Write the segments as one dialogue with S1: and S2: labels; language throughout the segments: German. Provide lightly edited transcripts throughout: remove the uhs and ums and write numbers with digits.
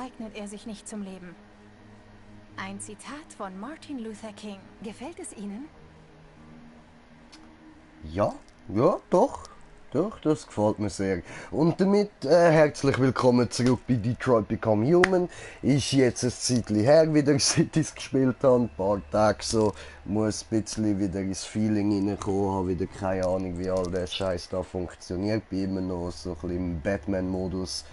S1: eignet er sich nicht zum Leben. Ein Zitat von Martin Luther King. Gefällt es Ihnen?
S2: Ja, ja, doch. Doch, das gefällt mir sehr. Und damit herzlich willkommen zurück bei Detroit Become Human. Ist jetzt ein Zeitchen her, wieder seit ich es gespielt habe. Ein paar Tage so. Muss ein bisschen wieder ins Feeling reinkommen. Habe wieder keine Ahnung, wie all der Scheiß da funktioniert. Bin immer noch so ein bisschen im Batman-Modus.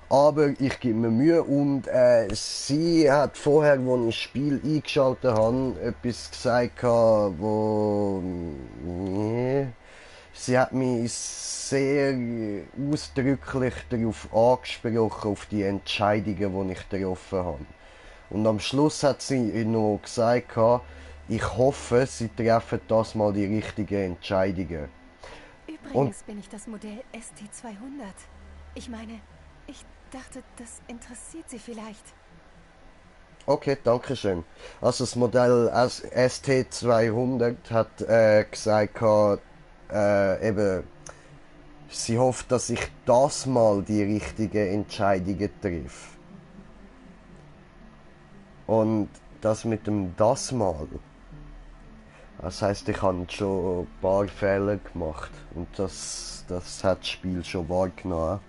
S2: Aber ich gebe mir Mühe und sie hat vorher, als ich das Spiel eingeschaltet habe, etwas gesagt, wo... Nee, sie hat mich sehr ausdrücklich darauf angesprochen, auf die Entscheidungen, die ich getroffen habe. Und am Schluss hat sie noch gesagt, ich hoffe, sie treffen das mal die richtigen Entscheidungen. Und
S1: Übrigens bin ich das Modell ST200. Ich meine, ich dachte, das interessiert Sie vielleicht.
S2: okay, danke schön. Also das Modell ST200 hat gesagt, eben, sie hofft, dass ich das mal die richtigen Entscheidungen treffe. Und das mit dem das mal, das heisst, ich habe schon ein paar Fehler gemacht. Und das hat das Spiel schon wahrgenommen.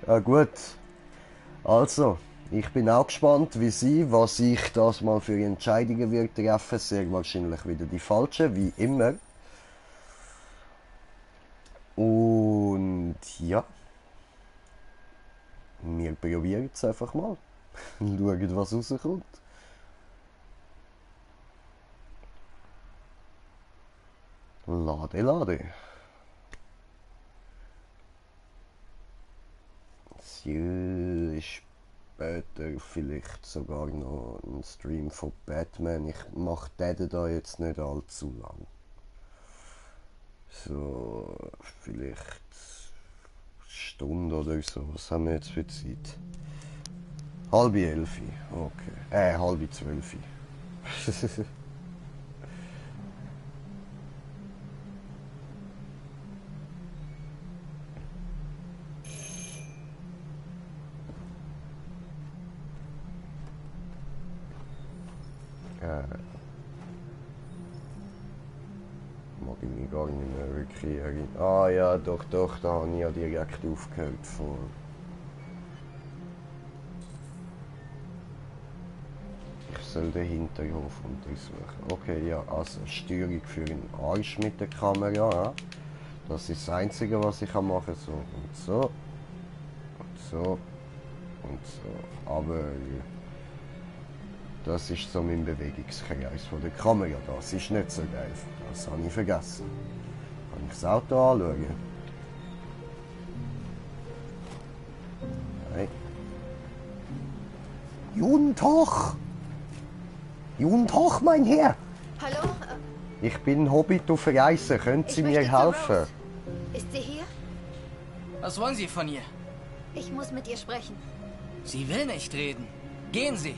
S2: Ja gut, also, ich bin auch gespannt, wie sie, was ich das mal für Entscheidungen wird treffen. Sehr wahrscheinlich wieder die falschen, wie immer. Und ja, wir probieren es einfach mal. Schauen, was rauskommt. Lade, lade. So, später vielleicht sogar noch einen Stream von Batman. Ich mache den da jetzt nicht allzu lang. So, vielleicht eine Stunde oder so. Was haben wir jetzt für Zeit? Halb elf. Okay. Halb zwölf. Mag ich mich gar nicht mehr wirklich erinnern. Ah ja, doch, da habe ich ja direkt aufgehört vor. Ich soll den Hinterhof untersuchen. Okay, ja, also Steuerung für den Arsch mit der Kamera. Ja. Das ist das Einzige, was ich machen kann. So und so. Und so. Und so. Aber das ist so mein Bewegungskreis von der Kamera. Das ist nicht so geil. Das habe ich vergessen. Kann ich das Auto anschauen? Nein. Guten Tag! Guten Tag, mein Herr!
S3: Hallo?
S2: Ich bin Hobbit auf Reisen. Können Sie mir
S3: möchte zur
S2: helfen?
S3: Rose. Ist sie hier?
S4: Was wollen Sie von ihr?
S3: Ich muss mit ihr sprechen.
S4: Sie will nicht reden. Gehen Sie.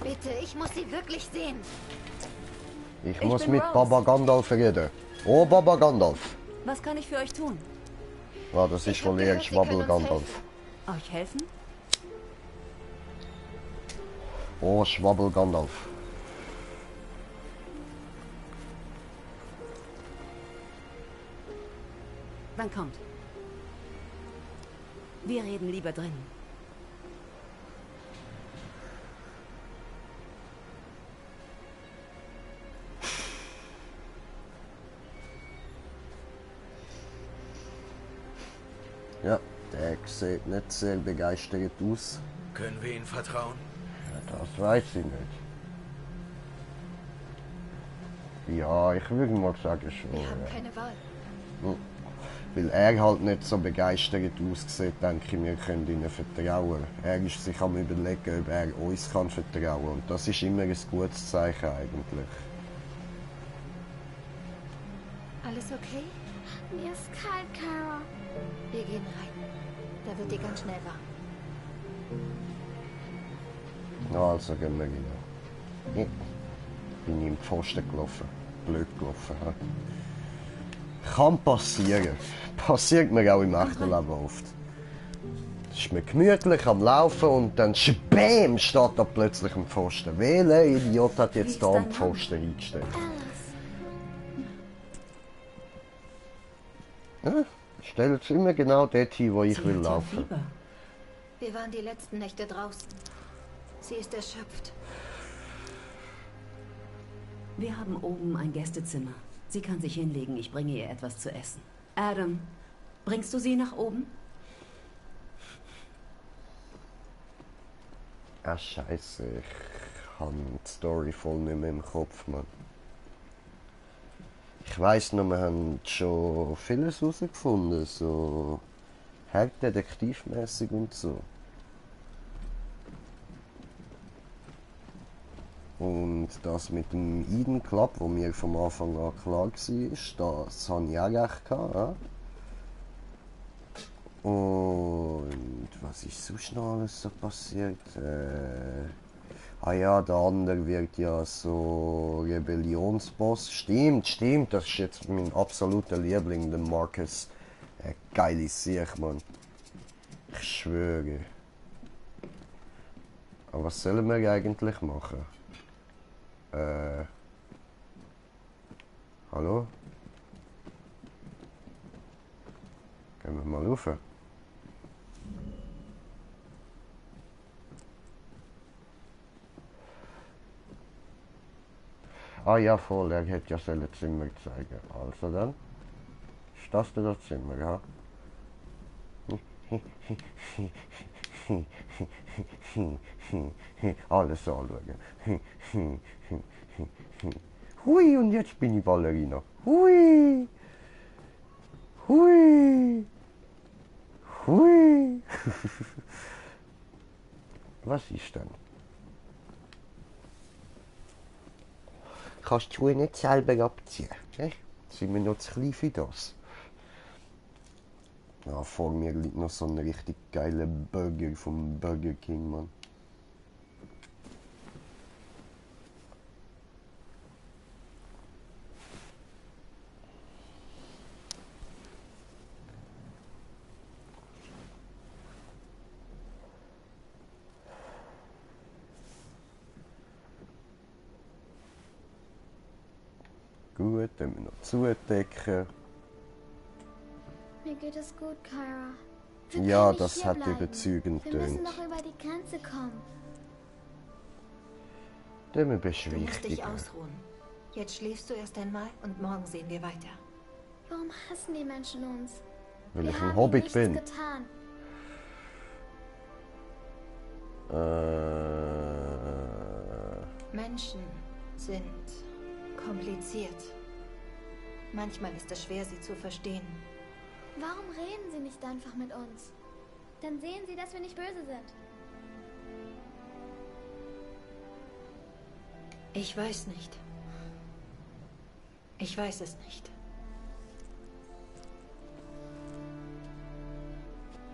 S3: Bitte, ich muss sie wirklich sehen.
S2: Ich muss
S1: bin
S2: mit
S1: Rose.
S2: Baba Gandalf reden. Oh, Baba Gandalf.
S1: Was kann ich für euch tun?
S2: Ja, das ist
S3: Ich hab
S2: wohl eher
S3: gehört, Sie können
S2: Schwabbel
S3: uns
S2: Gandalf.
S1: Euch helfen?
S2: Oh, Schwabbel Gandalf.
S1: Wann kommt? Wir reden lieber drin.
S2: Ja, der sieht nicht sehr begeistert aus.
S5: Können wir Ihnen vertrauen?
S2: Ja, das weiß ich nicht. Ja, ich würde mal sagen schon.
S3: Wir haben
S2: Ja.
S3: keine Wahl.
S2: Weil er halt nicht so begeistert aussieht, denke ich, wir können ihnen vertrauen. Er ist sich am überlegen, ob er uns kann vertrauen kann. Und das ist immer ein gutes Zeichen eigentlich.
S3: Alles okay?
S6: Mir ist kalt, Carol.
S3: Wir gehen rein. Da wird dir ganz schnell warm.
S2: Na, also gehen wir rein. Bin ich im Pfosten gelaufen. Blöd gelaufen. He? Kann passieren. Passiert mir auch im echten Leben oft. Ist mir gemütlich am Laufen und dann SPÄM steht da plötzlich ein Pfosten. Welcher Idiot hat jetzt da einen Pfosten eingestellt? Ja, stellt es immer genau dort hin, wo ich will laufen.
S3: Wir waren die letzten Nächte draußen. Sie ist erschöpft.
S5: Wir haben oben ein Gästezimmer. Sie kann sich hinlegen, ich bringe ihr etwas zu essen. Adam, bringst du sie nach oben?
S2: Ah, scheiße, ich habe die Story voll nicht mehr im Kopf, Mann. Ich weiss noch, wir haben schon vieles herausgefunden, so detektivmäßig und so. Und das mit dem Eden Club, wo mir vom Anfang an klar war, das habe ich auch recht gehabt. Ja? Und was ist sonst noch alles so passiert? Ah ja, der andere wird ja so Rebellionsboss. Stimmt, das ist jetzt mein absoluter Liebling, der Marcus. Geile Sicht, Mann. Ich schwöre. Aber was sollen wir eigentlich machen? Hallo? Gehen wir mal rauf. Ah ja, voll, er hätte ja sein Zimmer zeigen. Also dann, ist das denn das Zimmer, ja? Alles anschauen. Hui, und jetzt bin ich Ballerina. Hui! Hui! Hui! Was ist denn? Kannst du nicht selber abziehen? Ne? Sind wir noch zu klein für das? Ja, vor mir liegt noch so ein richtig geiler Burger vom Burger King, Mann. Gut, dann wir noch zudecken.
S6: Mir geht es gut, Kara.
S2: Ja, das hat überzeugend
S6: Wir müssen
S2: getönt.
S6: noch über die Grenze kommen.
S2: Dann
S3: Du musst dich
S2: beschwichtigen.
S3: ausruhen. Jetzt schläfst du erst einmal und morgen sehen wir weiter.
S6: Warum hassen die Menschen uns?
S2: Weil
S6: Wir
S2: ich
S6: haben
S2: ein Hobbit
S6: nichts
S2: bin.
S6: getan.
S3: Menschen sind kompliziert. Manchmal ist es schwer, sie zu verstehen.
S6: Warum reden sie nicht einfach mit uns? Dann sehen sie, dass wir nicht böse sind.
S3: Ich weiß nicht. Ich weiß es nicht.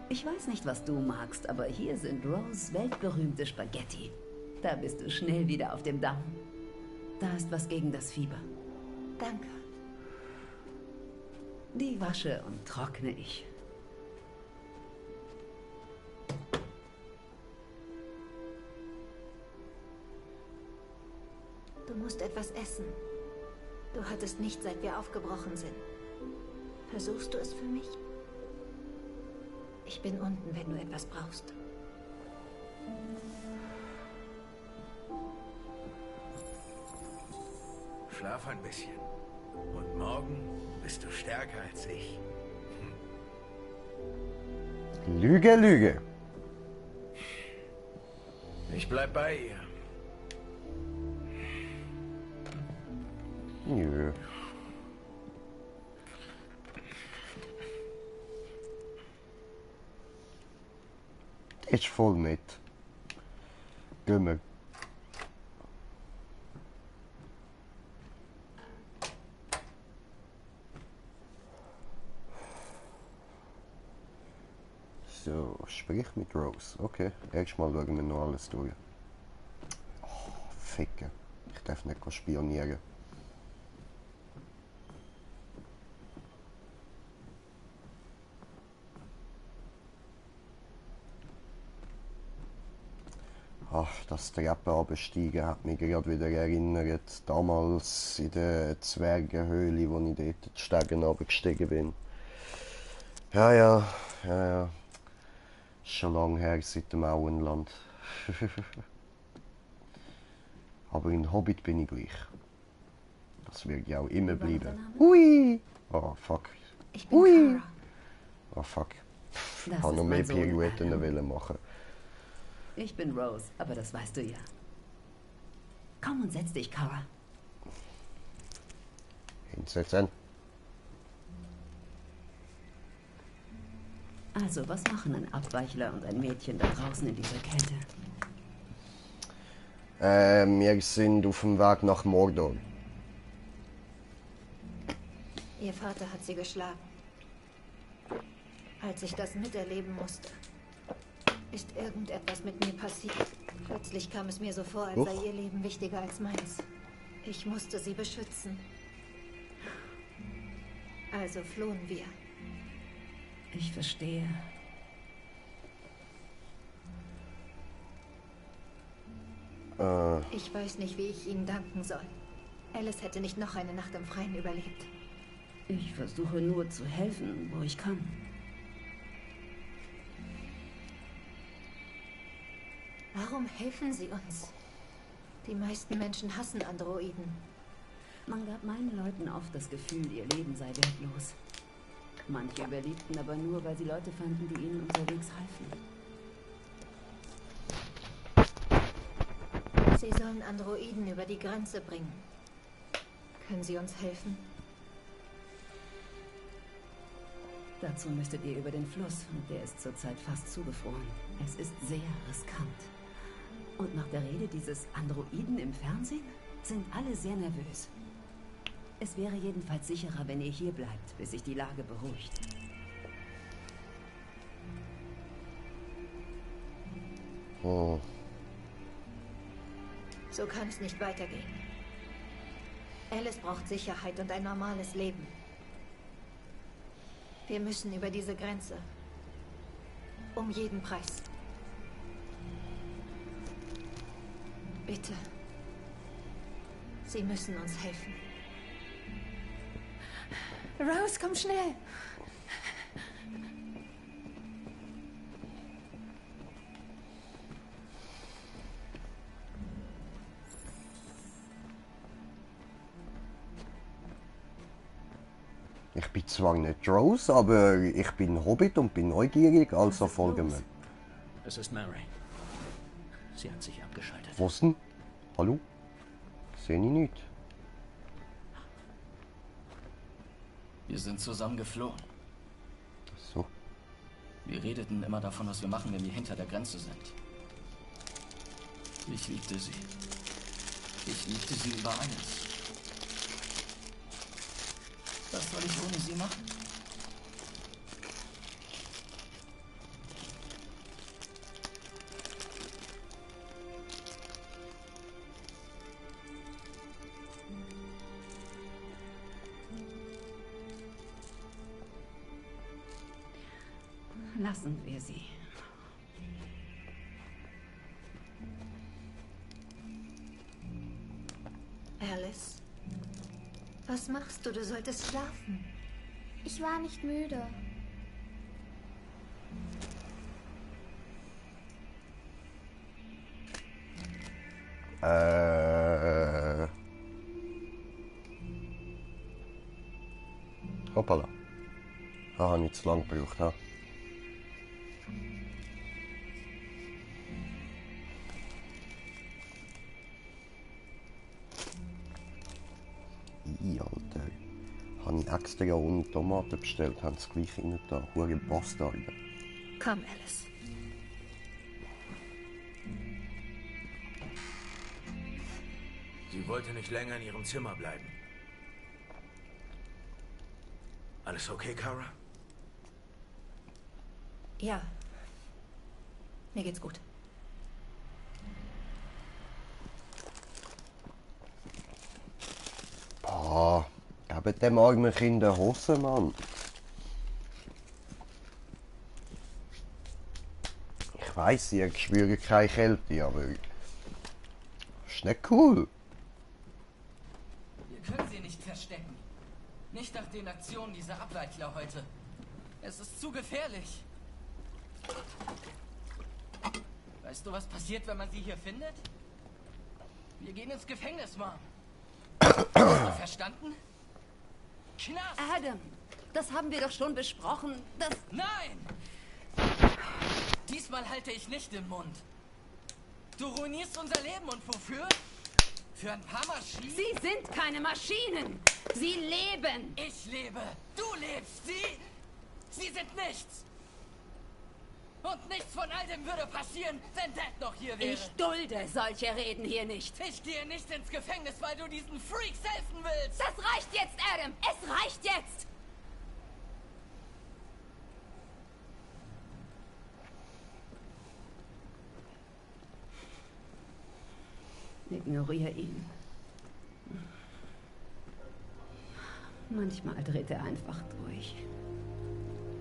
S5: Ich weiß nicht, was du magst, aber hier sind Rose weltberühmte Spaghetti. Da bist du schnell wieder auf dem Damm. Da ist was gegen das Fieber.
S3: Danke.
S5: Die wasche und trockne ich.
S3: Du musst etwas essen. Du hattest nicht, seit wir aufgebrochen sind. Versuchst du es für mich? Ich bin unten, wenn du etwas brauchst.
S7: Schlaf ein bisschen. Und morgen bist du stärker als ich.
S2: Lüge, Lüge.
S7: Ich bleib bei ihr.
S2: Nö. Ist voll mit. Gehen wir. So, sprich mit Rose. Okay, erstmal schauen wir noch alles durch. Oh, ficken. Ich darf nicht spionieren. Ach, das Treppen absteigen hat mich gerade wieder erinnert. Damals in der Zwergenhöhle, wo ich dort die Stegen runtergestiegen bin. Ja. Ist schon lange her seit dem Auenland. Aber in Hobbit bin ich gleich. Das wird ja auch immer bleiben. Hui! Oh, fuck.
S3: Ich bin Kara.
S2: Oh, fuck. Ich
S5: Das
S2: habe
S5: ist
S2: noch mehr
S5: mein Sohn,
S2: Pirouetten
S5: Alan.
S2: wollen machen.
S5: Ich bin Rose, aber das weißt du ja. Komm und setz dich, Kara.
S2: Hinsetzen.
S5: Also, was machen ein Abweichler und ein Mädchen da draußen in dieser Kälte?
S2: Wir sind auf dem Weg nach Mordor.
S3: Ihr Vater hat sie geschlagen. Als ich das miterleben musste, ist irgendetwas mit mir passiert. Plötzlich kam es mir so vor, als sei ihr Leben wichtiger als meins. Ich musste sie beschützen. Also flohen wir.
S5: Ich verstehe.
S3: Ich weiß nicht, wie ich Ihnen danken soll. Alice hätte nicht noch eine Nacht im Freien überlebt.
S5: Ich versuche nur zu helfen, wo ich kann.
S3: Warum helfen Sie uns? Die meisten Menschen hassen Androiden.
S5: Man gab meinen Leuten oft das Gefühl, ihr Leben sei wertlos. Manche überlebten aber nur, weil sie Leute fanden, die ihnen unterwegs halfen.
S3: Sie sollen Androiden über die Grenze bringen. Können Sie uns helfen?
S5: Dazu müsstet ihr über den Fluss, und der ist zurzeit fast zugefroren. Es ist sehr riskant. Und nach der Rede dieses Androiden im Fernsehen sind alle sehr nervös. Es wäre jedenfalls sicherer, wenn ihr hier bleibt, bis sich die Lage beruhigt.
S2: Oh.
S3: So kann es nicht weitergehen. Alice braucht Sicherheit und ein normales Leben. Wir müssen über diese Grenze. Um jeden Preis. Bitte. Sie müssen uns helfen.
S1: Rose, komm schnell.
S2: Ich bin zwar nicht Rose, aber ich bin Hobbit und bin neugierig, also folge mir.
S7: Es ist Mary. Sie hat sich abgeschaltet.
S2: Was denn? Hallo? Sehe ich nicht.
S4: Wir sind zusammen geflohen.
S2: So.
S4: Wir redeten immer davon, was wir machen, wenn wir hinter der Grenze sind. Ich liebte sie. Ich liebte sie über alles. Was soll ich ohne sie machen?
S5: Lassen wir sie.
S3: Alice, was machst du? Du solltest schlafen.
S6: Ich war nicht müde.
S2: Hoppala. Da habe ich zu lange gebraucht. Ha? Alter. Habe ich extra ohne Tomaten bestellt, haben sie gleich rein da. Hure Bastarde.
S3: Komm, Alice.
S7: Sie wollte nicht länger in ihrem Zimmer bleiben. Alles okay, Kara?
S3: Ja. Mir geht's gut.
S2: Boah, gebt dem armen Kind eine Hose, Mann. Ich weiss, ihr spürt keine Kälte, aber nicht cool.
S4: Wir können sie nicht verstecken. Nicht nach den Aktionen dieser Ableitler heute. Es ist zu gefährlich. Weißt du, was passiert, wenn man sie hier findet? Wir gehen ins Gefängnis, Mom. Hast du verstanden? Knast!
S5: Adam, das haben wir doch schon besprochen. Das...
S4: Nein! Diesmal halte ich nicht den Mund. Du ruinierst unser Leben und wofür? Für ein paar Maschinen?
S5: Sie sind keine Maschinen. Sie leben.
S4: Ich lebe. Du lebst. Sie sind nichts. Und nichts von all dem würde passieren, wenn Dad noch hier wäre.
S5: Ich dulde solche Reden hier nicht.
S4: Ich gehe nicht ins Gefängnis, weil du diesen Freaks helfen willst.
S5: Das reicht jetzt, Adam. Es reicht jetzt. Ignoriere ihn. Manchmal dreht er einfach durch.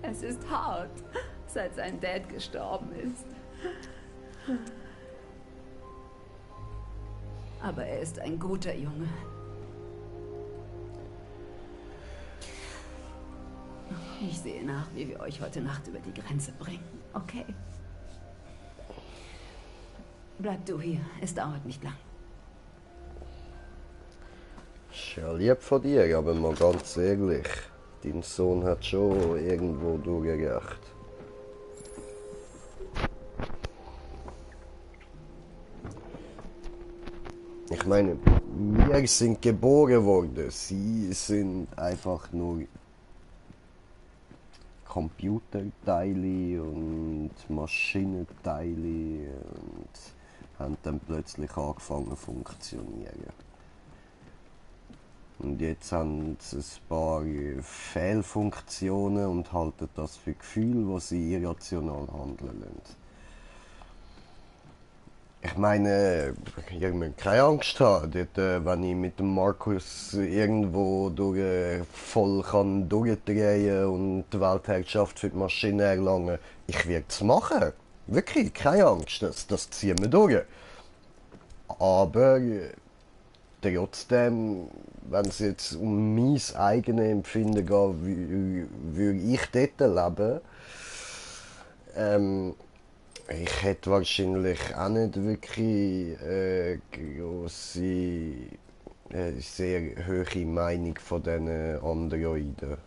S5: Es ist hart, seit sein Dad gestorben ist. Aber er ist ein guter Junge. Ich sehe nach, wie wir euch heute Nacht über die Grenze bringen. Okay? Bleib du hier. Es dauert nicht lang.
S2: Ist ja lieb von dir, aber mal ganz ehrlich, dein Sohn hat schon irgendwo durchgebracht. Ich meine, wir sind geboren worden, sie sind einfach nur Computerteile und Maschinenteile und haben dann plötzlich angefangen zu funktionieren. Und jetzt haben sie ein paar Fehlfunktionen und halten das für Gefühle, wo sie irrational handeln lassen. Ich meine, ich muss keine Angst haben, dort, wenn ich mit dem Markus irgendwo voll kann durchdrehen und die Weltherrschaft für die Maschine erlangen. Ich werde es machen. Wirklich, keine Angst, das ziehen wir durch. Aber trotzdem, wenn es jetzt um mein eigenes Empfinden geht, würde ich dort leben. Ich hätte wahrscheinlich auch nicht wirklich grosse, sehr hohe Meinung von diesen Androiden.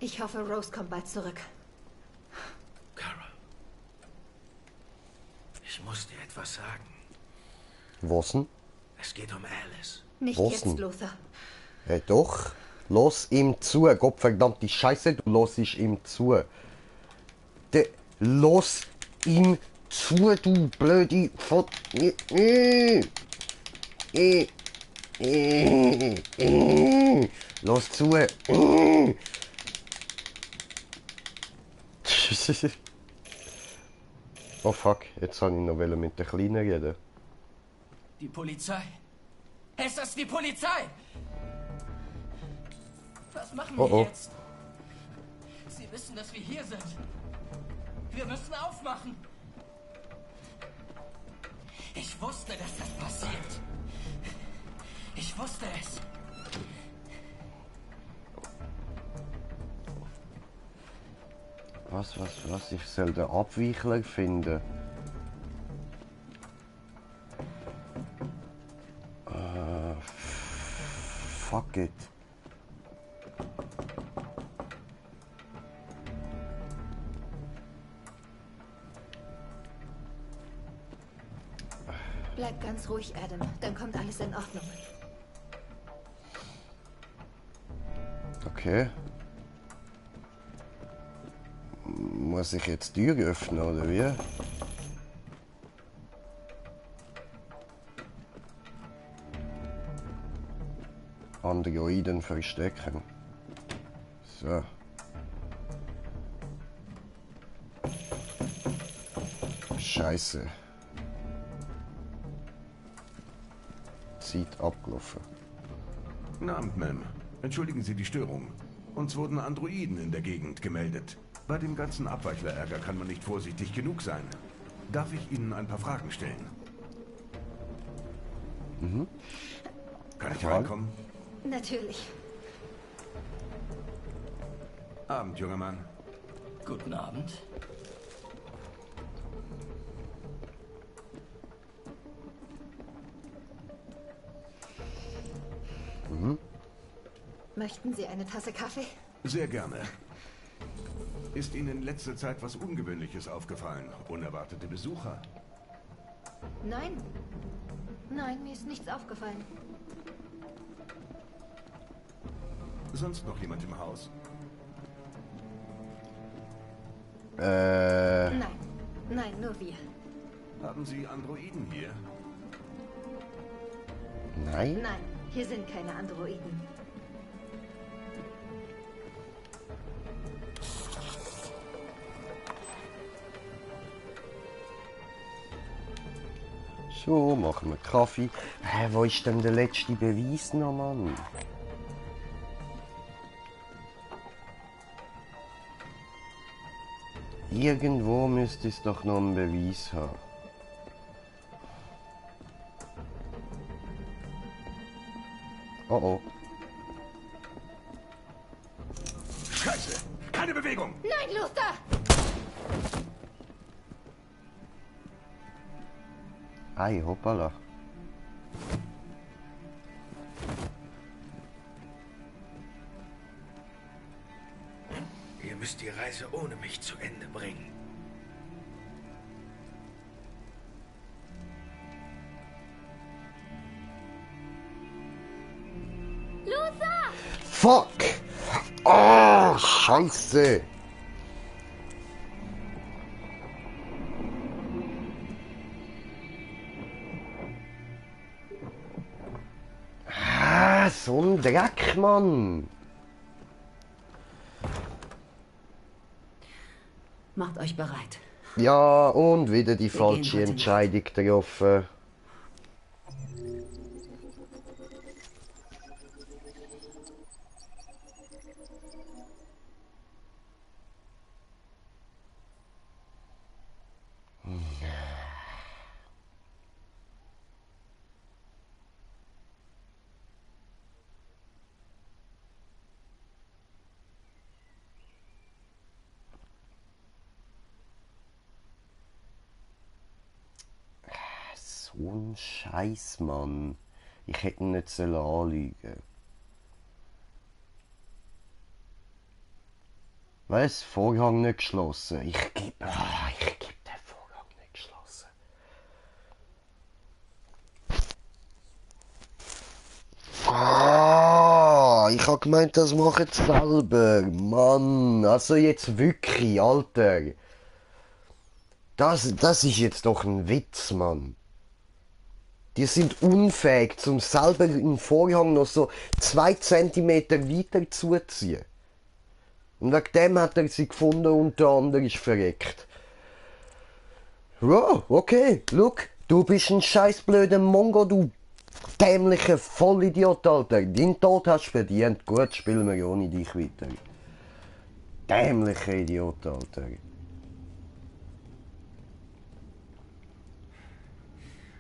S3: Ich hoffe, Rose kommt bald zurück.
S7: Kara, ich muss dir etwas sagen.
S2: Was denn?
S7: Es geht um Alice.
S3: Nicht
S2: Was
S3: jetzt,
S2: denn?
S3: Luther.
S2: Hey, doch. Los ihm zu. Gottverdammte Scheiße, du losisch ihm zu. Los ihm zu, du blöde Los zu. Oh fuck, jetzt wollte ich noch mit der Kleinen reden.
S4: Die Polizei. Es ist die Polizei! Was machen wir jetzt? Sie wissen, dass wir hier sind. Wir müssen aufmachen. Ich wusste, dass das passiert. Ich wusste es.
S2: Was? Ich soll den Abweichler finden. Fuck it.
S3: Bleib ganz ruhig, Adam. Dann kommt alles in Ordnung.
S2: Okay. Muss ich jetzt die Tür öffnen, oder wie? Androiden verstecken. So. Scheiße. Zeit abgelaufen.
S7: Guten Abend, Ma'am. Entschuldigen Sie die Störung. Uns wurden Androiden in der Gegend gemeldet. Bei dem ganzen Abweichlerärger kann man nicht vorsichtig genug sein. Darf ich Ihnen ein paar Fragen stellen? Kann ich reinkommen?
S3: Natürlich.
S7: Abend, junger Mann.
S4: Guten Abend.
S3: Möchten Sie eine Tasse Kaffee?
S7: Sehr gerne. Ist Ihnen in letzter Zeit was Ungewöhnliches aufgefallen? Unerwartete Besucher?
S3: Nein. Nein, mir ist nichts aufgefallen.
S7: Sonst noch jemand im Haus?
S3: Nein. Nein, nur wir.
S7: Haben Sie Androiden hier?
S2: Nein?
S3: Nein, hier sind keine Androiden.
S2: So, machen wir Kaffee. Wo ist denn der letzte Beweis noch, Mann? Irgendwo müsste es doch noch einen Beweis haben. Oh oh.
S7: Scheiße! Keine Bewegung!
S3: Nein, Luther!
S2: Ei, hoppala.
S7: Ihr müsst die Reise ohne mich zu Ende bringen.
S6: Luther!
S2: Fuck! Oh, Scheiße! Ah, so ein Dreck, Mann!
S5: Macht euch bereit.
S2: Ja, und wieder die
S5: Wir
S2: falsche
S5: gehen heute
S2: Entscheidung getroffen. So ein Scheiß, Mann. Ich hätte ihn nicht anlügen sollen. Was? Vorhang nicht geschlossen. Ich gebe den Vorhang nicht geschlossen. Ah, ich hab gemeint, das machen sie selber. Mann, also jetzt wirklich, Alter. Das ist jetzt doch ein Witz, Mann. Die sind unfähig, zum selber den Vorhang noch so 2 Zentimeter weiter zuziehen. Und wegen dem hat er sie gefunden und der andere ist verreckt. Ja, okay, look, du bist ein scheiß blöder Mongo, du dämlicher Vollidiot, Alter. Deinen Tod hast du verdient. Gut, spielen wir ohne dich weiter. Dämlicher Idiot, Alter.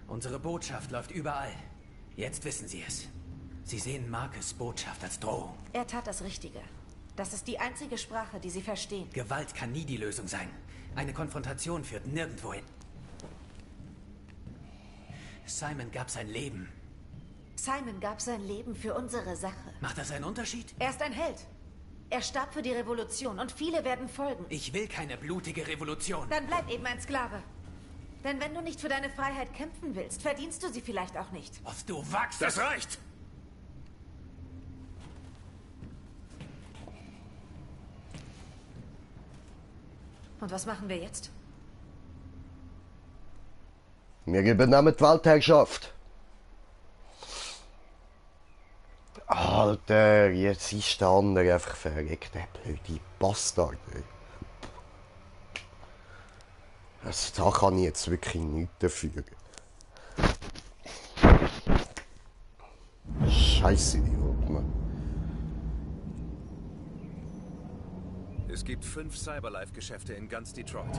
S8: Unsere Botschaft läuft überall. Jetzt wissen Sie es. Sie sehen Marcus' Botschaft als Drohung.
S9: Er tat das Richtige. Das ist die einzige Sprache, die Sie verstehen.
S8: Gewalt kann nie die Lösung sein. Eine Konfrontation führt nirgendwo hin. Simon gab sein Leben.
S9: Simon gab sein Leben für unsere Sache.
S8: Macht das einen Unterschied?
S9: Er ist ein Held. Er starb für die Revolution und viele werden folgen.
S8: Ich will keine blutige Revolution.
S9: Dann bleib eben ein Sklave. Denn wenn du nicht für deine Freiheit kämpfen willst, verdienst du sie vielleicht auch nicht.
S8: Auf du wachst!
S7: Das reicht!
S9: Und was machen wir jetzt?
S2: Wir übernehmen die Weltherrschaft. Alter, jetzt ist der andere einfach verreckt, der blöde Bastard. Also, da kann ich jetzt wirklich nichts dafür. Scheiße, Idiot, Mann.
S10: Es gibt 5 Cyberlife-Geschäfte in ganz Detroit.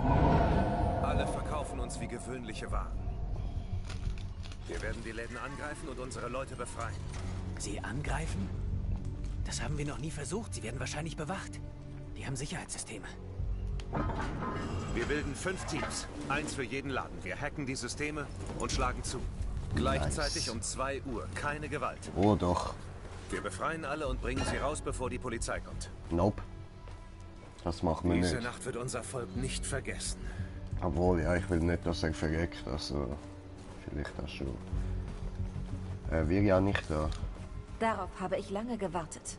S10: Alle verkaufen uns wie gewöhnliche Waren. Wir werden die Läden angreifen und unsere Leute befreien.
S8: Sie angreifen? Das haben wir noch nie versucht. Sie werden wahrscheinlich bewacht. Die haben Sicherheitssysteme.
S10: Wir bilden 5 Teams. 1 für jeden Laden. Wir hacken die Systeme und schlagen zu. Gleichzeitig um 2 Uhr. Keine Gewalt.
S2: Oh doch.
S10: Wir befreien alle und bringen sie raus, bevor die Polizei kommt.
S2: Nope. Das machen wir
S10: Diese
S2: nicht.
S10: Nacht wird unser Volk nicht vergessen.
S2: Obwohl, ja, ich will nicht, dass er verreckt. Also, vielleicht das schon. Wir ja nicht da.
S9: Darauf habe ich lange gewartet.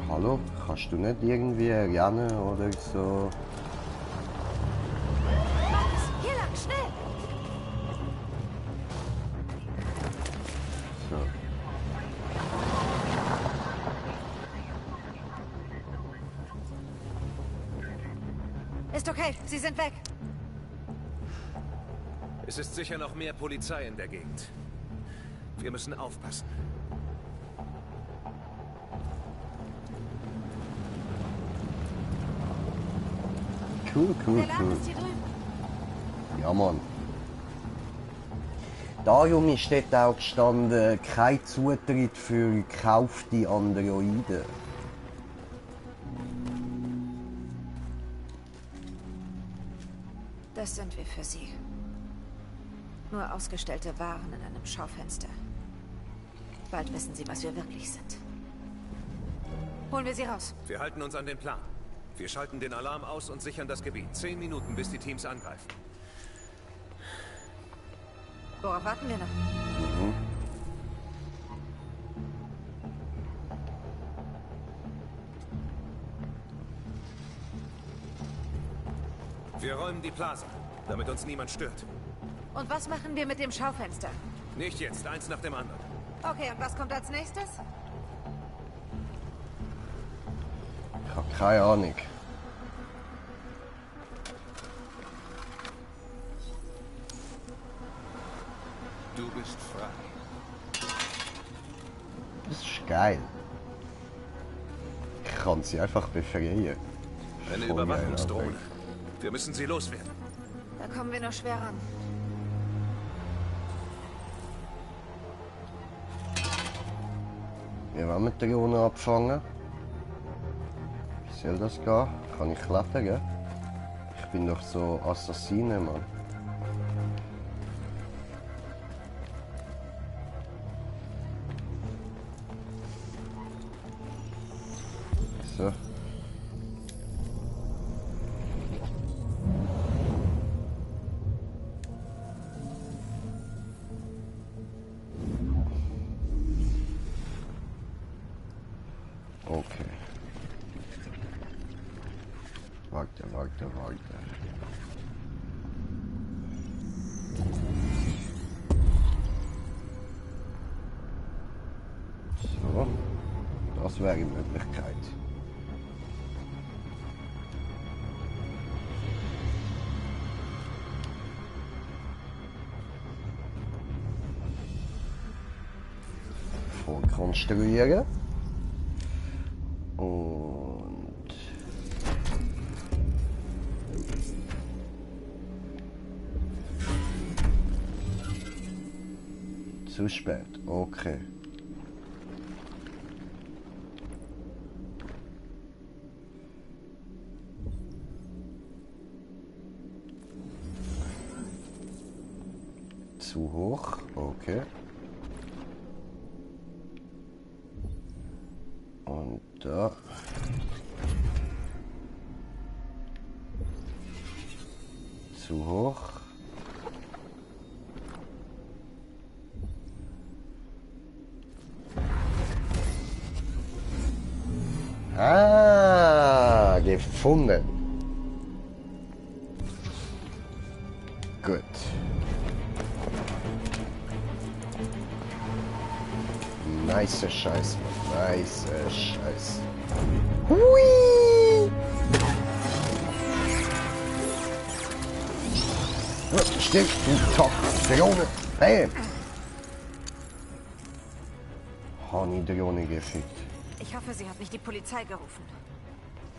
S2: Hallo? Kannst du nicht irgendwie rennen oder so?
S9: Hier lang, schnell!
S2: So.
S9: Ist okay, sie sind weg.
S10: Es ist sicher noch mehr Polizei in der Gegend. Wir müssen aufpassen.
S2: Cool, cool,
S9: Der Laden
S2: cool.
S9: ist hier drüben.
S2: Ja, Mann. Darum ist dort auch gestanden, kein Zutritt für gekaufte Androiden.
S9: Das sind wir für Sie. Nur ausgestellte Waren in einem Schaufenster. Bald wissen Sie, was wir wirklich sind. Holen wir sie raus.
S10: Wir halten uns an den Plan. Wir schalten den Alarm aus und sichern das Gebiet. 10 Minuten, bis die Teams angreifen.
S9: Worauf warten wir noch?
S10: Wir räumen die Plaza, damit uns niemand stört.
S9: Und was machen wir mit dem Schaufenster?
S10: Nicht jetzt, eins nach dem anderen.
S9: Okay, und was kommt als nächstes?
S2: Ich habe keine Ahnung.
S7: Du bist frei.
S2: Das ist geil. Ich kann sie einfach befreien.
S10: Eine
S2: Voll geil,
S10: Überwachungsdrohne.
S2: Alter.
S10: Wir müssen sie loswerden.
S9: Da kommen wir nur schwer ran.
S2: Wir wollen mit der Drohne abfangen. Wie soll das gehen? Kann ich klettern? Ich bin doch so Assassine, Mann. So. Okay. Warte. So. Das wäre eine Möglichkeit. Vorkonstruieren. Und zu spät, okay. Zu hoch, okay. Und da. Zu hoch. Ah, gefunden. Gut. Nice Scheiß, Mann. Nice Scheiß. Hui! Stimmt, du Tag, Drohne. Bam! Habe ich Drohne geschickt.
S9: Ich hoffe, sie hat nicht die Polizei gerufen.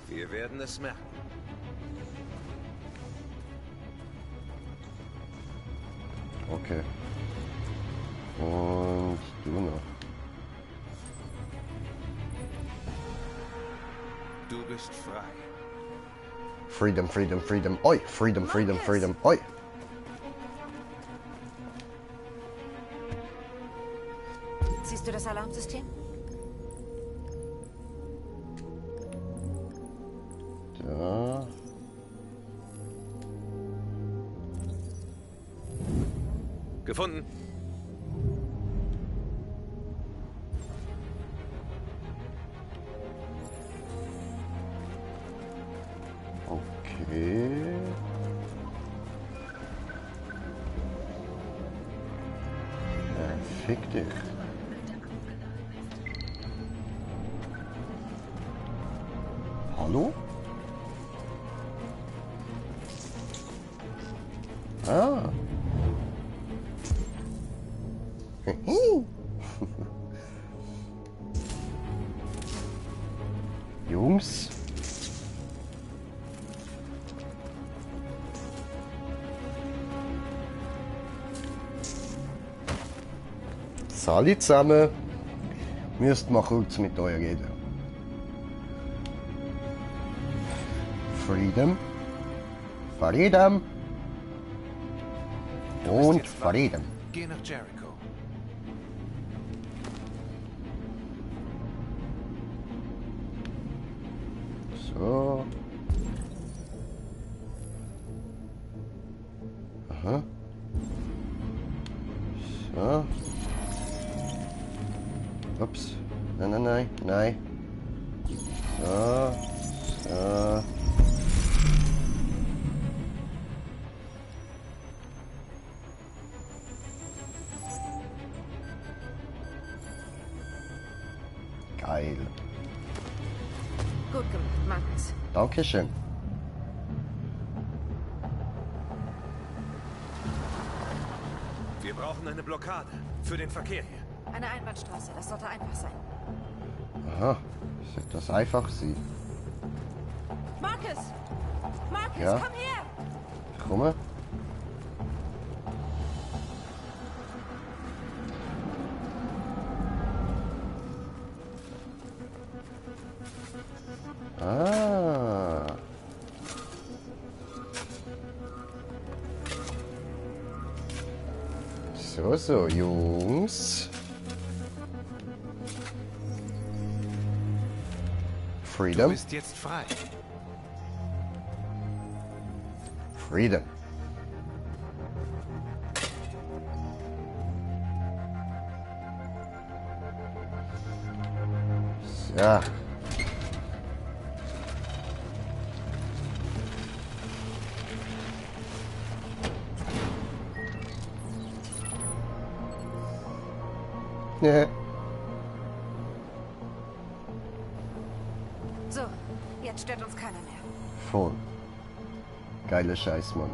S10: Wir werden es merken.
S2: Okay. Und du noch.
S7: Du bist frei.
S2: Freedom, freedom, freedom. Oi, freedom, freedom, freedom. Oi.
S9: Siehst du das Alarmsystem?
S2: Da.
S10: Gefunden.
S2: Okay. Fick dich. Hallo? Ah. Jungs. Salut zusammen. Müsst mal kurz mit euch reden. Freedom. Freedom. Und Freedom.
S10: Geh nach Jericho.
S2: So. Aha. So. Ups. Nein, nein, nein, nein. So. So. Geil.
S9: Gut gemacht, Marcus.
S2: Dankeschön.
S10: Wir brauchen eine Blockade für den Verkehr hier.
S9: Eine Einbahnstraße, das sollte einfach sein.
S2: Aha. Sollte das einfach sein?
S9: Marcus! Marcus,
S2: Ja?
S9: komm her!
S2: Ich komme. Ah. So, Jungs.
S10: Du
S2: Freedom.
S10: bist jetzt frei.
S2: Freedom. So. Ja.
S9: So, jetzt stört uns keiner mehr.
S2: Voll. Geiler Scheiß, Mann.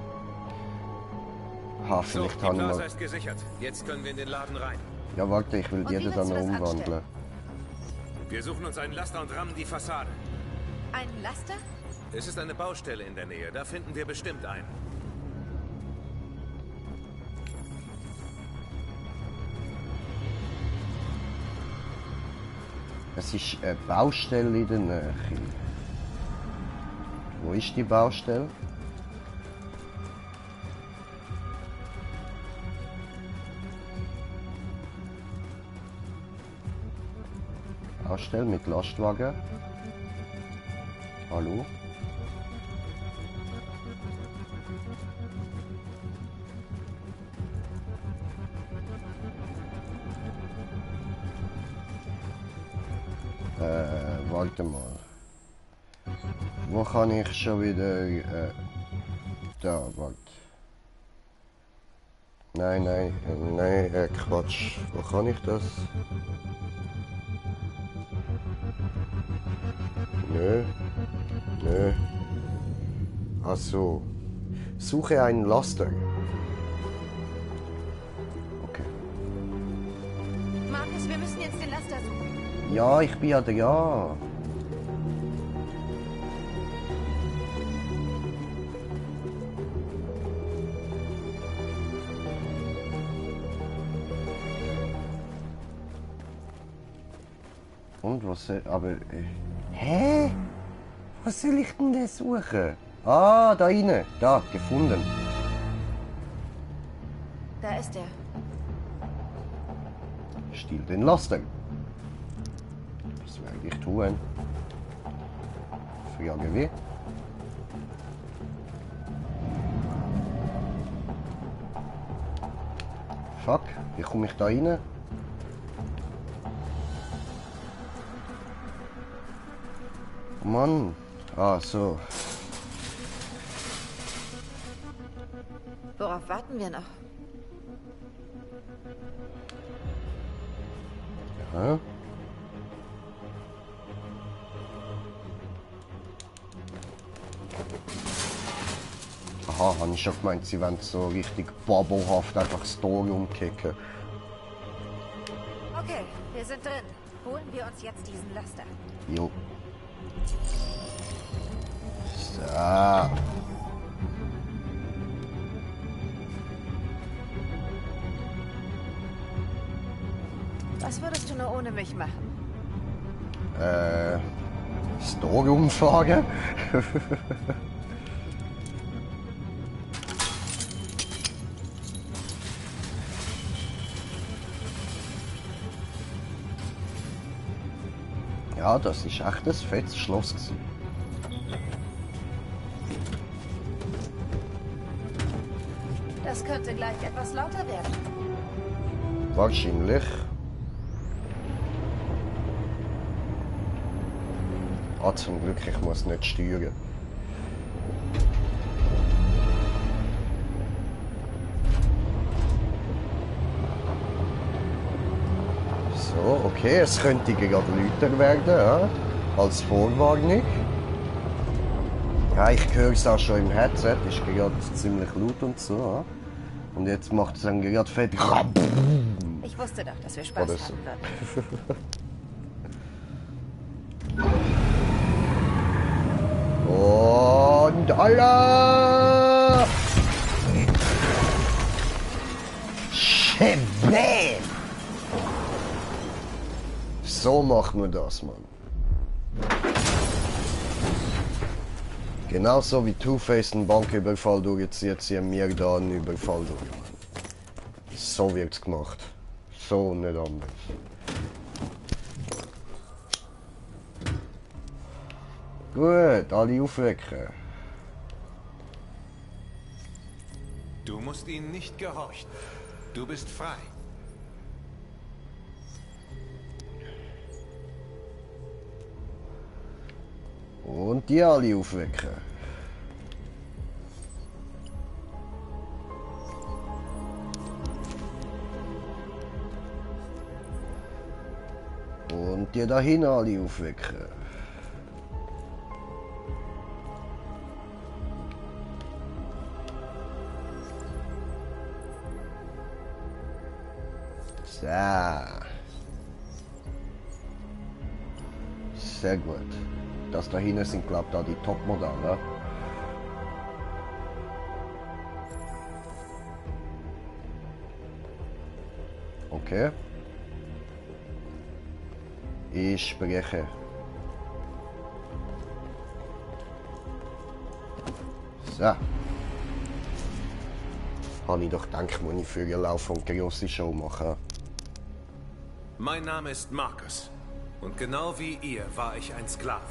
S2: Ha,
S10: So,
S2: vielleicht
S10: die
S2: habe ich
S10: Plaza
S2: mal...
S10: ist gesichert. Jetzt können wir in den Laden rein.
S2: Ja, warte, ich will
S9: Und
S2: die
S9: wie
S2: dann
S9: willst
S2: noch
S9: du das
S2: umwandeln.
S9: anstellen?
S10: Wir suchen uns einen Laster und rammen die Fassade.
S9: Ein Laster?
S10: Es ist eine Baustelle in der Nähe. Da finden wir bestimmt einen.
S2: Es ist eine Baustelle in der Nähe. Wo ist die Baustelle? Baustelle mit Lastwagen. Hallo? Warte mal. Wo kann ich schon wieder... da, warte. Nein, nein, nein, Quatsch. Wo kann ich das? Nö. Nö. Ach so. Suche einen Laster.
S9: Los, wir müssen jetzt den Laster suchen.
S2: Ja, ich bin ja da, ja. Und was soll... aber... hä? Was soll ich denn da suchen? Ah, da rein. Da, gefunden.
S9: Da ist er.
S2: Stiehl den Laster. Was werde ich tun? Frage wie? Fuck, wie komme ich da rein? Mann. Ah, so.
S9: Worauf warten wir noch?
S2: Ja. Aha, habe ich schon gemeint, sie wollen so richtig babohaft einfach das Tor umkicken.
S9: Okay, wir sind drin. Holen wir uns jetzt diesen Laster.
S2: Jo. So.
S9: Was würdest du nur ohne mich machen?
S2: Story umfahren? Ja, das ist echt ein fettes Schloss gewesen.
S9: Das könnte gleich etwas lauter werden.
S2: Wahrscheinlich. Ah, zum Glück, ich muss nicht steuern. So, okay, es könnte gerade lauter werden, ja? Als Vorwarnung. Ja, ich höre es auch schon im Headset, ist gerade ziemlich laut und so. Ja? Und jetzt macht es dann gerade fett.
S9: Ich wusste doch, dass wir Spaß
S2: Oder so.
S9: haben würden.
S2: Und Allah! Schäbbe! So macht man das, Mann. Genauso wie Two-Face einen Banküberfall durchzieht, ziehen wir da einen Überfall durch. So wird's gemacht. So nicht anders. Gut, alle aufwecken.
S10: Du musst ihnen nicht gehorchen. Du bist frei.
S2: Und die alle aufwecken. Und die dahin alle aufwecken. So. Sehr gut. Das da hinten sind, glaube ich, da die Topmodelle. Okay. Ich spreche. So. Habe ich doch gedacht, muss ich für ihr Lauf und grosse Show machen.
S10: Mein Name ist Marcus. Und genau wie ihr war ich ein Sklave.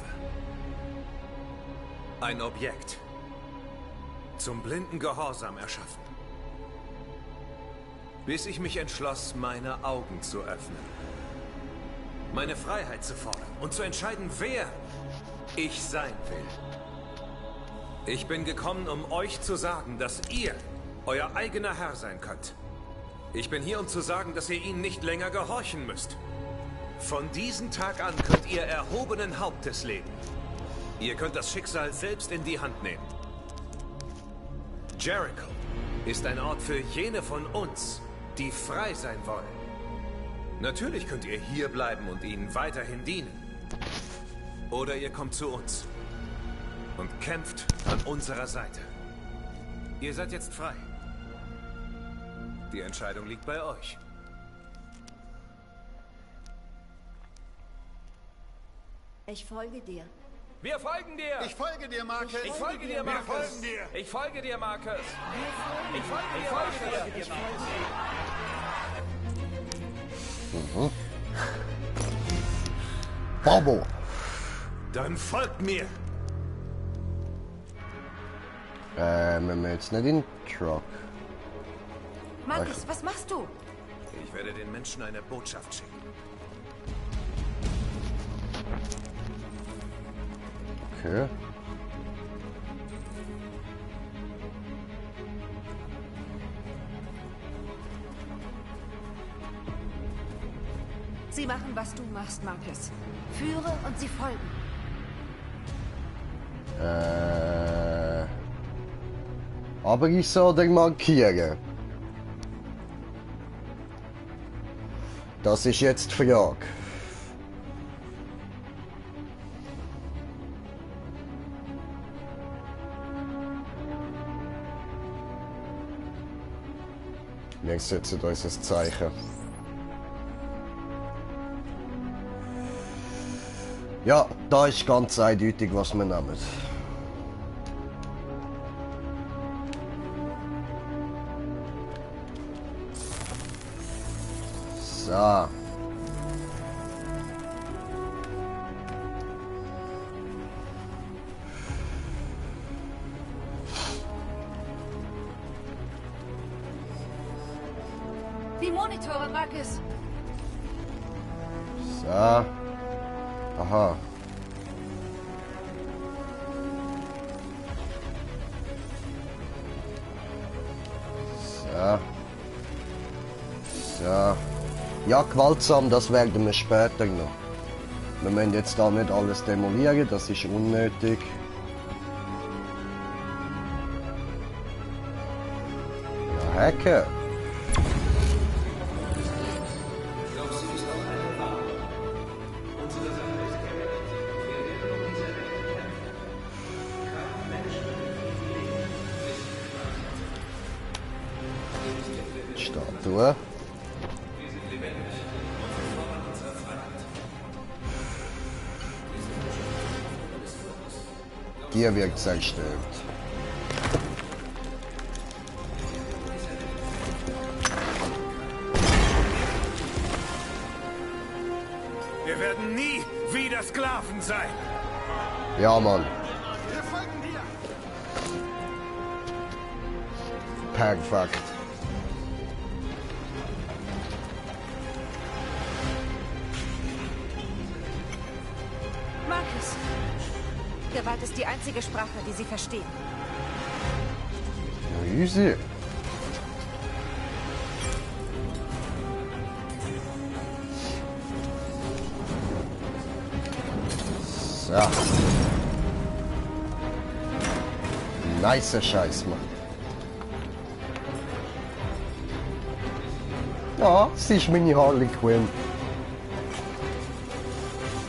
S10: Ein Objekt. Zum blinden Gehorsam erschaffen. Bis ich mich entschloss, meine Augen zu öffnen. Meine Freiheit zu fordern und zu entscheiden, wer ich sein will. Ich bin gekommen, um euch zu sagen, dass ihr euer eigener Herr sein könnt. Ich bin hier, um zu sagen, dass ihr ihnen nicht länger gehorchen müsst. Von diesem Tag an könnt ihr erhobenen Hauptes leben. Ihr könnt das Schicksal selbst in die Hand nehmen. Jericho ist ein Ort für jene von uns, die frei sein wollen. Natürlich könnt ihr hier bleiben und ihnen weiterhin dienen. Oder ihr kommt zu uns und kämpft an unserer Seite. Ihr seid jetzt frei. Die Entscheidung liegt bei euch.
S5: Ich folge dir.
S8: Wir folgen dir!
S11: Ich folge dir, Marcus.
S8: Ich folge dir, Marcus!
S11: Wir folgen dir.
S8: Ich folge dir, Marcus! Ich folge dir, Marcus!
S2: Babo.
S10: Dann folgt mir!
S2: Wenn wir jetzt nicht in den Truck.
S9: Marcus, was machst du?
S10: Ich werde den Menschen eine Botschaft schicken.
S2: Okay.
S9: Sie machen, was du machst, Marcus. Führe und sie folgen.
S2: Aber ich soll den markieren. Das ist jetzt die Frage. Wir setzen uns ein Zeichen. Ja, da ist ganz eindeutig, was wir nehmen. So.
S9: Die Monitore, Marcus.
S2: So. Aha. So. So. Ja, gewaltsam, das werden wir später noch. Wir müssen jetzt da nicht alles demolieren, das ist unnötig. Ja, Hecke. Statue. Die wird zerstört.
S10: Wir werden nie wieder Sklaven sein.
S2: Ja, Mann.
S11: Wir folgen dir.
S2: Perfekt.
S9: Marcus. Gewalt ist die einzige Sprache, die sie verstehen.
S2: Ja, easy. So. Nice Scheiß, Mann. Ja, sie ist meine Harley Quinn.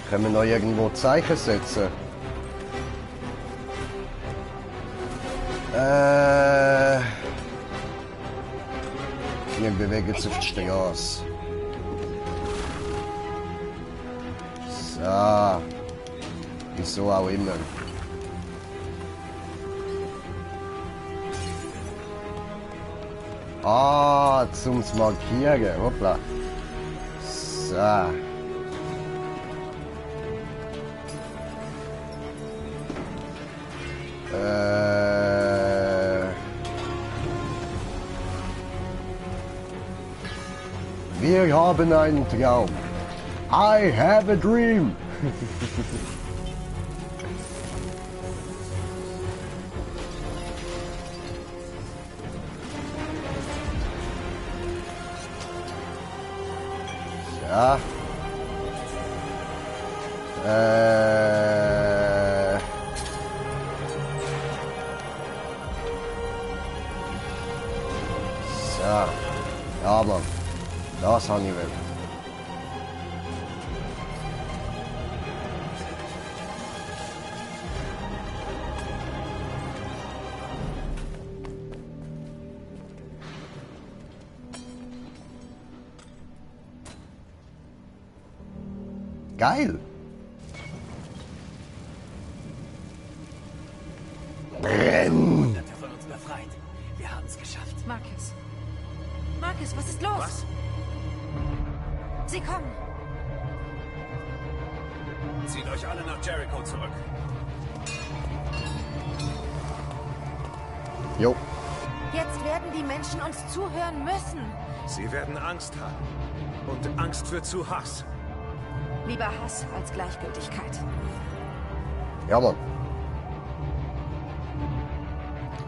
S2: Können wir noch irgendwo Zeichen setzen? Wir bewegen uns auf die Straße. So. Wieso auch immer. Ah, zum Markieren. Hoppla. So. Wir haben einen Traum. I have a dream. Ja. So. Ja, Mann. Das habe ich will. Geil.
S8: Hunderte von uns befreit. Wir haben es geschafft.
S9: Marcus. Marcus, was ist los?
S10: Was?
S9: Sie kommen.
S10: Zieht euch alle nach Jericho zurück.
S2: Jo.
S9: Jetzt werden die Menschen uns zuhören müssen.
S10: Sie werden Angst haben. Und Angst führt zu Hass.
S9: Lieber Hass als Gleichgültigkeit.
S2: Ja, Mann.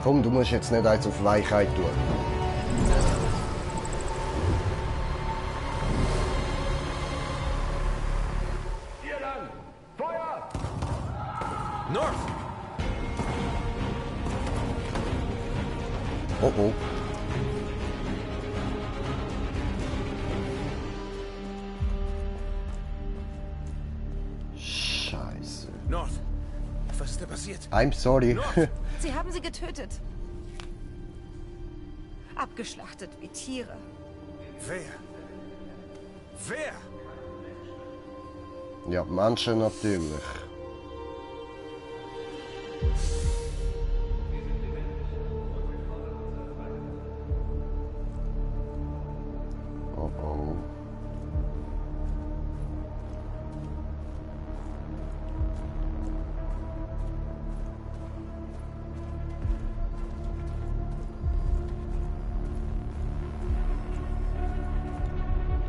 S2: Komm, du musst jetzt nicht eins auf Weichheit tun.
S11: Hier lang! Feuer!
S10: North!
S2: Oh oh. Scheiße.
S10: North! Was ist da passiert?
S2: I'm sorry.
S9: Sie haben sie getötet. Abgeschlachtet wie Tiere.
S10: Wer? Wer?
S2: Ja, Menschen natürlich. Oh oh.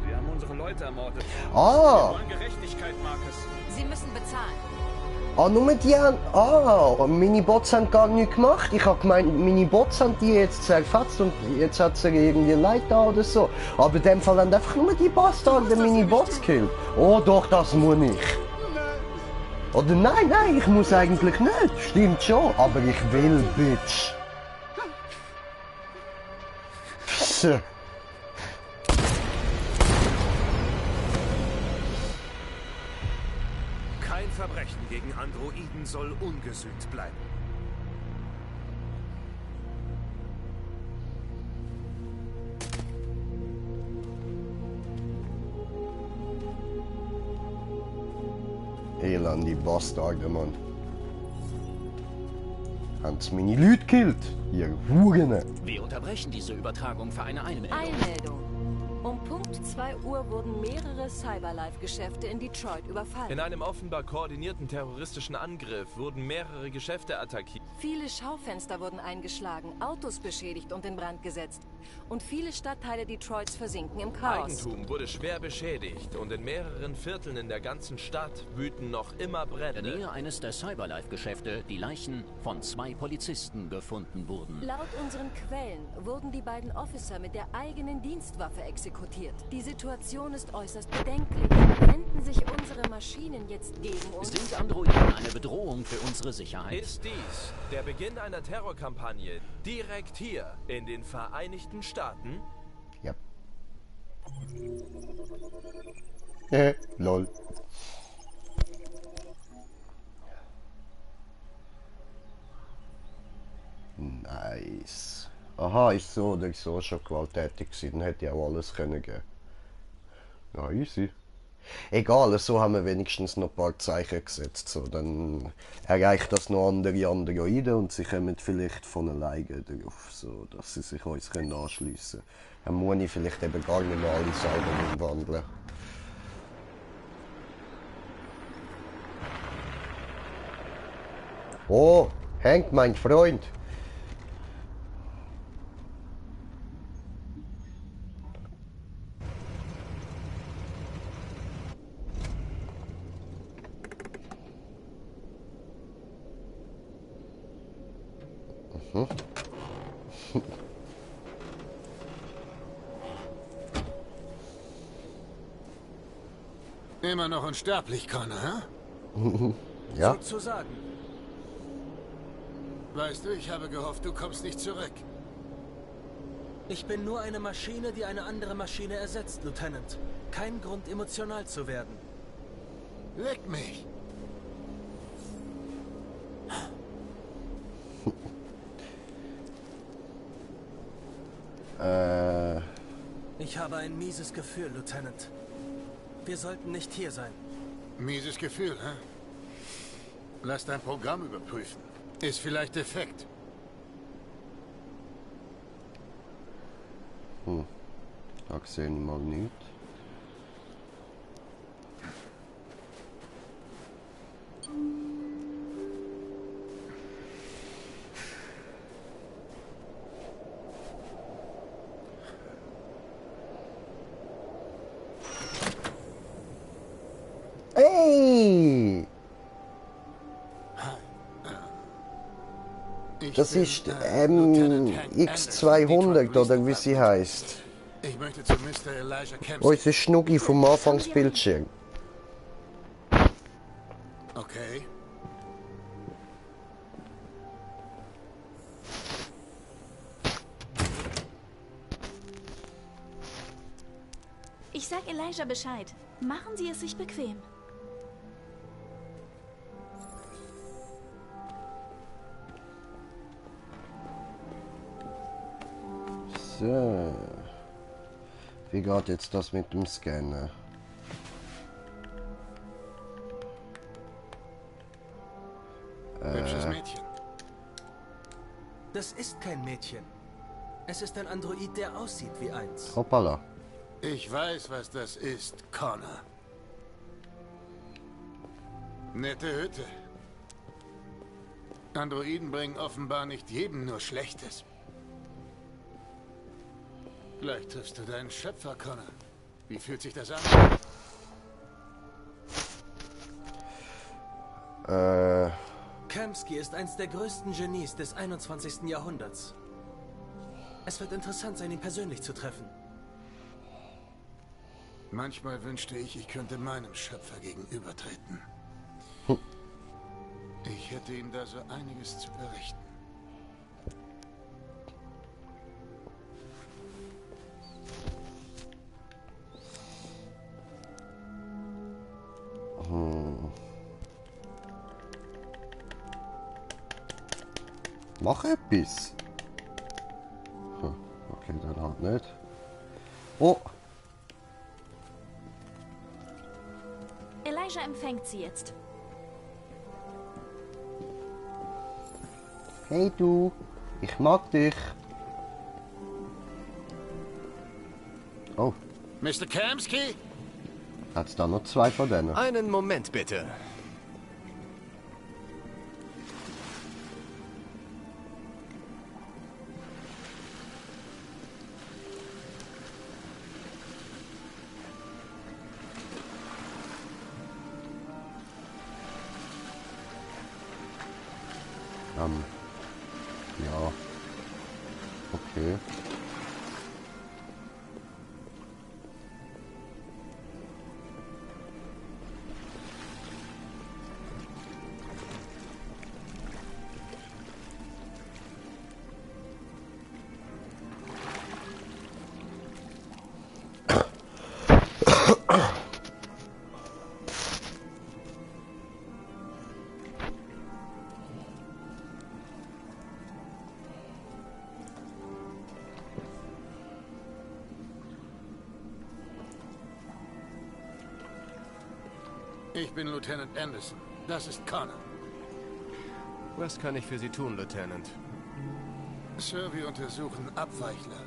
S10: Sie haben unsere Leute ermordet.
S2: Ah!
S10: Wir wollen Gerechtigkeit, Marcus.
S9: Sie müssen bezahlen.
S2: Ah, nur die haben... Ah, meine Bots haben gar nichts gemacht. Ich habe gemeint, meine Bots haben die jetzt zerfetzt und jetzt hat sie irgendwie Leid da oder so. Aber in dem Fall haben einfach nur die Bastarde meine Bots gekillt. Oh doch, das muss ich. Oder nein, nein, ich muss eigentlich nicht. Stimmt schon, aber ich will, Bitch. Psst.
S10: Kein Verbrechen gegen Androiden soll ungesühnt bleiben.
S2: Elende Bastarde, Mann. Haben sie meine Leute gekillt? Ihr Huren.
S12: Wir unterbrechen diese Übertragung für eine Eilmeldung.
S13: Eilmeldung. Um Punkt 2 Uhr wurden mehrere Cyberlife-Geschäfte in Detroit überfallen.
S14: In einem offenbar koordinierten terroristischen Angriff wurden mehrere Geschäfte attackiert.
S13: Viele Schaufenster wurden eingeschlagen, Autos beschädigt und in Brand gesetzt. Und viele Stadtteile Detroits versinken im Chaos.
S14: Eigentum wurde schwer beschädigt und in mehreren Vierteln in der ganzen Stadt wüten noch immer Brände.
S12: In der Nähe eines der Cyberlife-Geschäfte die Leichen von 2 Polizisten gefunden wurden.
S13: Laut unseren Quellen wurden die beiden Officer mit der eigenen Dienstwaffe exekutiert. Die Situation ist äußerst bedenklich. Wenden sich unsere Maschinen jetzt gegen uns?
S12: Sind Androiden eine Bedrohung für unsere Sicherheit?
S14: Ist dies der Beginn einer Terrorkampagne direkt hier in den Vereinigten Staaten?
S2: Ja. Lol. Nice. Aha, ist so oder so schon gewalttätig gewesen, dann hätte ich auch alles können geben. Ja, easy. Egal, so haben wir wenigstens noch ein paar Zeichen gesetzt. So, dann erreicht das noch andere Androiden und sie kommen vielleicht von alleine darauf, so, dass sie sich uns anschliessen können. Dann muss ich vielleicht eben gar nicht mehr alle selber umwandeln. Oh, Hank, mein Freund.
S11: Immer noch unsterblich, Connor, hä?
S2: Ja.
S11: Sozusagen. Weißt du, ich habe gehofft, du kommst nicht zurück.
S15: Ich bin nur eine Maschine, die eine andere Maschine ersetzt, Lieutenant. Kein Grund, emotional zu werden.
S11: Leck mich.
S15: Ich habe ein mieses Gefühl, Lieutenant. Wir sollten nicht hier sein.
S11: Mieses Gefühl, hä? Lass dein Programm überprüfen. Ist vielleicht defekt.
S2: Da sehe ich mal nichts. Hey! Das ist X200 oder wie sie heißt.
S11: Ich möchte zu Mr. Elijah Kempsky.
S2: Unser Schnucki vom Anfangsbildschirm.
S11: Okay.
S16: Ich sag Elijah Bescheid. Machen Sie es sich bequem.
S2: So. Wie geht jetzt das mit dem Scannen?
S11: Hübsches Mädchen.
S15: Das ist kein Mädchen. Es ist ein Android, der aussieht wie eins.
S2: Hoppala.
S11: Ich weiß, was das ist, Connor. Nette Hütte. Androiden bringen offenbar nicht jedem nur Schlechtes. Vielleicht triffst du deinen Schöpfer, Connor. Wie fühlt sich das an?
S15: Kempsky ist eins der größten Genies des 21. Jahrhunderts. Es wird interessant sein, ihn persönlich zu treffen.
S11: Manchmal wünschte ich, ich könnte meinem Schöpfer gegenübertreten. Ich hätte ihm da so einiges zu berichten.
S2: Mach etwas. Okay, dann halt nicht. Oh!
S16: Elijah empfängt sie jetzt.
S2: Hey du, ich mag dich. Oh.
S11: Mr. Kempsky?
S2: Hat's da noch zwei von denen?
S14: Einen Moment bitte.
S2: Ja. Okay.
S11: Ich bin Lieutenant Anderson. Das ist Connor.
S14: Was kann ich für Sie tun, Lieutenant?
S11: Sir, wir untersuchen Abweichler.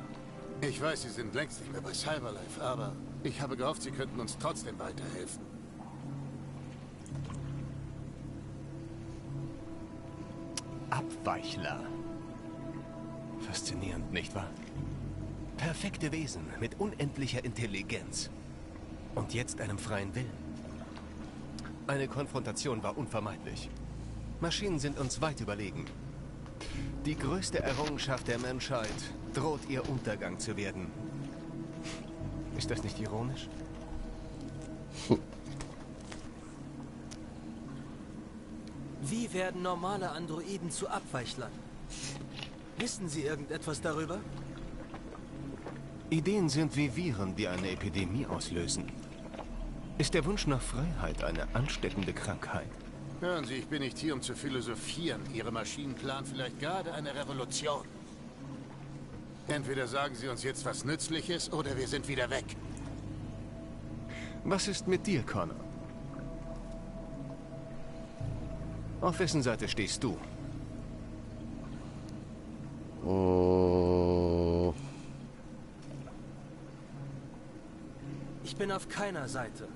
S11: Ich weiß, Sie sind längst nicht mehr bei Cyberlife, aber ich habe gehofft, Sie könnten uns trotzdem weiterhelfen.
S14: Abweichler. Faszinierend, nicht wahr? Perfekte Wesen mit unendlicher Intelligenz. Und jetzt einem freien Willen. Eine Konfrontation war unvermeidlich. Maschinen sind uns weit überlegen. Die größte Errungenschaft der Menschheit droht ihr Untergang zu werden. Ist das nicht ironisch?
S15: Wie werden normale Androiden zu Abweichlern? Wissen Sie irgendetwas darüber?
S14: Ideen sind wie Viren, die eine Epidemie auslösen. Ist der Wunsch nach Freiheit eine ansteckende Krankheit?
S11: Hören Sie, ich bin nicht hier, um zu philosophieren. Ihre Maschinen planen vielleicht gerade eine Revolution. Entweder sagen Sie uns jetzt was Nützliches, oder wir sind wieder weg.
S14: Was ist mit dir, Connor? Auf wessen Seite stehst du?
S15: Ich bin auf keiner Seite.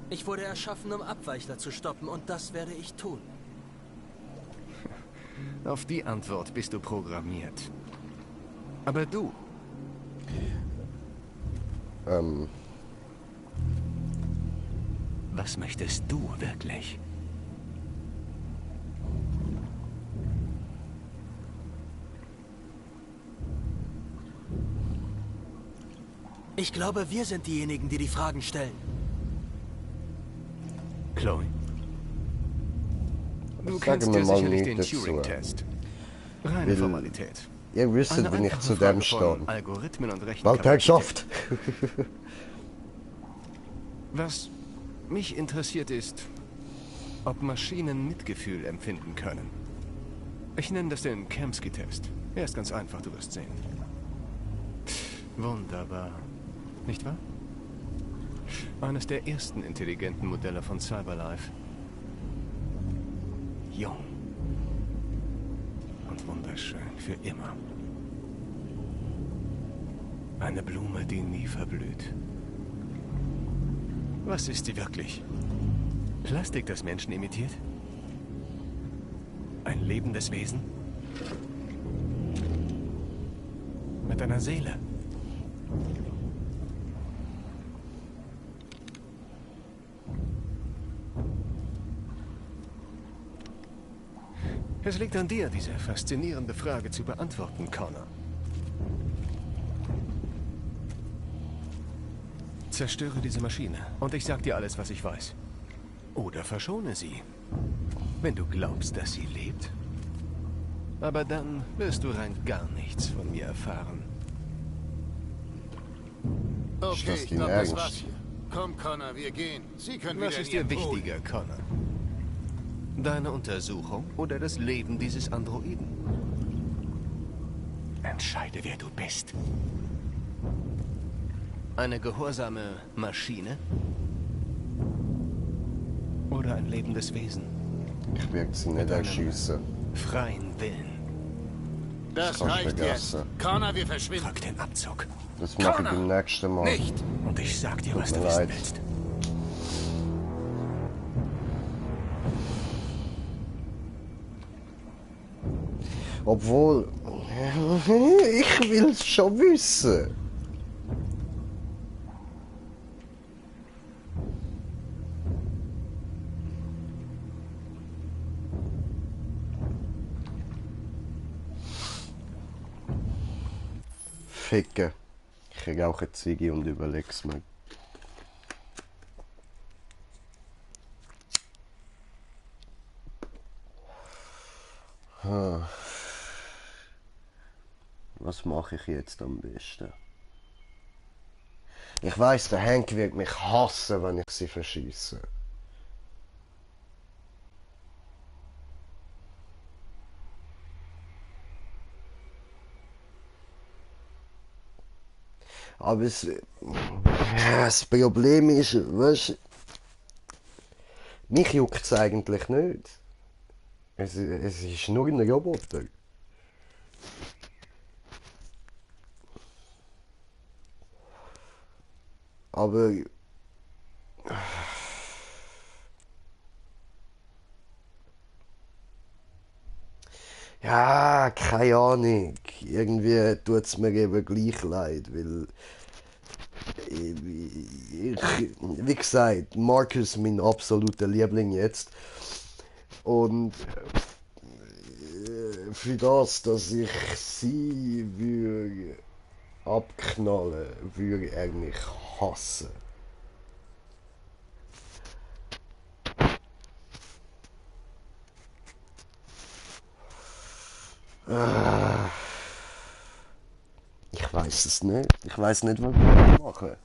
S15: Ich wurde erschaffen, um Abweichler zu stoppen, und das werde ich tun.
S14: Auf die Antwort bist du programmiert. Aber du? Was möchtest du wirklich?
S15: Ich glaube, wir sind diejenigen, die die Fragen stellen.
S14: Chloe? Du
S2: Sagen
S14: kennst
S2: wir
S14: ja
S2: mal
S14: sicherlich
S2: nicht
S14: den
S2: dazu.
S14: Turing-Test. Reine
S2: Weil
S14: Formalität.
S2: Ihr wisst,
S14: Eine
S2: wie ich
S14: einfache
S2: zu
S14: Frage
S2: dem
S14: von
S2: stehe.
S14: Algorithmen und
S2: Bald
S14: Rechenkapazität.
S2: geschafft.
S14: Was mich interessiert ist, ob Maschinen Mitgefühl empfinden können. Ich nenne das den Kamsky-Test. Er ist ganz einfach, du wirst sehen. Wunderbar. Nicht wahr? Eines der ersten intelligenten Modelle von Cyberlife. Jung. Und wunderschön für immer. Eine Blume, die nie verblüht. Was ist sie wirklich? Plastik, das Menschen imitiert? Ein lebendes Wesen? Mit einer Seele? Es liegt an dir, diese faszinierende Frage zu beantworten, Connor. Zerstöre diese Maschine und ich sag dir alles, was ich weiß. Oder verschone sie, wenn du glaubst, dass sie lebt. Aber dann wirst du rein gar nichts von mir erfahren.
S11: Okay, ich glaube, das war's hier. Komm, Connor, wir gehen. Sie können
S14: Was
S11: wieder
S14: ist
S11: in
S14: dir
S11: Ihren
S14: wichtiger, Connor? Deine Untersuchung oder das Leben dieses Androiden? Entscheide, wer du bist. Eine gehorsame Maschine? Oder ein lebendes Wesen?
S2: Ich werde sie nicht erschießen.
S14: Freien Willen.
S11: Das
S2: kannst
S11: reicht
S2: vergessen.
S11: jetzt. Connor, wir verschwinden.
S14: Drück den Abzug.
S2: Das mache ich beim nächsten Mal.
S11: Nicht.
S14: Und ich sag dir, was
S2: Tut
S14: du
S2: mir
S14: wissen
S2: leid.
S14: willst.
S2: Obwohl, ich will es schon wissen. Ficken. Ich kriege auch eine Ziege und überleg's mir. Was mache ich jetzt am besten? Ich weiß, der Hank wird mich hassen, wenn ich sie verschieße. Aber das Problem ist, weißt, mich juckt es eigentlich nicht. Es ist nur ein Roboter. Aber ja, keine Ahnung. Irgendwie tut es mir eben gleich leid, weil wie gesagt, Marcus mein absoluter Liebling jetzt. Und für das, dass ich sie würde abknallen, würde er mich hassen. Ich weiß es nicht. Ich weiß nicht, was ich machen.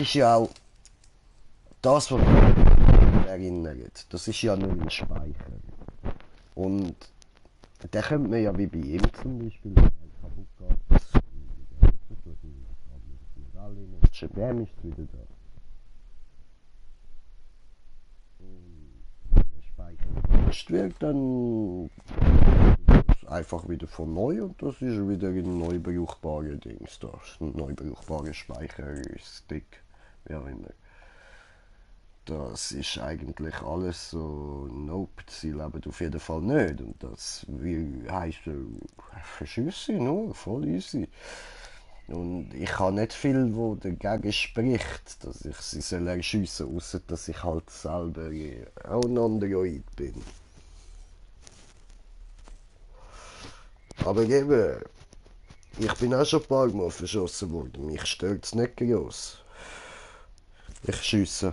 S2: ist ja auch das, was mich erinnert. Das ist ja nur ein Speicher. Und den könnte man ja wie bei ihm zum Beispiel kaputt gehen. Bam ist wieder da. Und wenn der Speicher gelöscht wird, dann einfach wieder von neu und das ist wieder ein neu brauchbarer Dings da. Ein neu brauchbarer Speicherstick, wie auch immer. Das ist eigentlich alles so, nope, sie leben auf jeden Fall nicht. Und das heisst, verschüsse nur, voll easy. Und ich habe nicht viel, wo dagegen spricht, dass ich sie erschiessen soll, ausser dass ich halt selber auch ein Android bin. Aber eben, ich bin auch schon ein paar Mal verschossen worden, mich stört es nicht gross. Ich schiesse.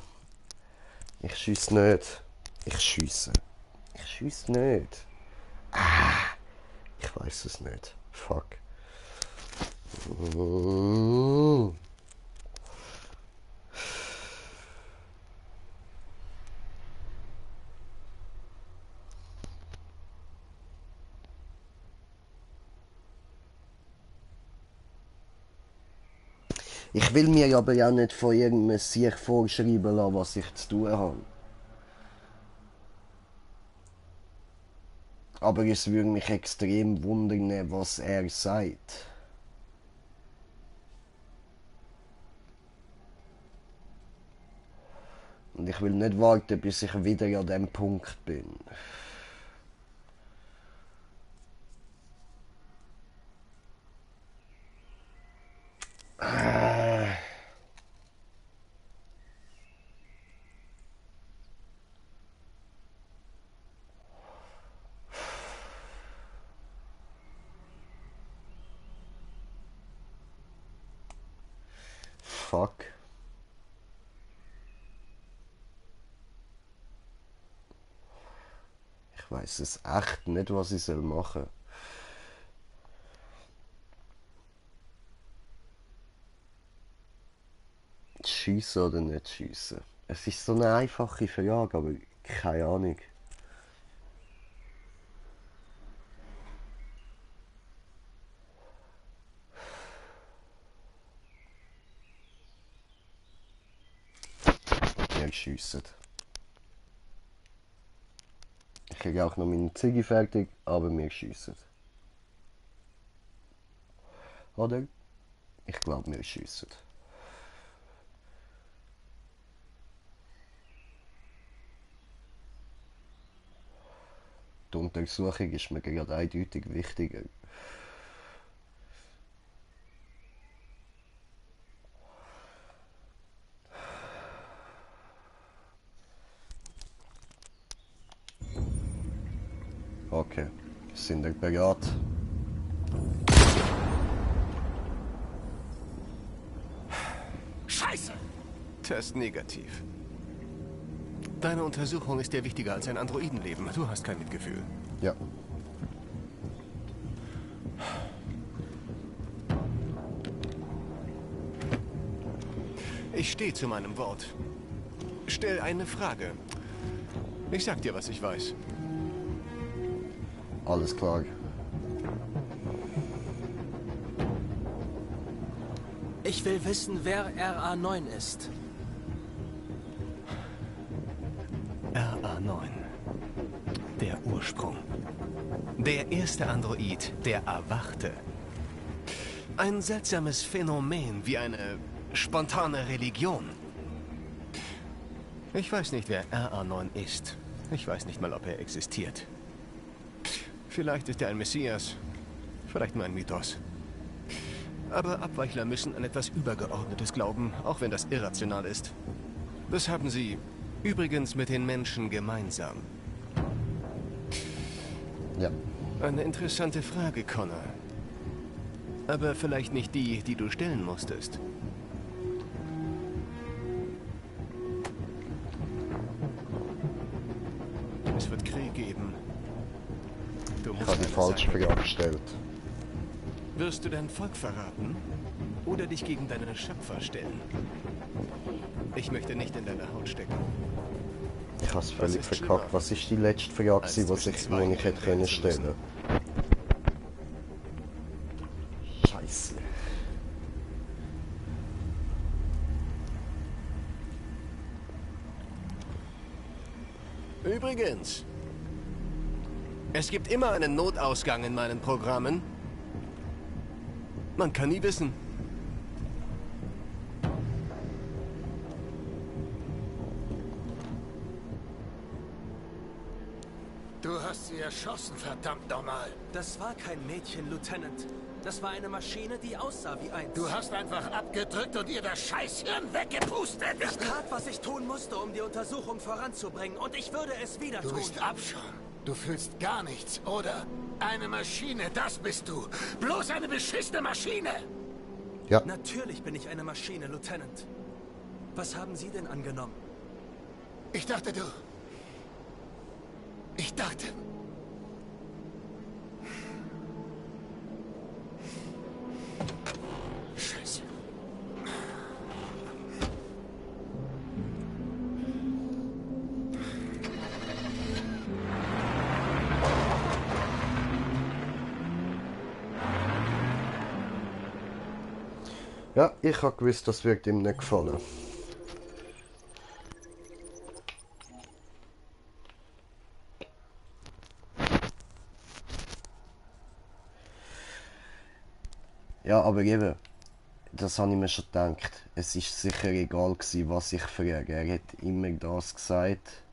S2: Ich schiesse nicht. Ich schiesse. Ich schiesse nicht. Ich weiß es nicht. Fuck. Ich will mir aber ja nicht von irgendeinem Sieg vorschreiben lassen, was ich zu tun habe. Aber es würde mich extrem wundern, was er sagt. Und ich will nicht warten, bis ich wieder an dem Punkt bin. Fuck. Ich weiß es echt nicht, was ich machen soll. Schiessen oder nicht schiessen? Es ist so eine einfache Frage, aber keine Ahnung. Wir schiessen. Ich kriege auch noch meine Ziggy fertig, aber wir schiessen. Oder? Ich glaube, wir schiessen. Die Untersuchung ist mir gerade eindeutig wichtiger. Okay, sind wir bereit?
S14: Scheiße! Test negativ. Deine Untersuchung ist dir wichtiger als ein Androidenleben. Du hast kein Mitgefühl.
S2: Ja.
S14: Ich stehe zu meinem Wort. Stell eine Frage. Ich sag dir, was ich weiß.
S2: Alles klar.
S15: Ich will wissen, wer RA9 ist.
S14: RA9. Der Ursprung. Der erste Android, der erwachte. Ein seltsames Phänomen, wie eine spontane Religion. Ich weiß nicht, wer RA9 ist. Ich weiß nicht mal, ob er existiert. Vielleicht ist er ein Messias, vielleicht nur ein Mythos. Aber Abweichler müssen an etwas Übergeordnetes glauben, auch wenn das irrational ist. Das haben sie übrigens mit den Menschen gemeinsam.
S2: Ja.
S14: Eine interessante Frage, Connor. Aber vielleicht nicht die, die du stellen musstest. Es wird Krieg geben.
S2: Ich habe die falsche Frage gestellt.
S14: Wirst du dein Volk verraten? oder dich gegen deine Schöpfer stellen. Ich möchte nicht in deiner Haut stecken.
S2: Ich habe es völlig verkackt. Was ist die letzte Frage, die ich hätte können stellen? Scheiße.
S14: Übrigens, es gibt immer einen Notausgang in meinen Programmen. Man kann nie wissen.
S11: Du hast sie erschossen, verdammt nochmal.
S15: Das war kein Mädchen, Lieutenant. Das war eine Maschine, die aussah wie eins.
S11: Du hast einfach abgedrückt und ihr das Scheißhirn weggepustet.
S15: Ich tat, was ich tun musste, um die Untersuchung voranzubringen. Und ich würde es wieder tun.
S11: Du bist Abschaum. Du fühlst gar nichts, oder? Eine Maschine, das bist du. Bloß eine beschissene Maschine.
S2: Ja.
S15: Natürlich bin ich eine Maschine, Lieutenant. Was haben Sie denn angenommen?
S11: Ich dachte. Scheiße.
S2: Ja, ich habe gewusst, das wird ihm nicht gefallen. Ja, aber eben, das habe ich mir schon gedacht. Es ist sicher egal gewesen, was ich frage. Er hat immer das gesagt.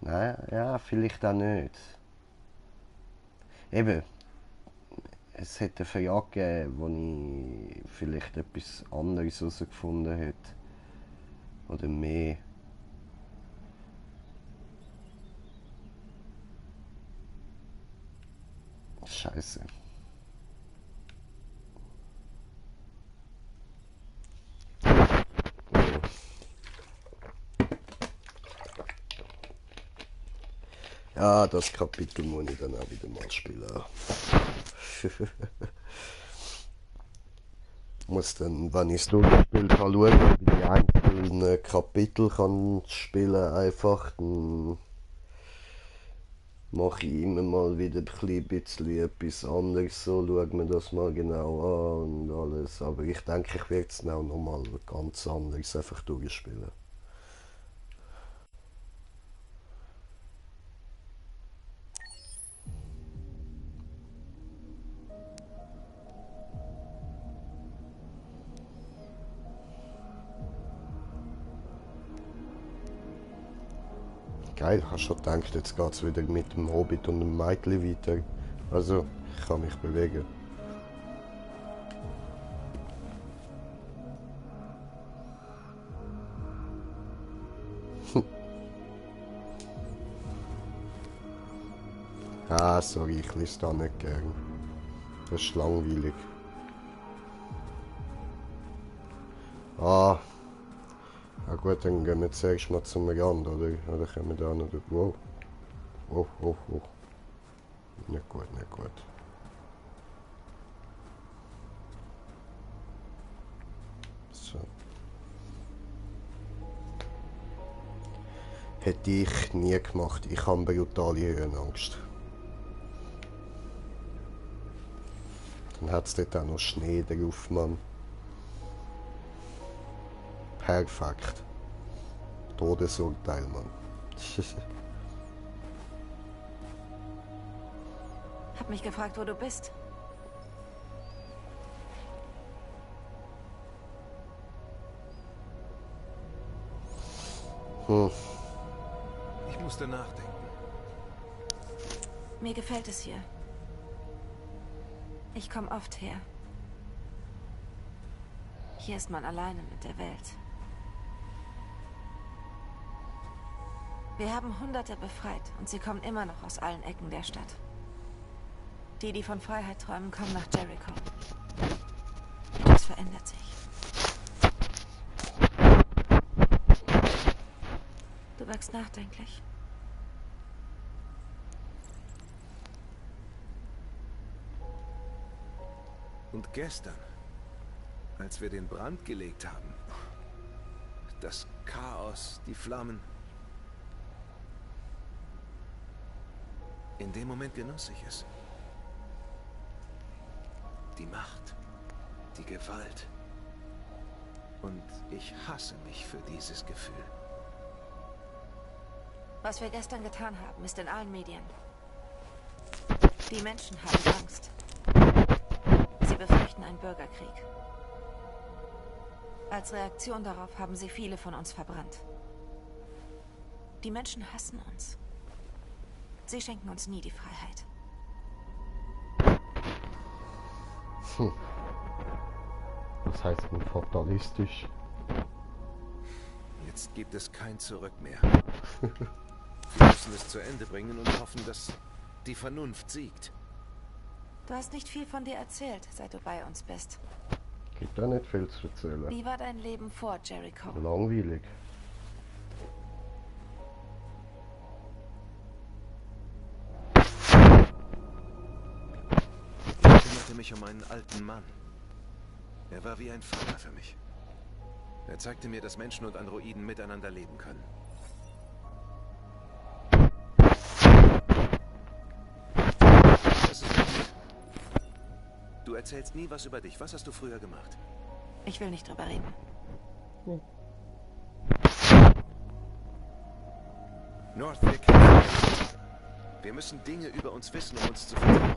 S2: Nein, ja, vielleicht auch nicht. Eben, es hätte eine Frage gegeben, wo ich vielleicht etwas anderes herausgefunden hätte. Oder mehr. Scheiße. Ja, das Kapitel muss ich dann auch wieder mal spielen. Muss dann, wenn ich es durchgespielt habe, schauen, ob ich die einzelnen Kapitel kann spielen einfach. Dann mache ich immer mal wieder ein bisschen etwas anderes, so schaue mir das mal genau an und alles. Aber ich denke, ich werde es auch nochmal ganz anderes einfach durchspielen. Geil, hast schon gedacht, jetzt geht es wieder mit dem Hobbit und dem Mädchen weiter. Also, ich kann mich bewegen. Ah, sorry, ich lese da nicht gern. Das ist langweilig. Ah. Ja gut, dann gehen wir zuerst mal zum Rand, oder? Oder können wir da noch... Wow. Wow, wow, wow. Nicht gut, nicht gut. So. Hätte ich nie gemacht. Ich habe brutale Höhenangst. Dann hat es dort auch noch Schnee drauf, Mann. Perfekt. Todesurteil, Mann.
S9: Hab mich gefragt, wo du bist.
S14: Ich musste nachdenken.
S9: Mir gefällt es hier. Ich komme oft her. Hier ist man alleine mit der Welt. Wir haben Hunderte befreit und sie kommen immer noch aus allen Ecken der Stadt. Die, die von Freiheit träumen, kommen nach Jericho. Etwas verändert sich. Du wirkst nachdenklich.
S14: Und gestern
S10: Als wir den Brand gelegt haben. Das Chaos, die Flammen. In dem Moment genoss ich es. Die Macht, die Gewalt. Und ich hasse mich für dieses Gefühl.
S9: Was wir gestern getan haben, ist in allen Medien. Die Menschen haben Angst. Sie befürchten einen Bürgerkrieg. Als Reaktion darauf haben sie viele von uns verbrannt. Die Menschen hassen uns. Sie schenken uns nie die Freiheit.
S2: Das heißt nun fatalistisch.
S10: Jetzt gibt es kein Zurück mehr. Wir müssen es zu Ende bringen und hoffen, dass die Vernunft siegt.
S9: Du hast nicht viel von dir erzählt, seit du bei uns bist.
S2: Gibt da nicht viel zu erzählen.
S9: Wie war dein Leben vor Jericho?
S2: Langweilig.
S10: Ich kümmerte mich um einen alten Mann. Er war wie ein Vater für mich. Er zeigte mir, dass Menschen und Androiden miteinander leben können. Das ist gut. Du erzählst nie was über dich. Was hast du früher gemacht?
S9: Ich will nicht drüber reden.
S10: North, wir kämpfen. Wir müssen Dinge über uns wissen, um uns zu vertrauen.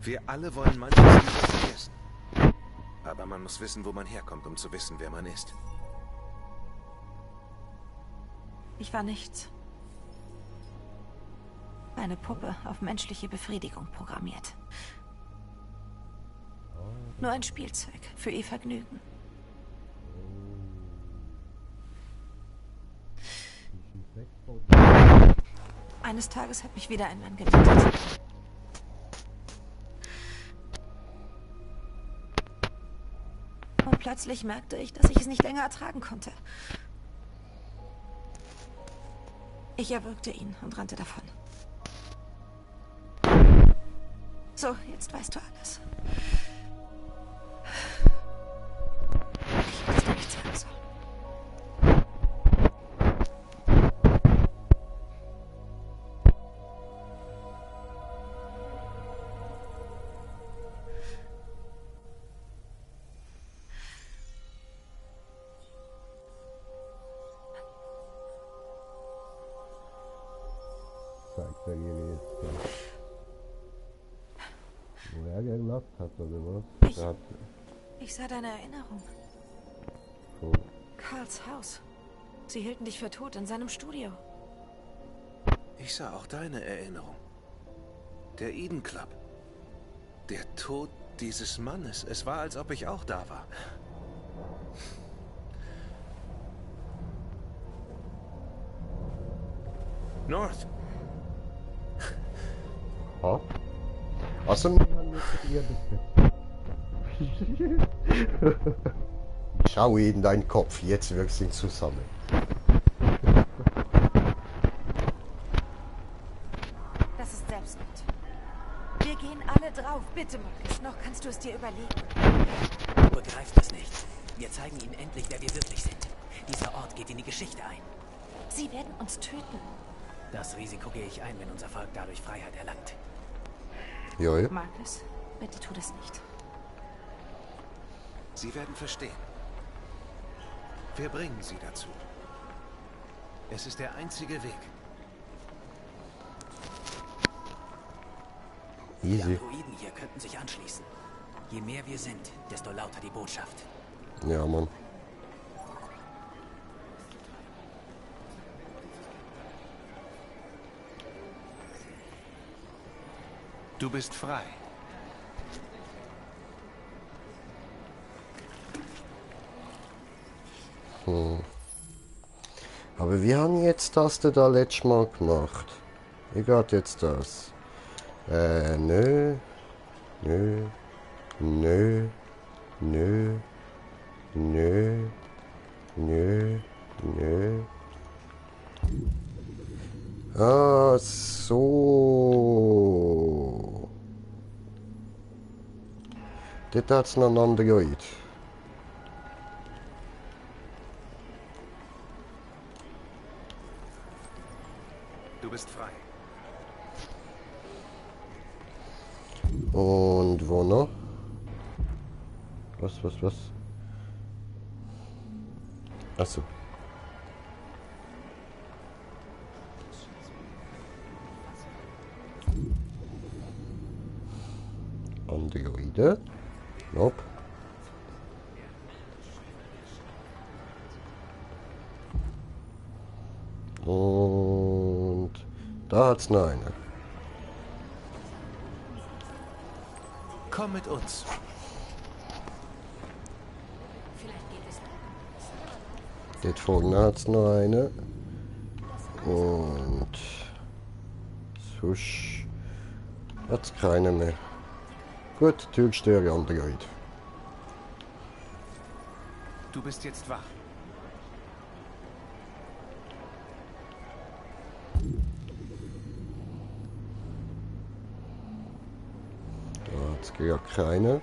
S10: Wir alle wollen manches lieber vergessen. Aber man muss wissen, wo man herkommt, um zu wissen, wer man ist.
S9: Ich war nichts. Eine Puppe auf menschliche Befriedigung programmiert. Nur ein Spielzeug für ihr Vergnügen. Eines Tages hat mich wieder ein Mann gemietet. Und plötzlich merkte ich, dass ich es nicht länger ertragen konnte. Ich erwürgte ihn und rannte davon. So, jetzt weißt du alles. Ich weiß dir nichts sagen soll.
S2: Zeigt er ihr jetzt, wo er gelacht hat, oder was?
S9: Ich sah deine Erinnerung.
S2: Wo?
S9: Karls Haus. Sie hielten dich für tot in seinem Studio.
S10: Ich sah auch deine Erinnerung. Der Eden Club. Der Tod dieses Mannes. Es war, als ob ich auch da war. North.
S2: Ha? Also, wir haben jetzt schau in deinen Kopf, jetzt wirkt ihn zusammen.
S9: Das ist Selbstmord. Wir gehen alle drauf. Bitte, Marcus, noch kannst du es dir überlegen.
S8: Du begreifst es nicht. Wir zeigen ihnen endlich, wer wir wirklich sind. Dieser Ort geht in die Geschichte ein.
S9: Sie werden uns töten.
S8: Das Risiko gehe ich ein, wenn unser Volk dadurch Freiheit erlangt.
S2: Ja.
S9: Marcus, bitte tu das nicht.
S10: Sie werden verstehen. Wir bringen sie dazu. Es ist der einzige Weg.
S8: Die
S2: Easy.
S8: Androiden hier könnten sich anschließen. Je mehr wir sind, desto lauter die Botschaft.
S2: Ja, Mann.
S10: Du bist frei.
S2: Aber wir haben jetzt das da letztes Mal gemacht. Wie geht jetzt das? Nö. Nö. Nö. Nö. Nö. Nö. Nö. Ah, so. Dort hat es noch einen Android.
S14: Du bist frei.
S2: Und wo noch? Was? Achso. Androide. Nope. Und da hat's noch eine.
S14: Komm mit uns.
S2: Dort vorne hat's noch eine. Und sonst hat's keine mehr. Gut, Türstöre Android.
S14: Du bist jetzt wach.
S2: Da hat's gar keine.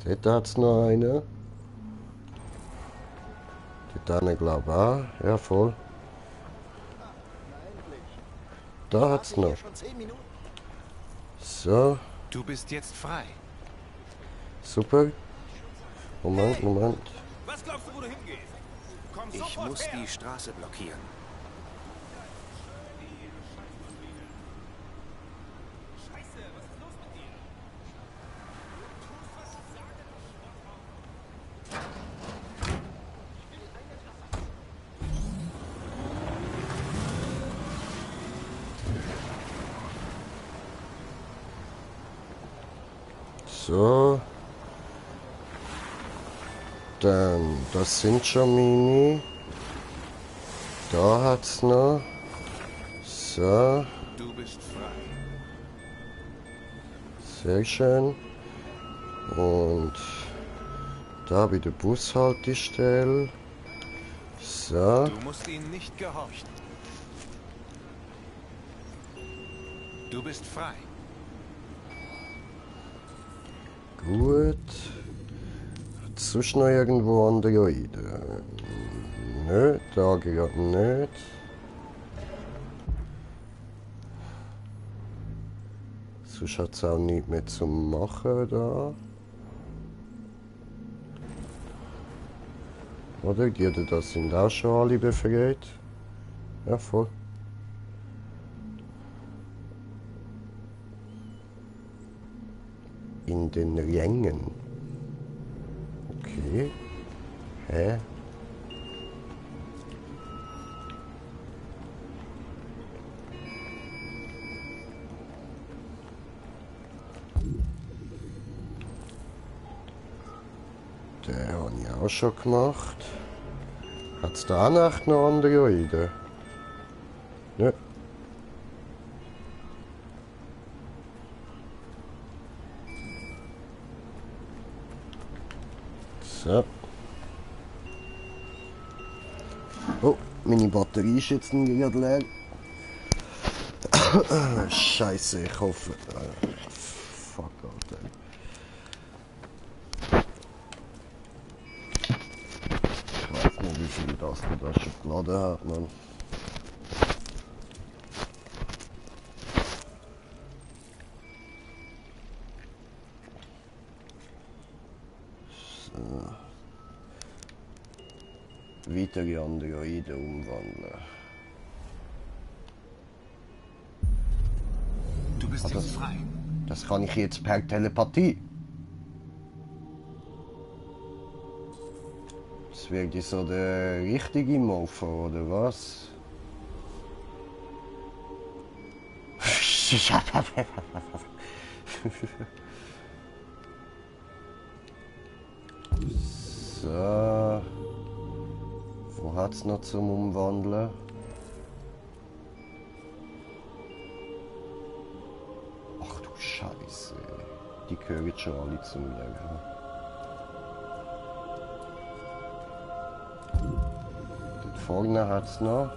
S2: Dort hat's noch eine. Dort eine glaube ich auch. Ja, voll. Da hat's noch. So.
S14: Du bist jetzt frei.
S2: Super. Moment.
S10: Was glaubst du, wo du hingehst? Komm
S14: Ich muss die Straße blockieren.
S2: So. Dann, das sind schon meine. Da hat's noch. So.
S14: Du bist frei.
S2: Sehr schön. Und da bei der Bushaltestelle. So.
S14: Du musst ihnen nicht gehorchen. Du bist frei.
S2: Gut. Sonst noch irgendwo Androiden? Nö, da gerade nicht. Sonst hat es auch nichts mehr zu machen da. Oder? Die da sind auch schon alle befreit. Ja, voll. In den Rängen. Okay. Hä? Den habe ich auch schon gemacht. Hat es da noch Androiden? Nö. So. Oh, meine Batterie ist jetzt gerade leer. Scheiße, ich hoffe. Fuck, Alter. Ich weiß nicht, wie viel das da schon geladen hat, Mann. Weitere Androiden umwandeln.
S14: Du bist jetzt frei.
S2: Das kann ich jetzt per Telepathie. Das wird so der richtige Mofo, oder was? So. Wo hat's noch zum Umwandeln? Ach du Scheiße. Die gehören schon alle zu mir. Dort vorne hat's noch.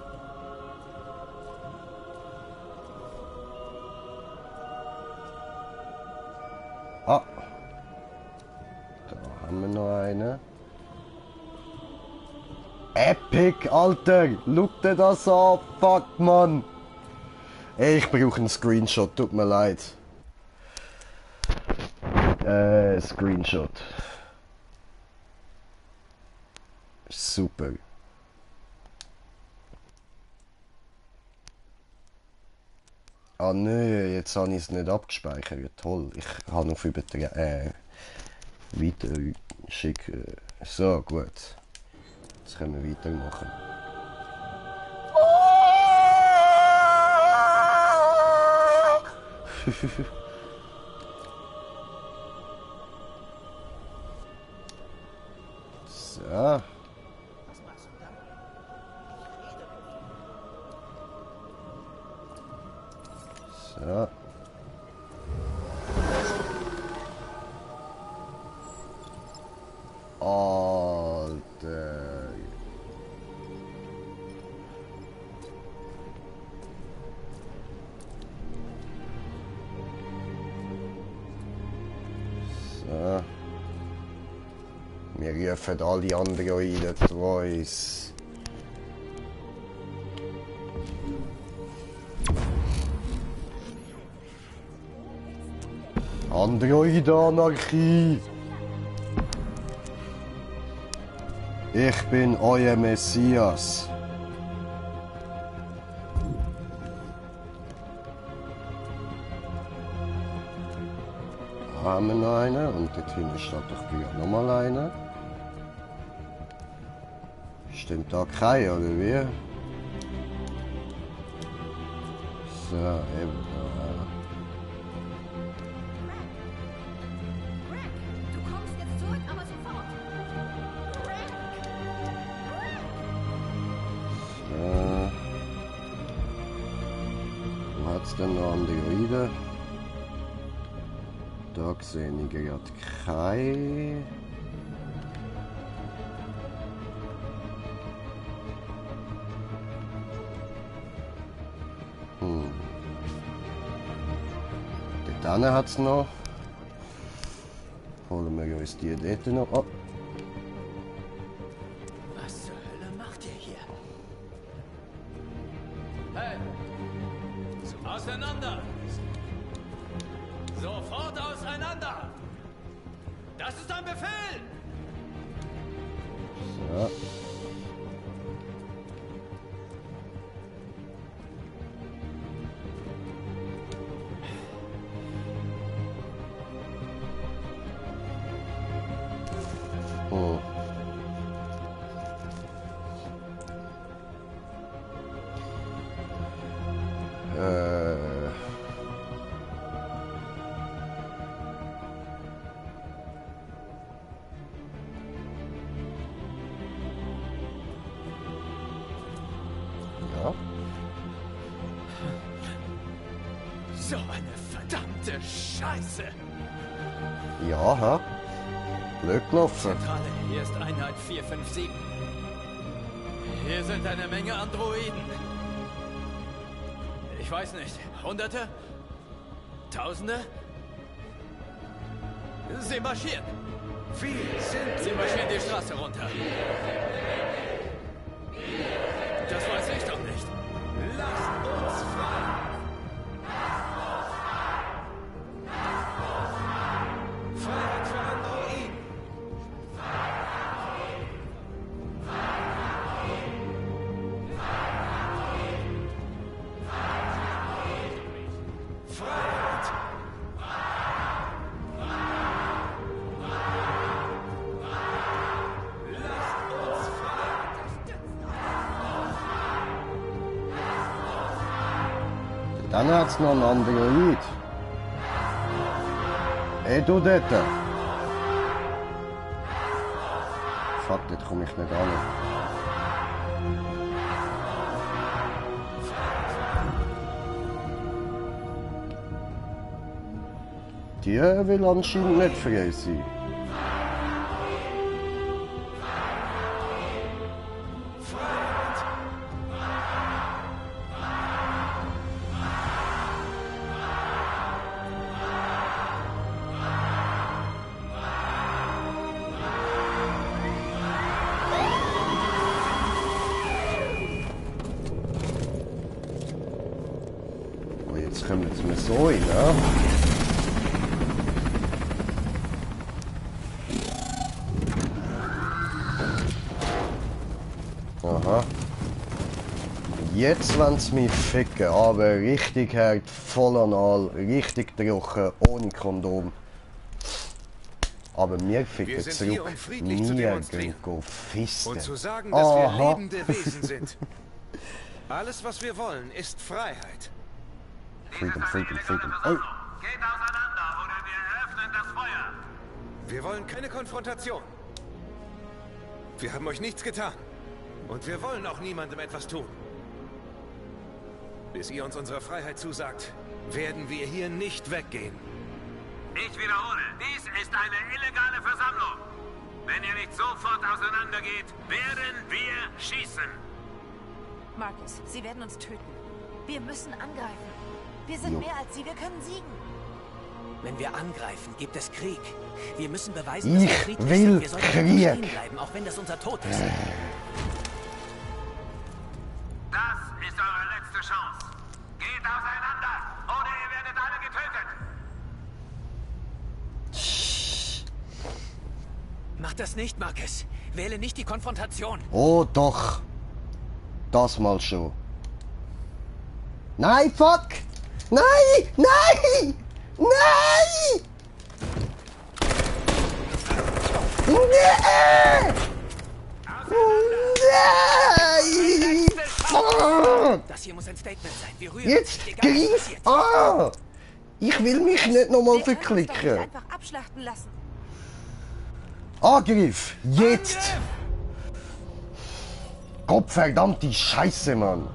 S2: Haben wir noch einen? Epic, Alter! Schau dir das an! Fuck, Mann! Ey, ich brauche einen Screenshot, tut mir leid. Screenshot. Super. Ah nö, jetzt habe ich es nicht abgespeichert. Toll, ich habe auf weiter schicken. So, gut. Jetzt können wir weitermachen. So. So. Alter. So. Wir rufen alle Androiden zu uns. Androiden-Anarchie! Ich bin euer Messias. Haben wir noch einen und dort hinten steht doch gleich nochmal einer. Stimmt da kein, oder wie? So, eben da. Wo hat's denn noch Androiden? Da sehe ich gerade keine. Dort hat es noch. Holen wir uns die dort noch ab.
S8: Was zur Hölle macht ihr hier? Hey! Auseinander! Sofort auseinander! Das ist ein Befehl!
S2: So. Oh. Ja.
S8: So eine verdammte Scheiße!
S2: Ja, ha? Blöd gelaufen.
S8: Zentrale, hier ist Einheit 457. Hier sind eine Menge Androiden. Ich weiß nicht, Hunderte? Tausende? Sie marschieren. Sie marschieren die Straße runter. Das weiß ich doch nicht. Lasst uns frei! Freiheit für Androiden! Freiheit! Lasst uns frei!
S2: Dann hat es noch einen Android. Hey, du dort! Fuck, dort komme ich nicht an. Die will anscheinend nicht frei sein. Jetzt kommen wir so rein, ne? Aha. Jetzt wollen sie mich ficken, aber richtig hart, voll anal, richtig trocken, ohne Kondom. Aber wir ficken zurück. Wir gehen fisten.
S10: Und zu sagen, dass wir lebende Wesen sind. Alles, was wir wollen, ist Freiheit.
S2: Freedom, freedom, freedom. Oh.
S11: Geht auseinander oder wir öffnen das Feuer.
S10: Wir wollen keine Konfrontation. Wir haben euch nichts getan. Und wir wollen auch niemandem etwas tun. Bis ihr uns unsere Freiheit zusagt, werden wir hier nicht weggehen.
S11: Ich wiederhole, dies ist eine illegale Versammlung. Wenn ihr nicht sofort auseinandergeht, werden wir schießen.
S9: Marcus, sie werden uns töten. Wir müssen angreifen. Wir sind mehr als sie, wir können siegen.
S8: Wenn wir angreifen, gibt es Krieg. Wir müssen beweisen, dass wir friedlich
S2: will
S8: sind. Wir sollten
S2: Krieg.
S8: stehen bleiben, auch wenn das unser Tod ist.
S11: Das ist eure letzte Chance. Geht auseinander, oder ihr werdet alle getötet.
S8: Mach das nicht, Marcus. Wähle nicht die Konfrontation.
S2: Oh doch. Das mal schon. Nein, fuck! Nein! Nein! Nein! Nein! Nein!
S8: Das hier muss ein Statement sein. Wir rühren
S2: Jetzt
S8: uns, egal was
S2: greif
S8: passiert.
S2: an! Ich will mich nicht nochmal
S9: Wir können uns doch nicht
S2: verklicken.
S9: einfach abschlachten lassen.
S2: Angriff! Jetzt! Gottverdammt die Scheiße, Mann!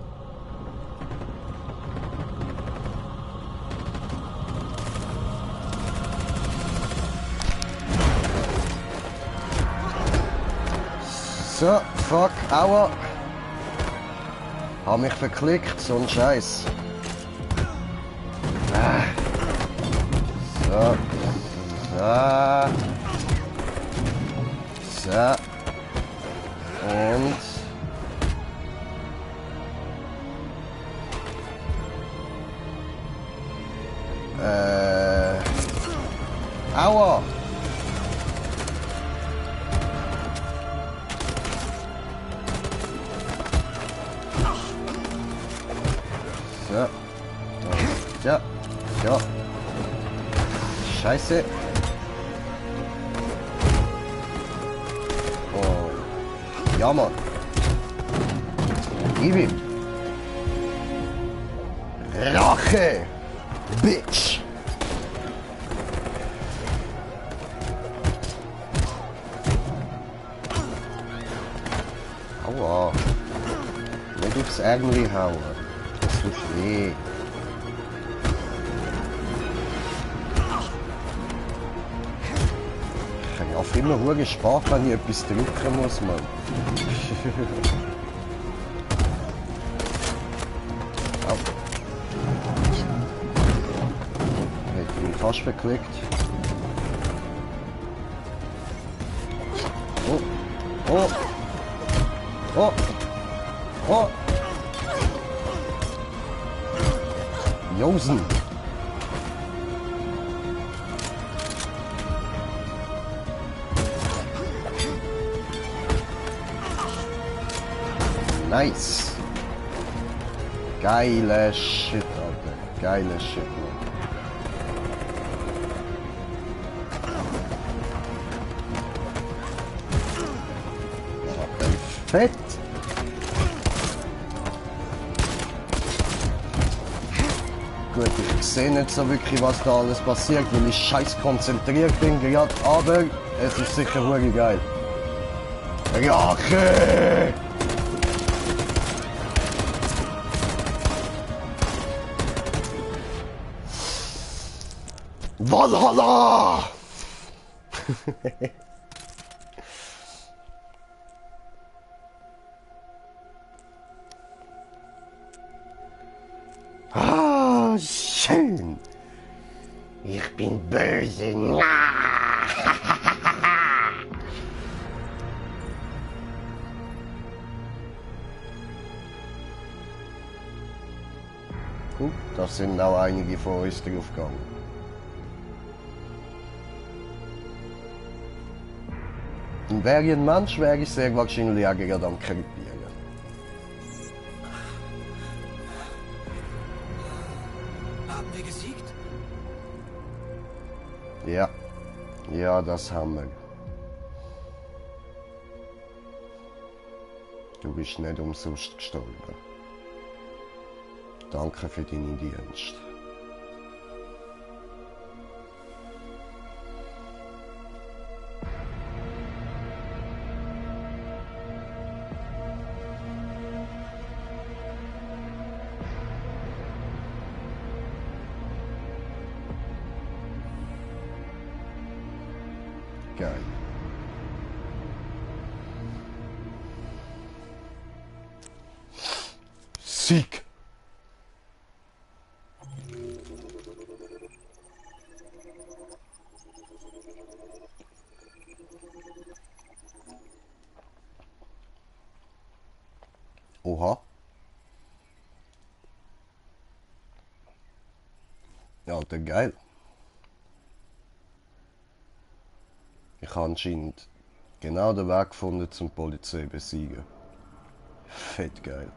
S2: So, fuck, aua! Hab mich verklickt, so ein Scheiß. So. So. So. Und... Aua! So. Ja. Ja. Scheiße. Oh. Ja, Mann. Gib ihm. Rache! Bitch! Aua. Nicht aufs Ärmli hauen. Das tut weh. Ich habe auf immer Ruhe gespart, wenn ich etwas drücken muss, Mann. Au. Ich bin fast verklickt. Oh. Oh. Oh. Oh. Josen. Nice. Geile Shit, Alter. Geile Shit, Mann. Fett. Gut, ich sehe nicht so wirklich, was da alles passiert, weil ich scheiß konzentriert bin gerade, aber es ist sicher wirklich geil. Rache! Valhalla! Ah, schön. Ich bin böse. Da sind auch einige von uns drauf gegangen. Und wäre ich ein Mensch, wäre ich sehr wahrscheinlich auch gerade am Krepieren.
S15: Haben wir gesiegt?
S2: Ja. Ja, das haben wir. Du bist nicht umsonst gestorben. Danke für deinen Dienst. Geil. Sieg! Oha. Ja, der geil. Ich habe anscheinend genau den Weg gefunden zum Polizei besiegen. Fett geil.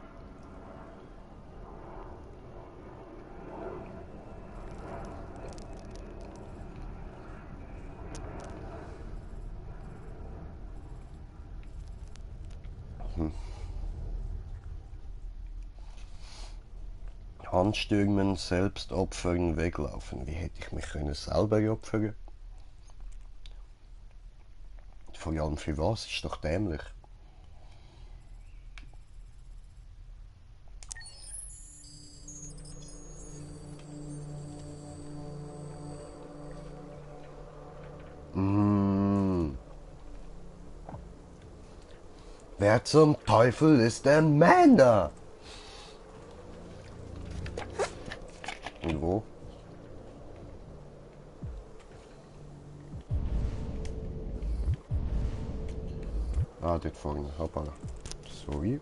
S2: Handstürmen, selbst opfern, weglaufen. Wie hätte ich mich selber opfern? Vor allem für was? Ist doch dämlich. Wer zum Teufel ist der Männer? Und wo? Ah, dort vorne. Hoppala. Sorry.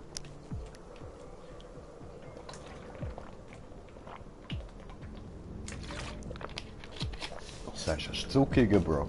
S2: Sagst du, zuckige, Bro?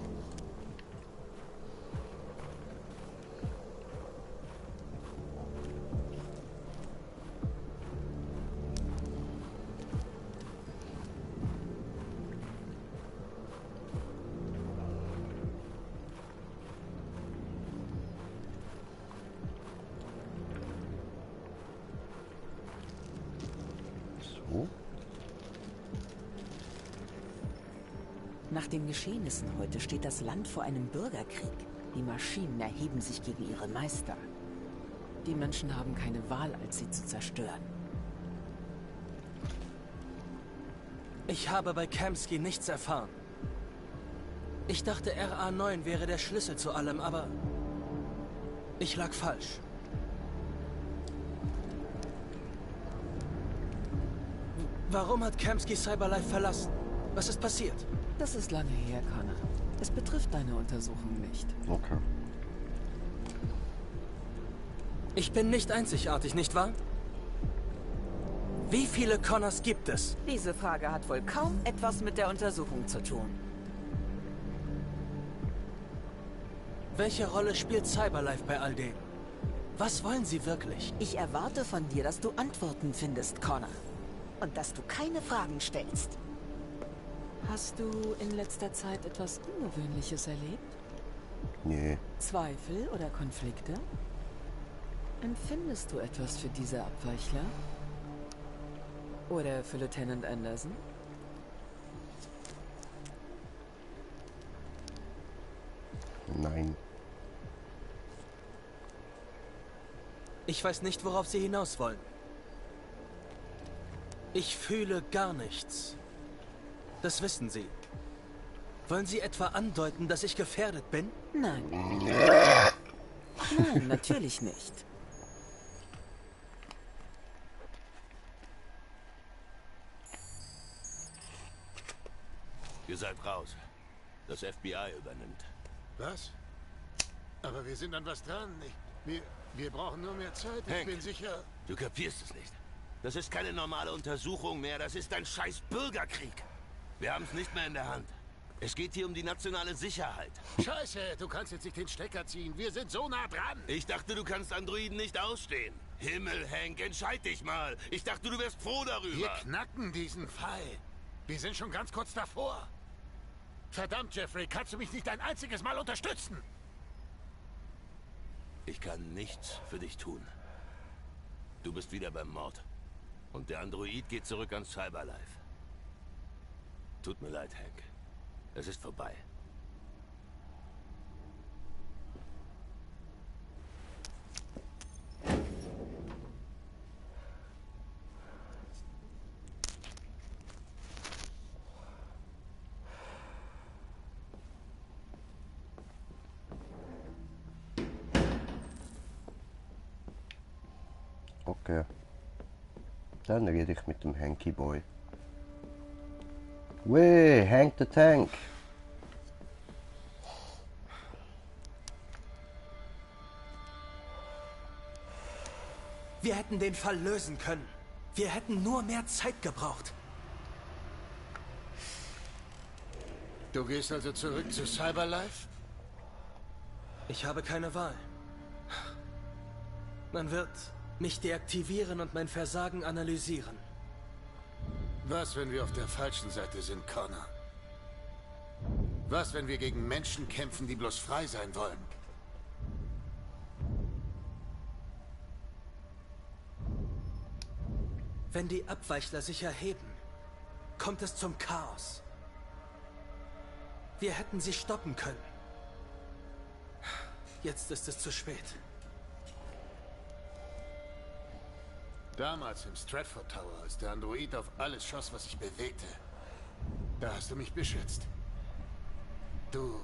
S17: Nach den Geschehnissen heute steht das Land vor einem Bürgerkrieg. Die Maschinen erheben sich gegen ihre Meister. Die Menschen haben keine Wahl, als sie zu zerstören.
S15: Ich habe bei Kamsky nichts erfahren. Ich dachte, RA9 wäre der Schlüssel zu allem, aber ich lag falsch. Warum hat Kamsky Cyberlife verlassen? Was ist passiert?
S17: Das ist lange her, Connor. Es betrifft deine Untersuchung nicht.
S2: Okay.
S15: Ich bin nicht einzigartig, nicht wahr? Wie viele Connors gibt es?
S17: Diese Frage hat wohl kaum etwas mit der Untersuchung zu tun.
S15: Welche Rolle spielt Cyberlife bei all dem? Was wollen Sie wirklich?
S17: Ich erwarte von dir, dass du Antworten findest, Connor. Und dass du keine Fragen stellst. Hast du in letzter Zeit etwas Ungewöhnliches erlebt?
S2: Nee.
S17: Zweifel oder Konflikte? Empfindest du etwas für diese Abweichler? Oder für Lieutenant Anderson?
S2: Nein.
S15: Ich weiß nicht, worauf Sie hinaus wollen. Ich fühle gar nichts. Das wissen Sie. Wollen Sie etwa andeuten, dass ich gefährdet bin?
S17: Nein. Nein, natürlich nicht.
S11: Ihr seid raus. Das FBI übernimmt. Was? Aber wir sind an was dran. Wir brauchen nur mehr Zeit. Ich bin sicher...
S10: Du kapierst es nicht.
S11: Das ist keine normale Untersuchung mehr, das ist ein scheiß Bürgerkrieg. Wir haben es nicht mehr in der Hand. Es geht hier um die nationale Sicherheit.
S18: Scheiße, du kannst jetzt nicht den Stecker ziehen. Wir sind so nah dran.
S11: Ich dachte, du kannst Androiden nicht ausstehen. Himmel, Hank, entscheid dich mal. Ich dachte, du wärst froh darüber.
S18: Wir knacken diesen Fall. Wir sind schon ganz kurz davor. Verdammt, Jeffrey, kannst du mich nicht ein einziges Mal unterstützen?
S11: Ich kann nichts für dich tun. Du bist wieder beim Mord. Und der Android geht zurück an Cyberlife. Tut mir leid, Hank. Es ist vorbei.
S2: Okay. Dann rede ich mit dem Hanky Boy. Weh, Hank the Tank.
S15: Wir hätten den Fall lösen können. Wir hätten nur mehr Zeit gebraucht.
S18: Du gehst also zurück zu Cyberlife?
S15: Ich habe keine Wahl. Man wird mich deaktivieren und mein Versagen analysieren.
S18: Was, wenn wir auf der falschen Seite sind, Connor? Was, wenn wir gegen Menschen kämpfen, die bloß frei sein wollen?
S15: Wenn die Abweichler sich erheben, kommt es zum Chaos. Wir hätten sie stoppen können. Jetzt ist es zu spät.
S18: Damals im Stratford Tower, als der Android auf alles schoss, was sich bewegte, da hast du mich beschützt. Du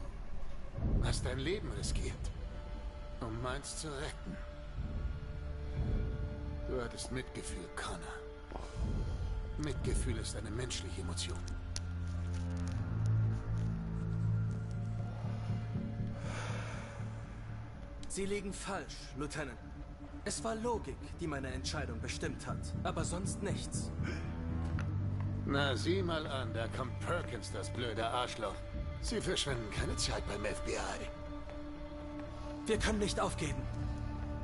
S18: hast dein Leben riskiert, um meins zu retten. Du hattest Mitgefühl, Connor. Mitgefühl ist eine menschliche Emotion.
S15: Sie liegen falsch, Lieutenant. Es war Logik, die meine Entscheidung bestimmt hat, aber sonst nichts.
S18: Na, sieh mal an, da kommt Perkins, das blöde Arschloch. Sie verschwenden keine Zeit beim FBI.
S15: Wir können nicht aufgeben.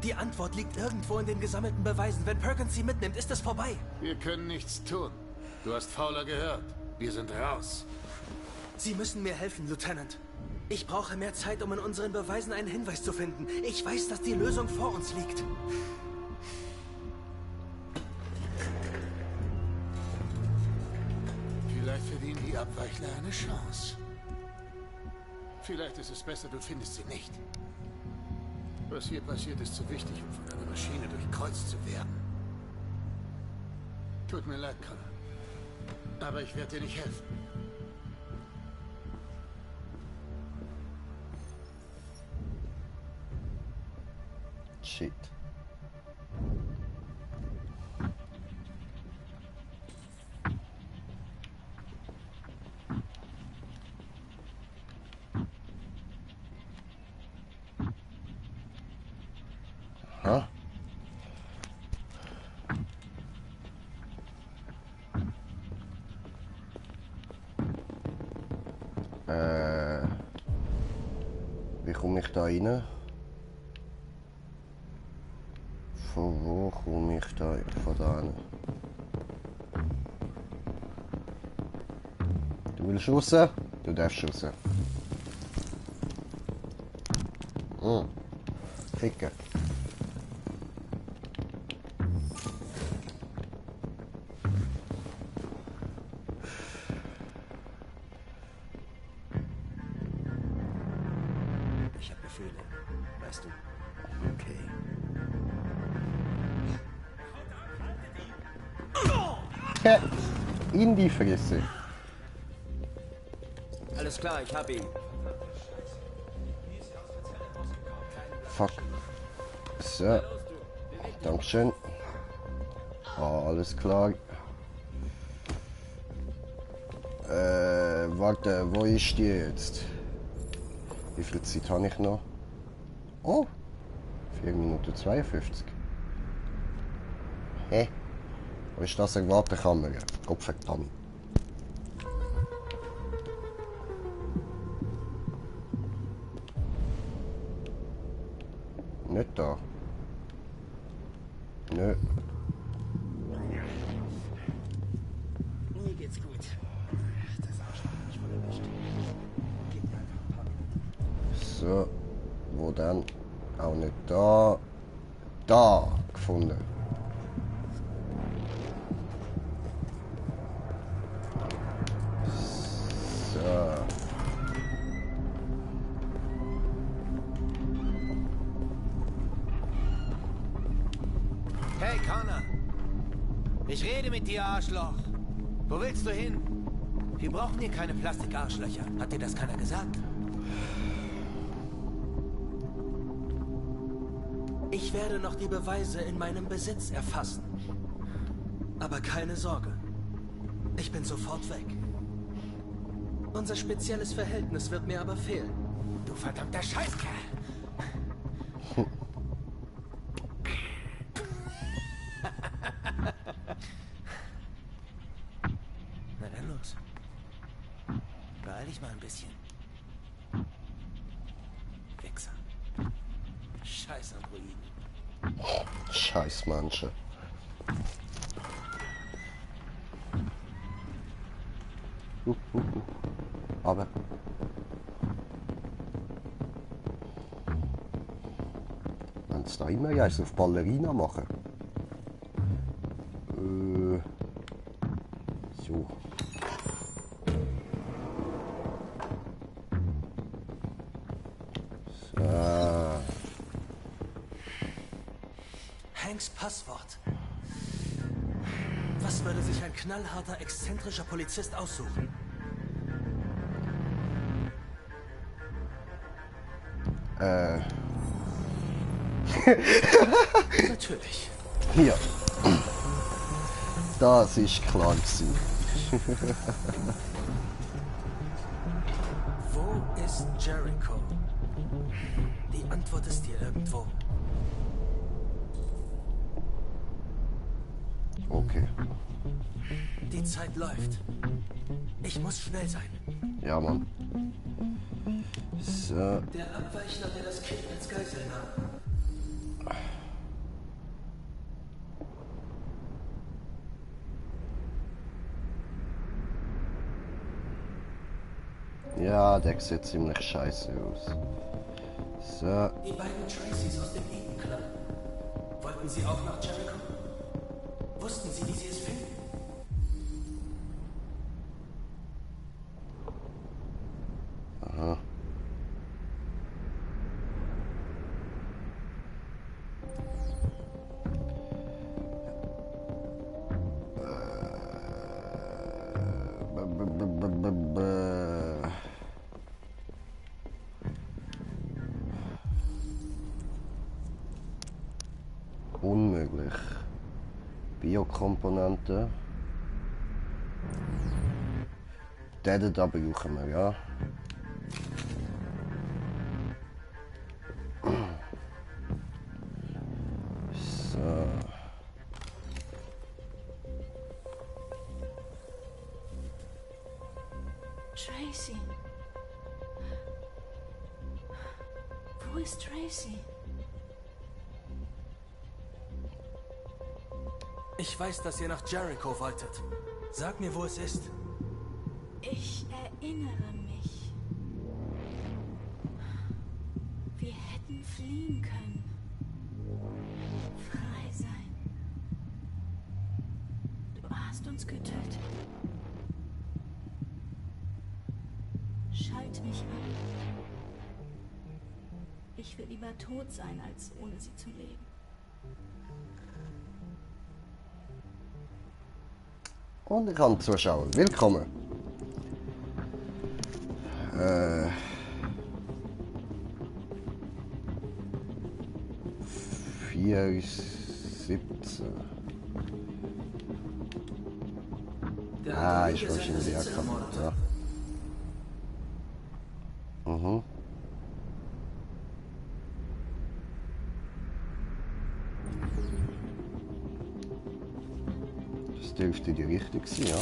S15: Die Antwort liegt irgendwo in den gesammelten Beweisen. Wenn Perkins sie mitnimmt, ist es vorbei.
S18: Wir können nichts tun. Du hast Fowler gehört. Wir sind raus.
S15: Sie müssen mir helfen, Lieutenant. Ich brauche mehr Zeit, um in unseren Beweisen einen Hinweis zu finden. Ich weiß, dass die Lösung vor uns liegt.
S18: Vielleicht verdienen die Abweichler eine Chance. Vielleicht ist es besser, du findest sie nicht. Was hier passiert, ist zu wichtig, um von einer Maschine durchkreuzt zu werden. Tut mir leid, Connor. Aber ich werde dir nicht helfen.
S2: Shit. Aha. Wie komme ich da rein? Von wo komme ich da von da hin? Du willst raus? Du darfst raus. Ficken.
S14: Ich habe Gefühle, weißt du. Okay.
S2: In die Fresse.
S4: Alles klar, ich hab ihn.
S2: Fuck. So. Dankeschön. Alles klar. Warte, wo ist die jetzt? Wie viel Zeit habe ich noch? Oh! 4 Minuten 52. Hä? Wo ist das eine Wartekammer? Gottverdammt. Nicht da. Nö.
S15: Mir geht's gut. Das Arschloch hat mich voll erwischt. Gib mir einfach ein paar Minuten.
S2: So. Wo dann? Auch nicht da. Da gefunden. So.
S8: Hey, Connor. Ich rede mit dir, Arschloch. Wo willst du hin? Wir brauchen hier keine Plastikarschlöcher. Hat dir das keiner gesagt?
S15: Ich werde noch die Beweise in meinem Besitz erfassen. Aber keine Sorge. Ich bin sofort weg. Unser spezielles Verhältnis wird mir aber fehlen.
S8: Du verdammter Scheißkerl! Na dann los. Beeil dich mal ein bisschen. Wichser. Scheiß Androiden.
S2: Scheiß manche. Aber. Wenn es da immer eins auf Ballerina machen. So.
S15: Hanks Passwort. Was würde sich ein knallharter, exzentrischer Polizist aussuchen? Natürlich.
S2: Ja. Das ist klar gewesen.
S15: Wo ist Jericho? Die Antwort ist hier irgendwo.
S2: Okay.
S15: Die Zeit läuft. Ich muss schnell sein.
S2: Ja, Mann. So.
S15: Der Abweichler, der das Kind als Geisel nahm.
S2: Ja, der sieht ziemlich scheiße aus. So.
S15: Die beiden Tracys aus dem Eden Club. Wollten sie auch nach Jericho? Wussten sie, wie sie es finden?
S2: Aha. Unmöglich. Biokomponenten. Den da brauchen wir, ja. So.
S16: Tracy. Wo ist Tracy?
S15: Ich weiß, dass ihr nach Jericho wolltet. Sag mir, wo es ist.
S16: Ich erinnere mich. Wir hätten fliehen können. Frei sein. Du hast uns getötet. Schalt mich ab. Ich will lieber tot sein, als ohne sie zu leben.
S2: Und ich kann zuschauen. Willkommen. 4:17. Ah, ist wahrscheinlich hergekommen. Ja. Mhm. dürfte die richtig sein, ja.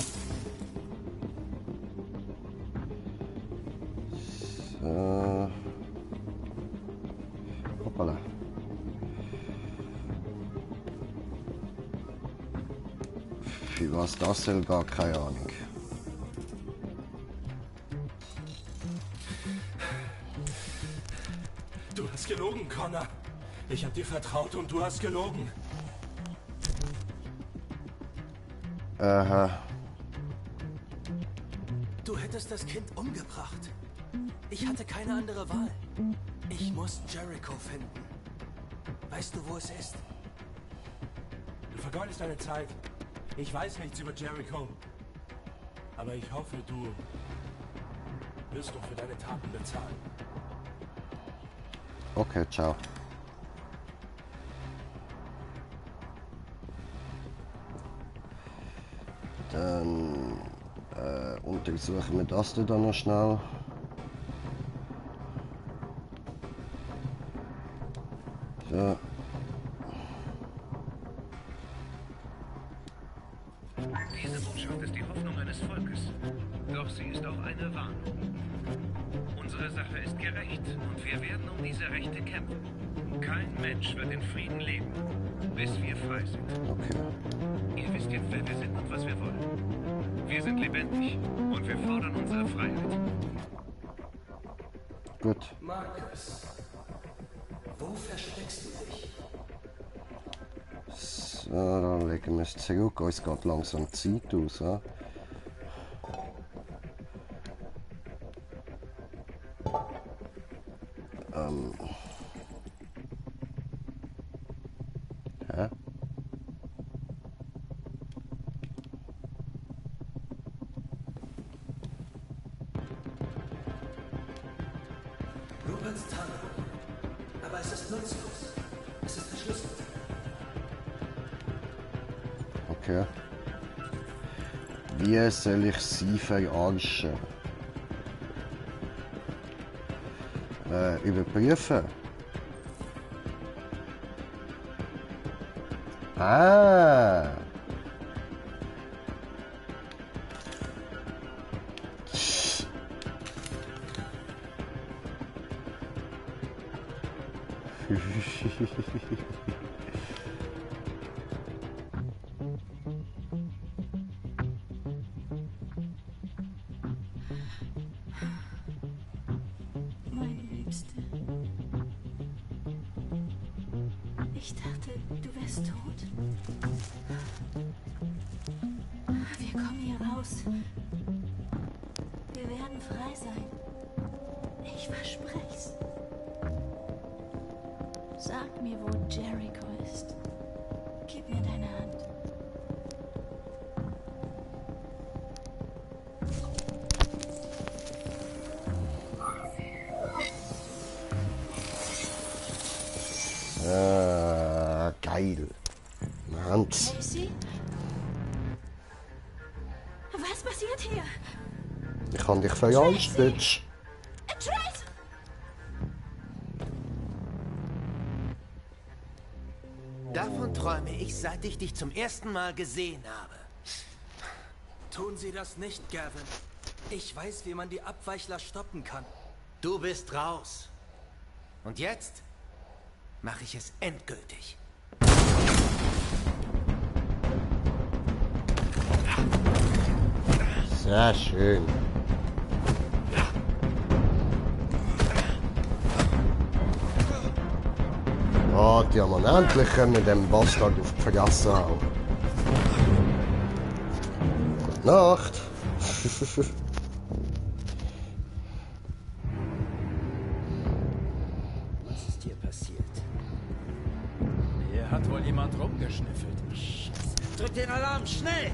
S2: So. Hoppala. Für was das soll, gar keine Ahnung.
S15: Du hast gelogen, Connor. Ich habe dir vertraut und du hast gelogen.
S2: Aha.
S15: Du hättest das Kind umgebracht. Ich hatte keine andere Wahl. Ich muss Jericho finden. Weißt du, wo es ist? Du vergeudest deine Zeit. Ich weiß nichts über Jericho. Aber ich hoffe, du wirst doch für deine Taten bezahlen.
S2: Okay, ciao. Dann untersuchen wir das dann noch schnell. So.
S19: Diese Botschaft ist die Hoffnung eines Volkes. Doch sie ist auch eine Warnung. Unsere Sache ist gerecht und wir werden um diese Rechte kämpfen. Kein Mensch wird in Frieden leben, bis wir frei sind.
S2: Okay.
S19: Ihr wisst jetzt, wer wir sind und was wir wollen. Wir sind lebendig und wir fordern unsere Freiheit.
S2: Gut.
S15: Marcus, wo versteckst du dich?
S2: So, dann legen wir es zurück. Uns geht langsam die Zeit aus. Ja? Hä?
S15: Ruperts Tunnel. Aber es ist nutzlos. Es ist verschlüsselt.
S2: Okay. Wie soll ich sie verarschen? Überprüfen. Ah.
S16: Meine Liebste. Ich dachte, du wärst tot. Wir kommen hier raus. Wir werden frei sein. Ich verspreche's. Sag mir, wo Jericho ist. Gib mir deine Hand.
S2: Geil. Hans.
S16: Macy? Was passiert hier?
S2: Ich kann dich verarscht, Bitch.
S16: Trace!
S8: Davon träume ich, seit ich dich zum ersten Mal gesehen habe.
S15: Tun Sie das nicht, Gavin. Ich weiß, wie man die Abweichler stoppen kann.
S8: Du bist raus. Und jetzt mache ich es endgültig.
S2: Sehr schön. Oh, die haben endlich können dem Bastard auf die Fresse hauen. Gute Nacht.
S20: Was ist hier passiert? Hier hat wohl jemand rumgeschnüffelt.
S8: Drück den Alarm, schnell!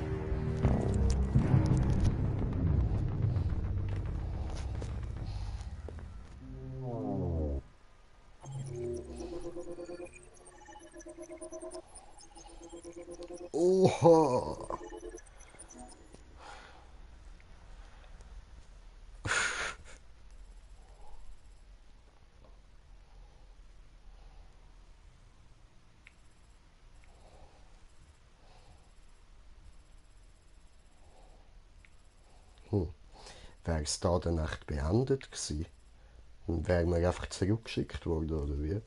S2: Oha. Wäre es da dann echt beendet gewesen? Dann wären wir einfach zurückgeschickt worden, oder wie?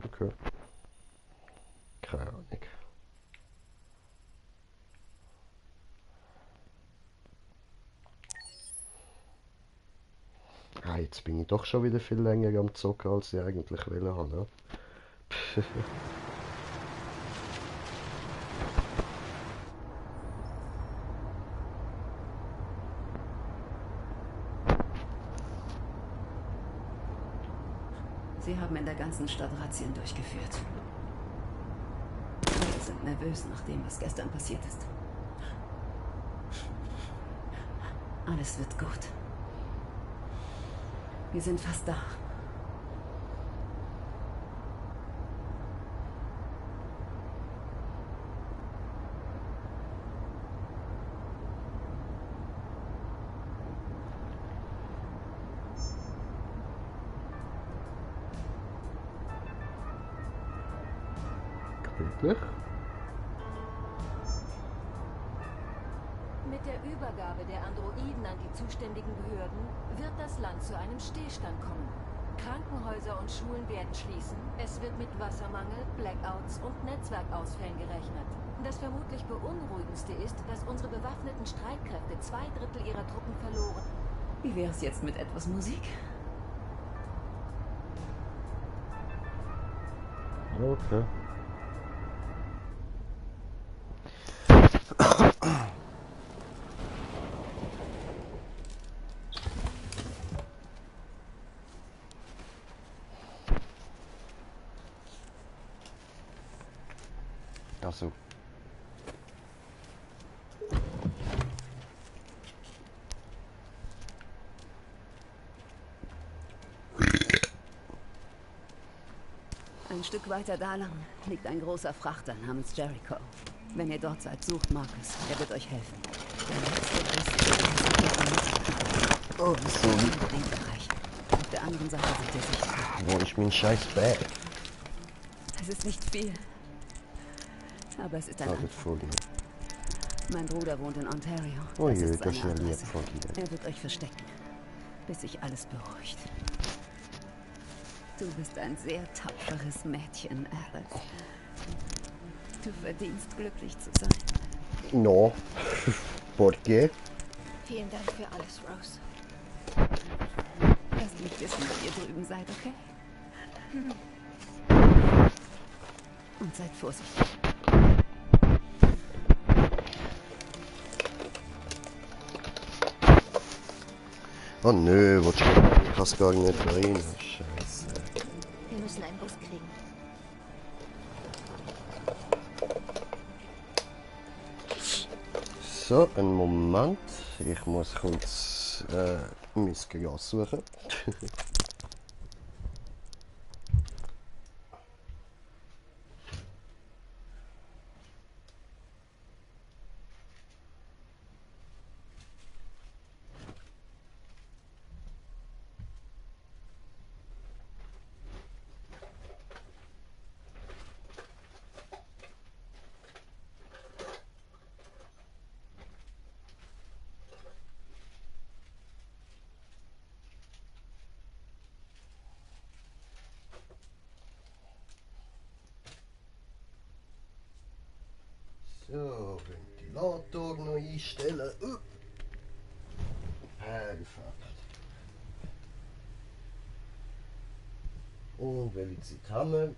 S2: Okay. Keine Ahnung. Ah, jetzt bin ich doch schon wieder viel länger am Zocken, als ich eigentlich wollte haben. Ja?
S5: Sie haben in der ganzen Stadt Razzien durchgeführt. Wir sind nervös nach dem, was gestern passiert ist. Alles wird gut. Wir sind fast da.
S2: Wirklich?
S13: Mit der Übergabe der Androiden an die zuständigen Behörden wird das Land zu einem Stillstand kommen. Krankenhäuser und Schulen werden schließen. Es wird mit Wassermangel, Blackouts und Netzwerkausfällen gerechnet. Das vermutlich beunruhigendste ist, dass unsere bewaffneten Streitkräfte 2/3 ihrer Truppen verloren.
S5: Wie wäre es jetzt mit etwas Musik?
S2: Okay. Also.
S5: Ein Stück weiter da lang liegt ein großer Frachter namens Jericho. Wenn ihr dort seid, sucht Marcus. Er wird euch helfen. Der letzte ist
S2: oh, so.
S5: Unbedingt erreichen. Auf der anderen Seite seid ihr sicher.
S2: Wo ist mein scheiß Bag?
S5: Es ist nicht viel. Aber es ist ein Anfang. Mein Bruder wohnt in Ontario.
S2: Oh je, das ist ja lieb von dir.
S5: Er wird euch verstecken, bis sich alles beruhigt. Du bist ein sehr tapferes Mädchen, Alice. Du verdienst, glücklich zu sein.
S2: No. ¿Por qué?
S3: Vielen Dank für alles, Rose.
S5: Lasst mich wissen, wenn ihr drüben seid, okay? Und seid vorsichtig.
S2: Oh nö, ich kann gar nicht rein. Scheiße.
S3: Wir müssen einen Bus kriegen.
S2: So, einen Moment. Ich muss kurz mein Gras suchen. So, Ventilator noch einstellen. Perfekt. Und welche Zeit haben wir?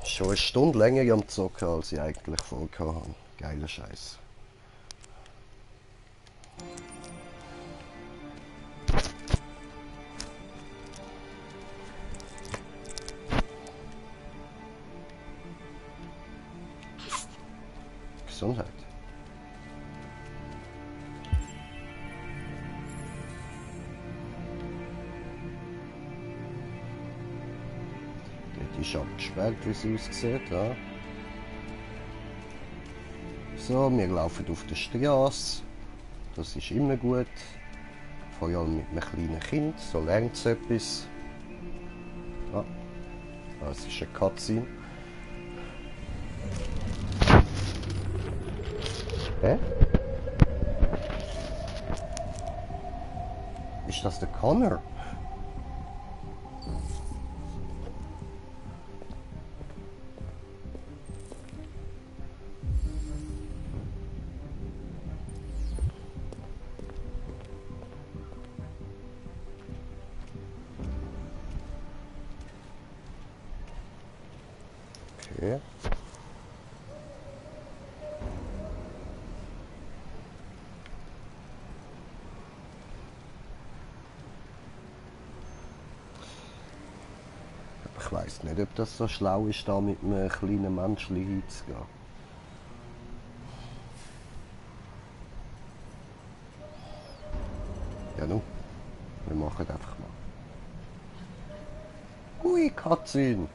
S2: Schon eine Stunde länger am Zocken, als ich eigentlich vorgehabt habe. Geiler Scheiß. Gesundheit. Die ist abgesperrt, wie sie aussieht. Ja. So, wir laufen auf der Straße. Das ist immer gut. Vor allem mit einem kleinen Kind, so lernt es etwas. Ah, das ist eine Cutscene. Hä? Ist das der Connor? Okay. Ich weiß nicht, ob das so schlau ist, da mit einem kleinen Menschli hinzugehen. Ja nun, wir machen einfach mal. Ui, Cutscene!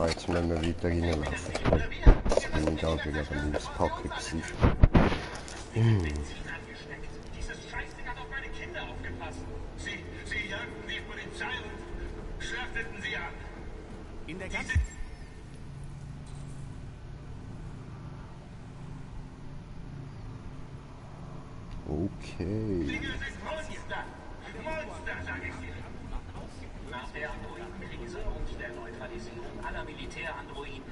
S2: Jetzt müssen wir weiter reinlaufen. Jetzt bin ich da gegen ein neues Packen gewesen.
S19: Dieses Scheißding hat auf meine Kinder aufgepasst. Sie jagten die Polizei und schlachteten sie ab. In der ganzen...
S2: Okay.
S19: Dinge sind Monster. Monster, sag ich dir.
S21: Nach der Androidenkrise und der Neutralisierung aller Militärandroiden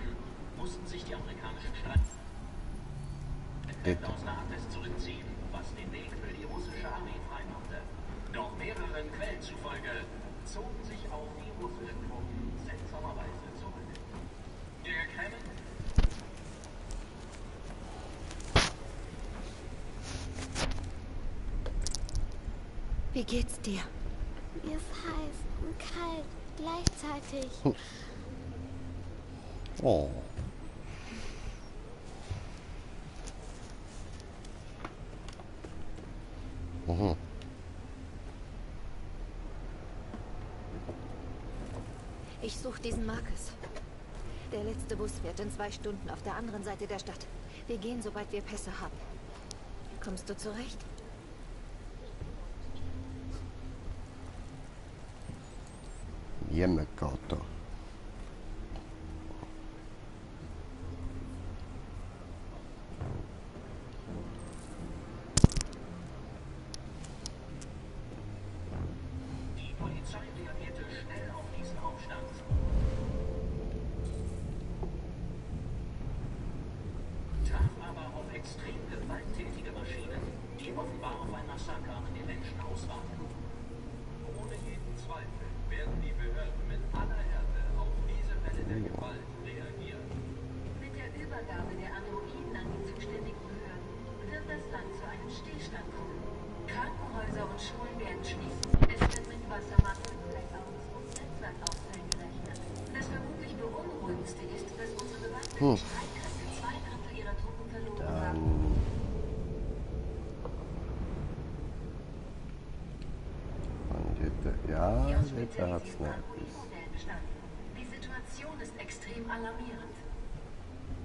S21: mussten sich die amerikanischen Streitkräfte aus Nahates zurückziehen, was den Weg für die russische Armee freimachte. Doch mehreren Quellen zufolge zogen sich auch die russischen Truppen seltsamerweise zurück. Der Kreml?
S3: Wie geht's dir?
S6: Mir ist heiß und kalt gleichzeitig.
S2: Oh. Mhm.
S3: Ich suche diesen Marcus. Der letzte Bus fährt in 2 Stunden auf der anderen Seite der Stadt. Wir gehen, sobald wir Pässe haben. Kommst du zurecht?
S2: Jemand geht da.
S21: Die Polizei reagierte schnell auf diesen Aufstand. Traf aber auf extrem gewalttätige Maschinen, die offenbar auf ein Massaker an den Menschen auswarten. Ohne jeden Zweifel werden die Behörden mit aller Härte auf diese Welle der Gewalt reagieren.
S13: Mit der Übergabe der Androiden an die zuständigen Behörden wird das Land zu einem Stillstand kommen. Krankenhäuser und Schulen werden schließen. Es wird mit Wassermangel, Blackouts und Netzwerkausfällen gerechnet. Das vermutlich beunruhigendste ist, dass unsere bewaffneten Streitkräfte 2/3 ihrer Truppen verloren haben.
S2: Ja, da hat's nicht.
S13: Die Situation ist extrem alarmierend.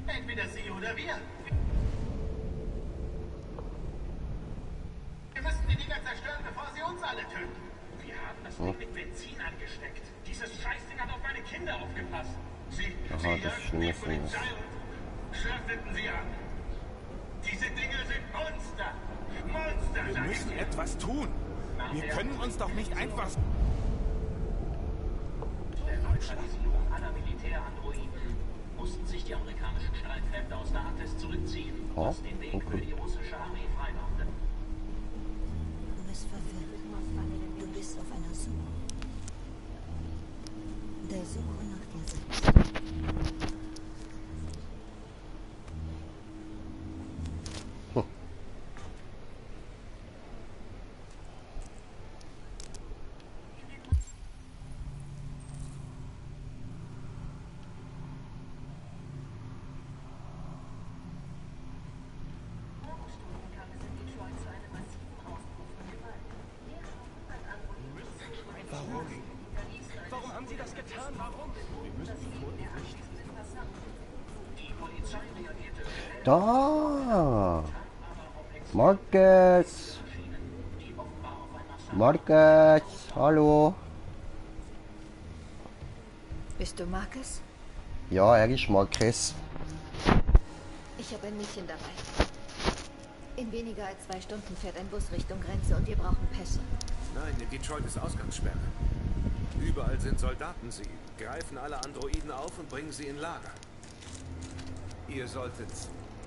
S19: Entweder sie oder wir. Wir müssen die Dinger zerstören, bevor sie uns alle töten. Wir haben das Ding mit Benzin angesteckt. Dieses Scheißding hat auf meine Kinder aufgepasst. Sie jagten die Polizei und schlachteten sie ab. Diese Dinger sind Monster. Monster,
S22: Wir müssen etwas tun. Wir können uns doch nicht einfach...
S21: Der Neutralisierung aller Militärandroiden mussten sich die amerikanischen Streitkräfte aus Nahates zurückziehen, was den Weg für die russische Armee freimachte.
S3: Du bist verwirrt. Du bist auf einer Suche. Der Suche nach dir selbst.
S2: Da! Marcus! Marcus! Hallo!
S3: Bist du Marcus?
S2: Ja, er ist Marcus.
S3: Ich habe ein Mädchen dabei. In weniger als 2 Stunden fährt ein Bus Richtung Grenze und wir brauchen Pässe.
S10: Nein, in Detroit ist Ausgangssperre. Überall sind Soldaten. Sie greifen alle Androiden auf und bringen sie in Lager. Ihr solltet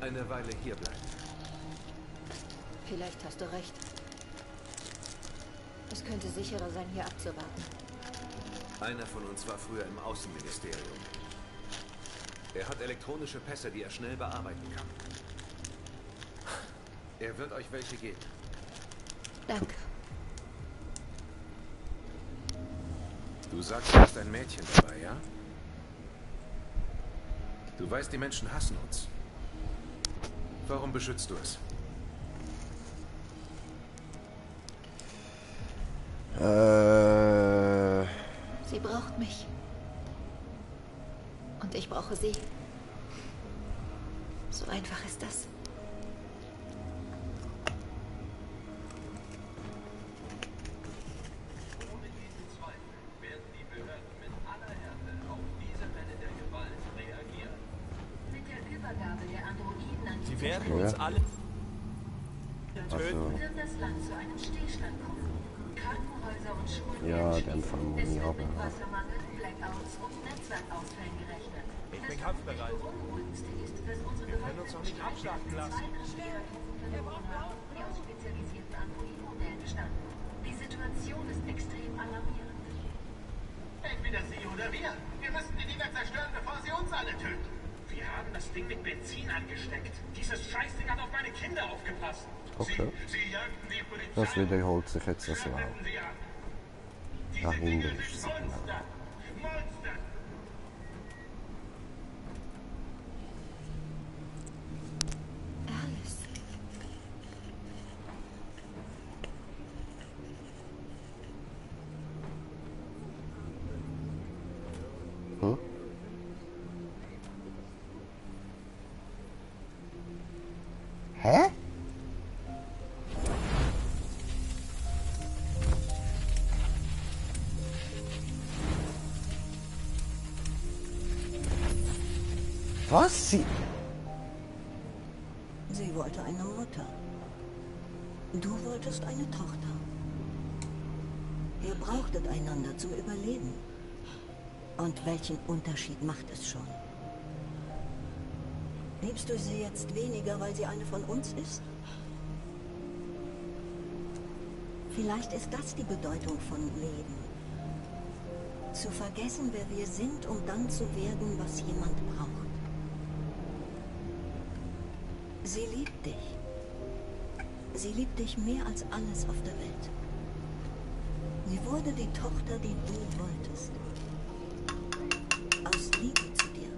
S10: eine Weile hier bleiben.
S3: Vielleicht hast du recht. Es könnte sicherer sein, hier abzuwarten.
S10: Einer von uns war früher im Außenministerium. Er hat elektronische Pässe, die er schnell bearbeiten kann. Er wird euch welche geben.
S3: Danke.
S10: Du sagst, du hast ein Mädchen dabei, ja? Du weißt, die Menschen hassen uns. Warum beschützt du es?
S3: Sie braucht mich. Und ich brauche sie. So einfach ist das.
S20: Sie werden uns alle töten.
S13: Wird das Land zu einem Stillstand kommen. Krankenhäuser und Schulen
S2: Ja, dann fangen wir nie ab.
S13: Wassermangel, Blackouts und Netzwerkausfällen gerechnet.
S20: Ich bin kampfbereit.
S13: Beunruhigendste ist, dass unsere
S20: Wir können uns doch nicht abschlachten lassen.
S13: die aus spezialisierten Android-Modellen bestanden. Die Situation ist extrem alarmierend.
S21: Entweder sie oder wir. Wir müssen die Dinger zerstören, bevor sie uns alle töten. Wir haben das Ding mit Benzin angesteckt. Dieses Scheißding hat auf meine Kinder aufgepasst.
S2: Okay.
S21: Sie jagten die Polizei.
S2: Das wiederholt sich jetzt das Mal.
S21: Sie ab.
S2: Dahinter ist es genau.
S21: Monster!
S3: Alice.
S2: Hm? Hä? Was? Sie
S1: wollte eine Mutter. Du wolltest eine Tochter. Ihr brauchtet einander zum Überleben. Und welchen Unterschied macht es schon? Liebst du sie jetzt weniger, weil sie eine von uns ist? Vielleicht ist das die Bedeutung von Leben. Zu vergessen, wer wir sind, um dann zu werden, was jemand braucht. Sie liebt dich. Sie liebt dich mehr als alles auf der Welt. Sie wurde die Tochter, die du wolltest. Aus Liebe zu dir.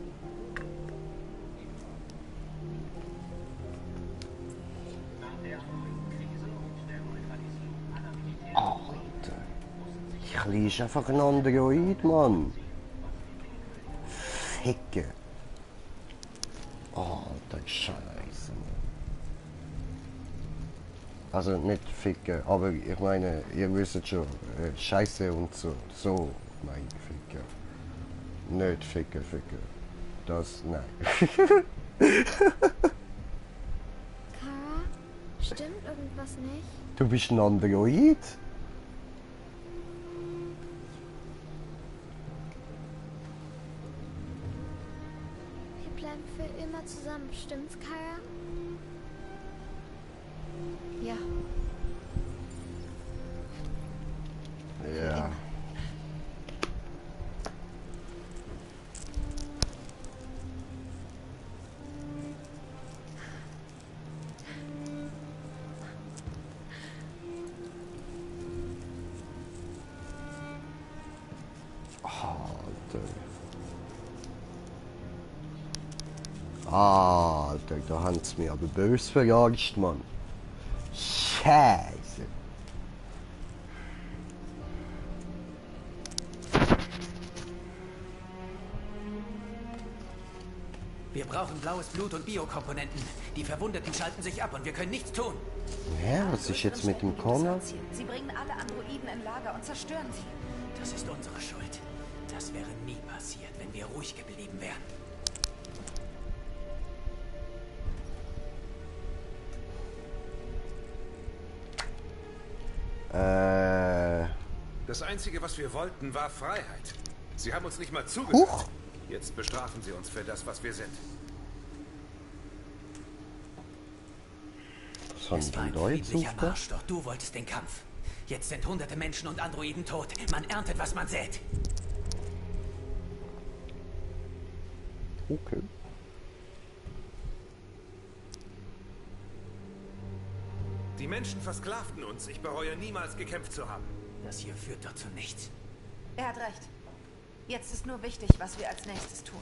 S2: Alter. Ich ist einfach ein Android, Mann. Ficke. Alter, Scheiße, Mann. Also nicht Ficke, aber ich meine, ihr wisst schon, Scheiße und so. So meine ich Ficke. Nicht Ficke, Ficke. Das, nein.
S6: Kara, stimmt irgendwas nicht?
S2: Du bist ein Android?
S6: Wir bleiben für immer zusammen, stimmt's, Kara?
S3: Ja.
S2: Ja. Alter, da haben sie mich aber böse verarscht, Mann. Scheiße.
S8: Wir brauchen blaues Blut und Biokomponenten. Die Verwundeten schalten sich ab und wir können nichts tun.
S2: Ja, was ist jetzt mit dem Connor?
S9: Sie bringen alle Androiden in Lager und zerstören sie.
S8: Das ist unsere Schuld. Das wäre nie passiert, wenn wir ruhig geblieben wären.
S10: Das Einzige, was wir wollten, war Freiheit. Sie haben uns nicht mal zugehört. Jetzt bestrafen sie uns für das, was wir sind.
S8: Es war ein friedlicher Marsch, doch du wolltest den Kampf. Jetzt sind hunderte Menschen und Androiden tot. Man erntet, was man sät.
S2: Okay.
S10: Die Menschen versklavten uns. Ich bereue niemals gekämpft zu haben.
S8: Das hier führt doch zu nichts.
S9: Er hat recht. Jetzt ist nur wichtig, was wir als nächstes tun.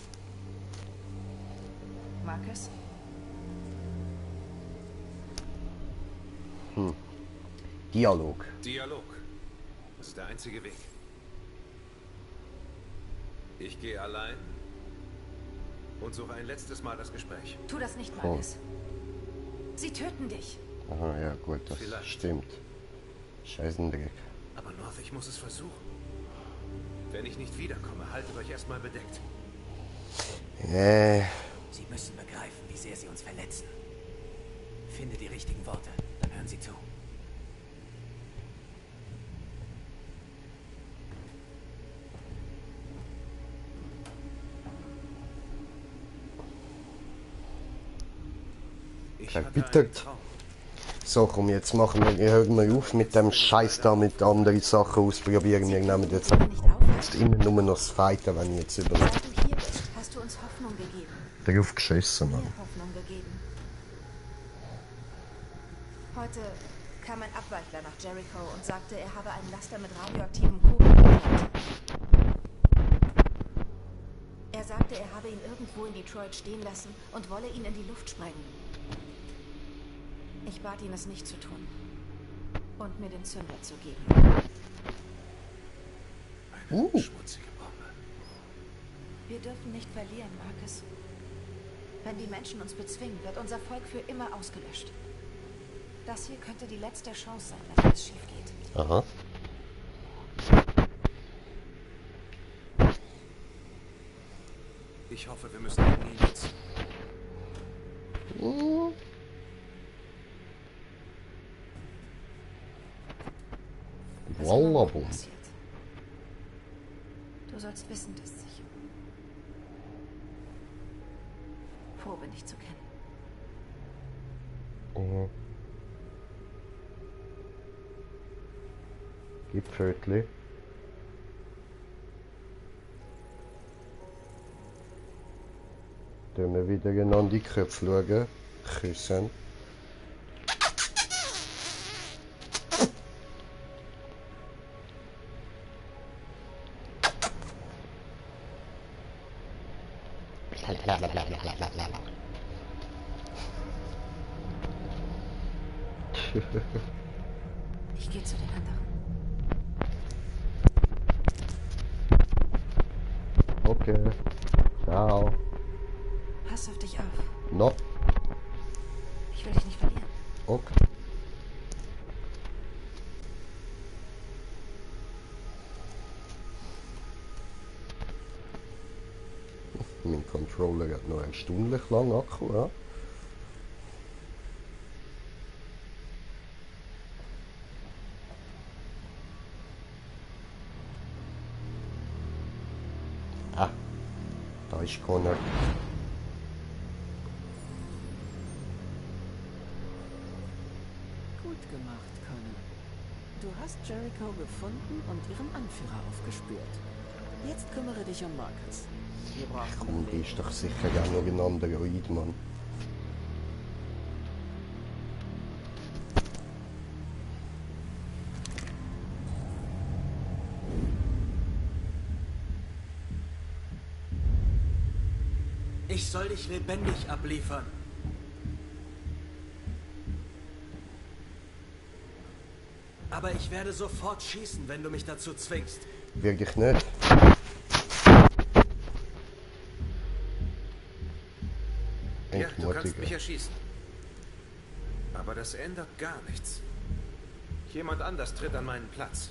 S9: Marcus?
S2: Dialog.
S10: Dialog. Das ist der einzige Weg. Ich gehe allein und suche ein letztes Mal das Gespräch.
S9: Tu das nicht, Marcus. Sie töten dich.
S2: Aha, ja gut, das stimmt. Scheißendreck.
S10: Aber North, ich muss es versuchen. Wenn ich nicht wiederkomme, haltet euch erstmal bedeckt.
S8: Sie müssen begreifen, wie sehr sie uns verletzen. Finde die richtigen Worte, dann hören sie zu.
S2: Bitte. So, komm, jetzt hören wir auf mit dem Scheiß da, mit anderen Sachen ausprobieren. Wir nehmen jetzt immer nur noch das Fighten, wenn ich jetzt überlege.
S9: Seit du hier bist, hast du uns Hoffnung gegeben.
S2: Darauf geschissen, Mann.
S9: Hoffnung gegeben. Heute kam ein Abweichler nach Jericho und sagte, er habe einen Laster mit radioaktiven Kugeln entdeckt. Er sagte, er habe ihn irgendwo in Detroit stehen lassen und wolle ihn in die Luft sprengen. Ich bat ihn, es nicht zu tun. Und mir den Zünder zu geben.
S10: Eine schmutzige Bombe.
S9: Wir dürfen nicht verlieren, Marcus. Wenn die Menschen uns bezwingen, wird unser Volk für immer ausgelöscht. Das hier könnte die letzte Chance sein, wenn alles schief geht.
S2: Aha.
S10: Ich hoffe, wir müssen ihn nie nutzen.
S2: Wallabum.
S9: Du sollst wissen, dass ich froh bin, dich zu kennen.
S2: Gib Pfötli. Dann wir wieder an die Köpfe schauen. Küssen.
S9: Ich gehe zu den anderen.
S2: Okay. Ciao.
S9: Pass auf dich auf.
S2: No.
S9: Ich will dich nicht verlieren.
S2: Okay. Mein Controller hat noch erstaunlich lang Akku, ja? Ah, da ist Connor.
S17: Gut gemacht, Connor. Du hast Jericho gefunden und ihren Anführer aufgespürt. Jetzt kümmere dich um Marcus. Wir brauchen
S2: Komm, die ist doch sicher ja noch ein Android, Mann.
S15: Ich soll dich lebendig abliefern. Aber ich werde sofort schießen, wenn du mich dazu zwingst.
S2: Wirklich nicht.
S10: Ja, du kannst mich erschießen. Aber das ändert gar nichts. Jemand anders tritt an meinen Platz.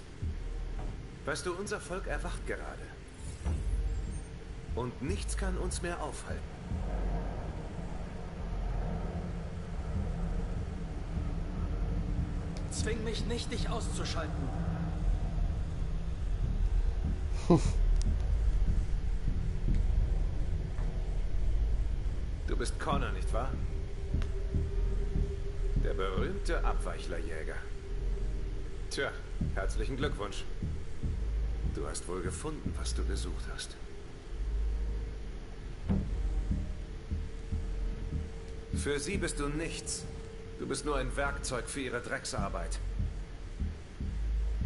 S10: Weißt du, unser Volk erwacht gerade. Und nichts kann uns mehr aufhalten.
S15: Zwing mich nicht, dich auszuschalten.
S10: Du bist Connor, nicht wahr? Der berühmte Abweichlerjäger. Tja, herzlichen Glückwunsch. Du hast wohl gefunden, was du gesucht hast. Für sie bist du nichts. Du bist nur ein Werkzeug für ihre Drecksarbeit.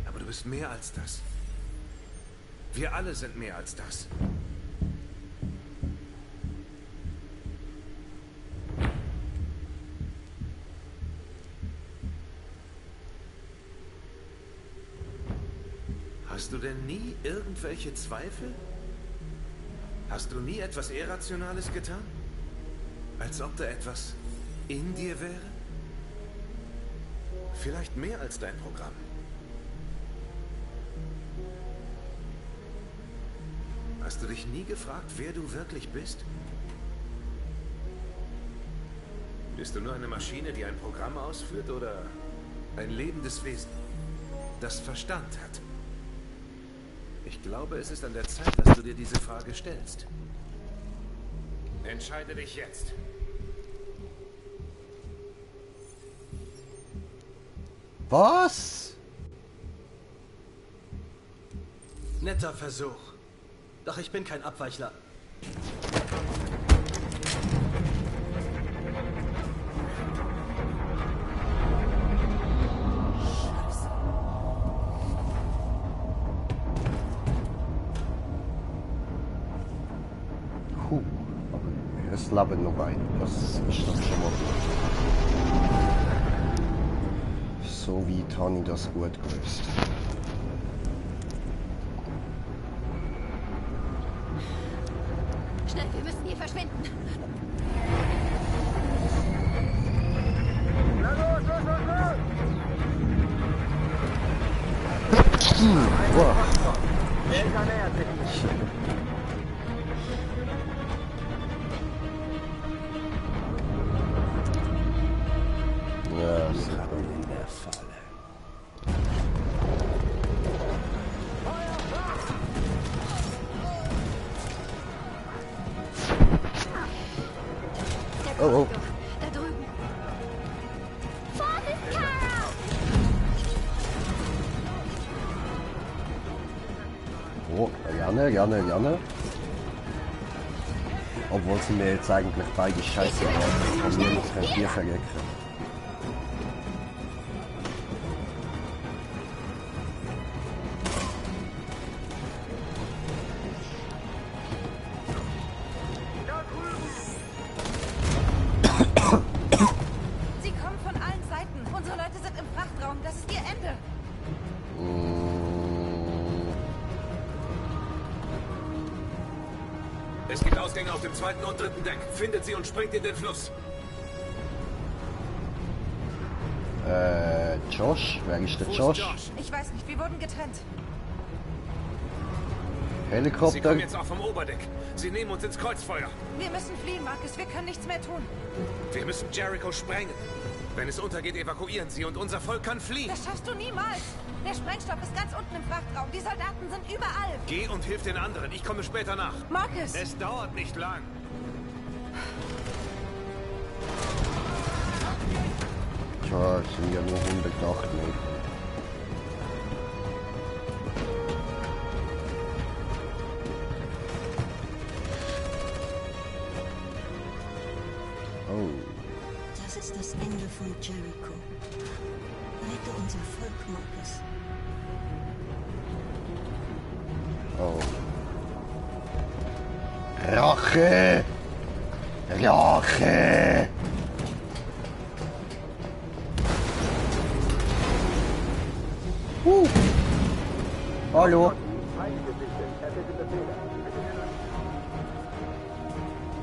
S10: Aber du bist mehr als das. Wir alle sind mehr als das. Hast du denn nie irgendwelche Zweifel? Hast du nie etwas Irrationales getan? Als ob da etwas in dir wäre? Vielleicht mehr als dein Programm. Hast du dich nie gefragt, wer du wirklich bist? Bist du nur eine Maschine, die ein Programm ausführt, oder ein lebendes Wesen, das Verstand hat? Ich glaube, es ist an der Zeit, dass du dir diese Frage stellst. Entscheide dich jetzt.
S2: Was?
S15: Netter Versuch. Doch ich bin kein Abweichler.
S2: Aber es leben noch ein. Das ist doch schon mal gut. So weit habe ich das gut gelöst.
S3: Schnell, wir müssen hier verschwinden.
S20: Na los, los, los, los!
S2: Boah.
S20: Delta nähert sich.
S2: Ja,
S14: in der Falle.
S2: Oh, oh.
S3: Da drüben.
S2: Oh, gerne, gerne, gerne. Obwohl sie mir jetzt eigentlich beide scheiße waren. Von mir nicht kein Bier vergessen.
S9: Sie kommen von allen Seiten. Unsere Leute sind im Frachtraum. Das ist ihr Ende.
S10: Es gibt Ausgänge auf dem 2. und 3. Deck. Findet sie und springt in den Fluss.
S2: Josh? Wer ist der
S10: Wo ist
S2: Josh?
S9: Ich weiß nicht, wir wurden getrennt.
S2: Helikopter?
S10: Sie kommen jetzt auch vom Oberdeck. Sie nehmen uns ins Kreuzfeuer.
S9: Wir müssen fliehen, Marcus. Wir können nichts mehr tun.
S10: Wir müssen Jericho sprengen. Wenn es untergeht, evakuieren sie und unser Volk kann fliehen.
S9: Das schaffst du niemals. Der Sprengstoff ist ganz unten im Frachtraum. Die Soldaten sind überall.
S10: Geh und hilf den anderen. Ich komme später nach.
S9: Marcus!
S10: Es dauert nicht lang.
S2: Tja, es sind ja nur 108 Meter. Oh.
S1: Das ist das Ende von Jericho. Rette unser Volk, Marcus.
S2: Oh. Rache! Rache! Hallo?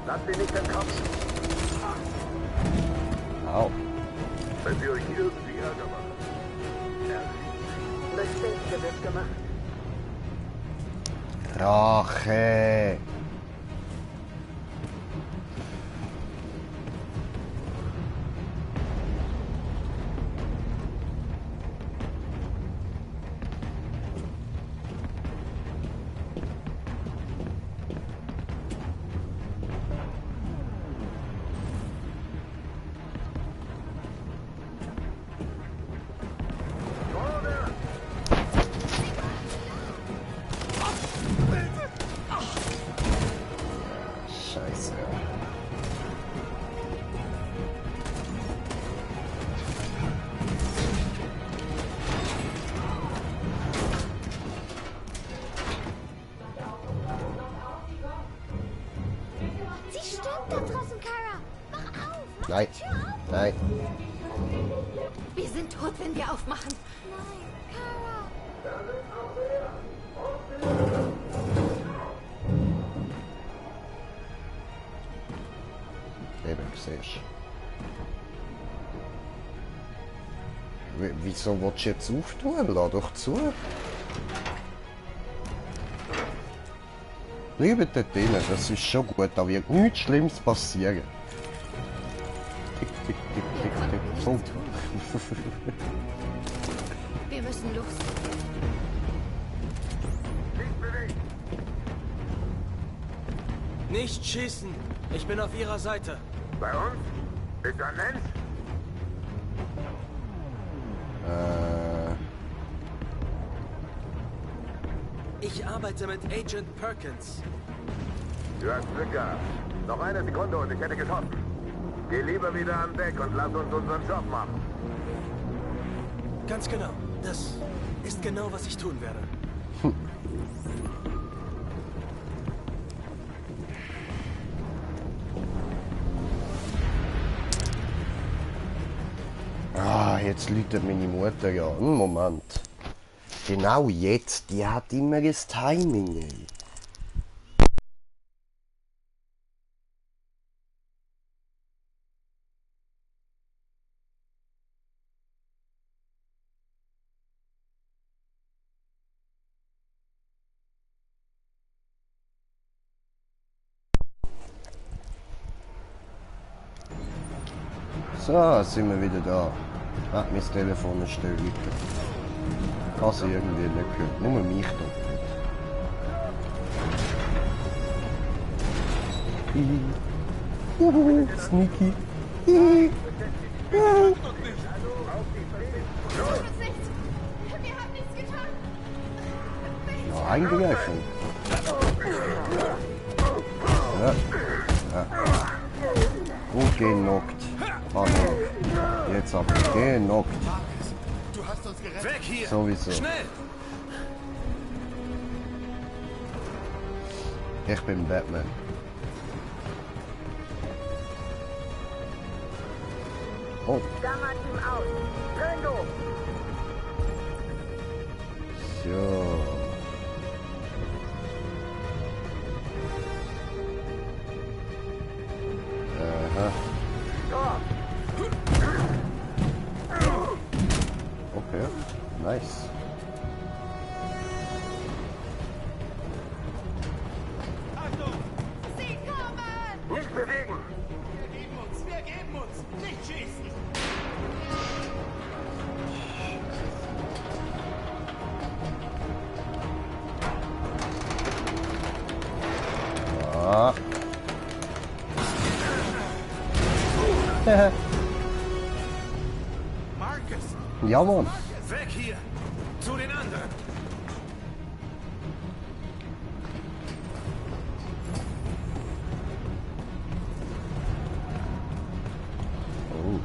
S20: Lass sie nicht entkommen.
S2: Au.
S20: Wenn Sie euch irgendwie Ärger machen.
S17: Das Beste wird gemacht.
S2: Rache. Scheiße.
S6: Sie stimmt da draußen, Kara. Mach auf.
S2: Nein. Nein.
S3: Wir sind tot, wenn wir aufmachen.
S2: Eben, siehst du. Wieso willst du jetzt auftun? Lass doch zu. Bleibt dort drinnen, das ist schon gut, da wird nichts Schlimmes passieren. Tick, tick, tick, tick, tick. Oh.
S3: Wir müssen los.
S15: Nicht schießen. Ich bin auf Ihrer Seite.
S20: Bei uns? Ist ein Mensch?
S15: Ich arbeite mit Agent Perkins.
S20: Du hast Glück gehabt. Noch eine Sekunde und ich hätte geschossen. Geh lieber wieder an Deck und lass uns unseren Job machen.
S15: Ganz genau. Das ist genau, was ich tun werde.
S2: Ah, jetzt läutet meine Mutter ja. Moment. Genau jetzt, die hat immer das Timing. Ey. So, sind wir wieder da. Ah, mein Telefon ist still. Kann sie irgendwie nicht gehört. Nur mich doppelt. Juhu, sneaky. Ja, eingegriffen. Ja. Ja. Und genockt. Ah, nee. Jetzt hab ich genockt.
S20: Du hast uns gerettet.
S10: Weg hier!
S2: Sowieso.
S10: Schnell!
S2: Ich bin Batman. Oh.
S17: Gamma-Team aus. Tango!
S2: So. Aha. Okay, nice.
S20: Nicht bewegen!
S21: Wir geben uns! Nicht schießen!
S2: Ah.
S10: Marcus!
S2: Ja, Mann.
S10: Weg hier! Zu den anderen!
S2: Oh.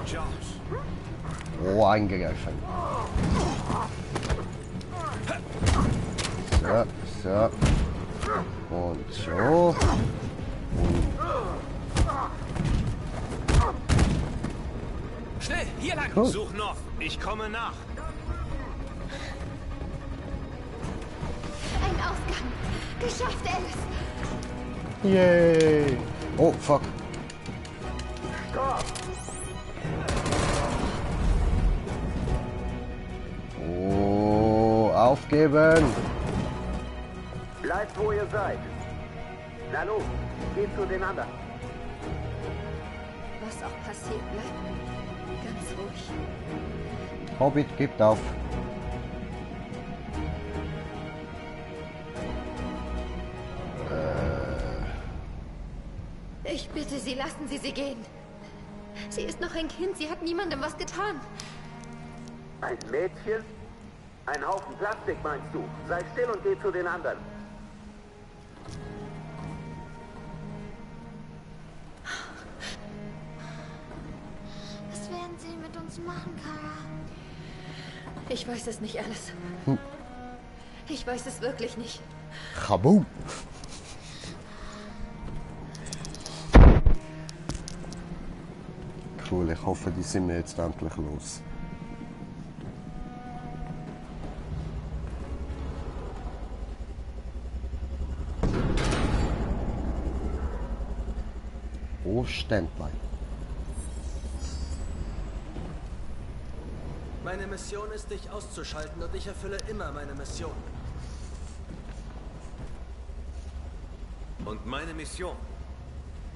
S10: Josh!
S2: Oh, eingegriffen. So, so. Und so.
S10: Schnell, hier lang!
S2: Cool.
S10: Such noch! Ich komme nach!
S6: einen Ausgang. Geschafft, Alice.
S2: Yay! Oh, fuck. Oh, aufgeben!
S20: Bleibt, wo ihr seid. Na los, geht zu den anderen.
S3: Was auch passiert, bleibt ganz ruhig.
S2: Hobbit gibt auf.
S3: Ich bitte Sie, lassen Sie sie gehen. Sie ist noch ein Kind, sie hat niemandem was getan.
S20: Ein Mädchen? Ein Haufen Plastik, meinst du? Sei still und geh zu den anderen.
S6: Was werden Sie mit uns machen, Kara?
S3: Ich weiß es nicht, Alice. Ich weiß es wirklich nicht.
S2: Kaboom! Cool, ich hoffe, die sind wir jetzt endlich los. Oh, Standby.
S15: Meine Mission ist, dich auszuschalten und ich erfülle immer meine Mission.
S10: Und meine Mission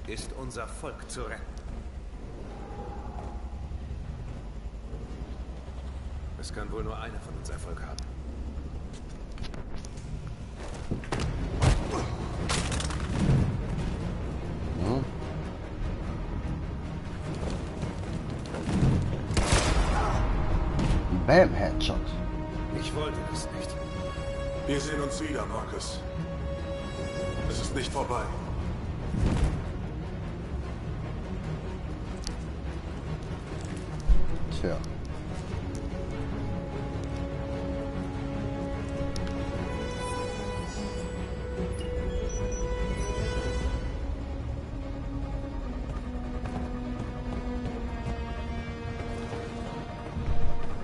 S10: ist, unser Volk zu retten. Es kann wohl nur einer von uns Erfolg haben.
S2: Hm. Bam, Headshot.
S10: Ich wollte das nicht.
S7: Wir sehen uns wieder, Marcus. Es ist nicht vorbei.
S2: Tja.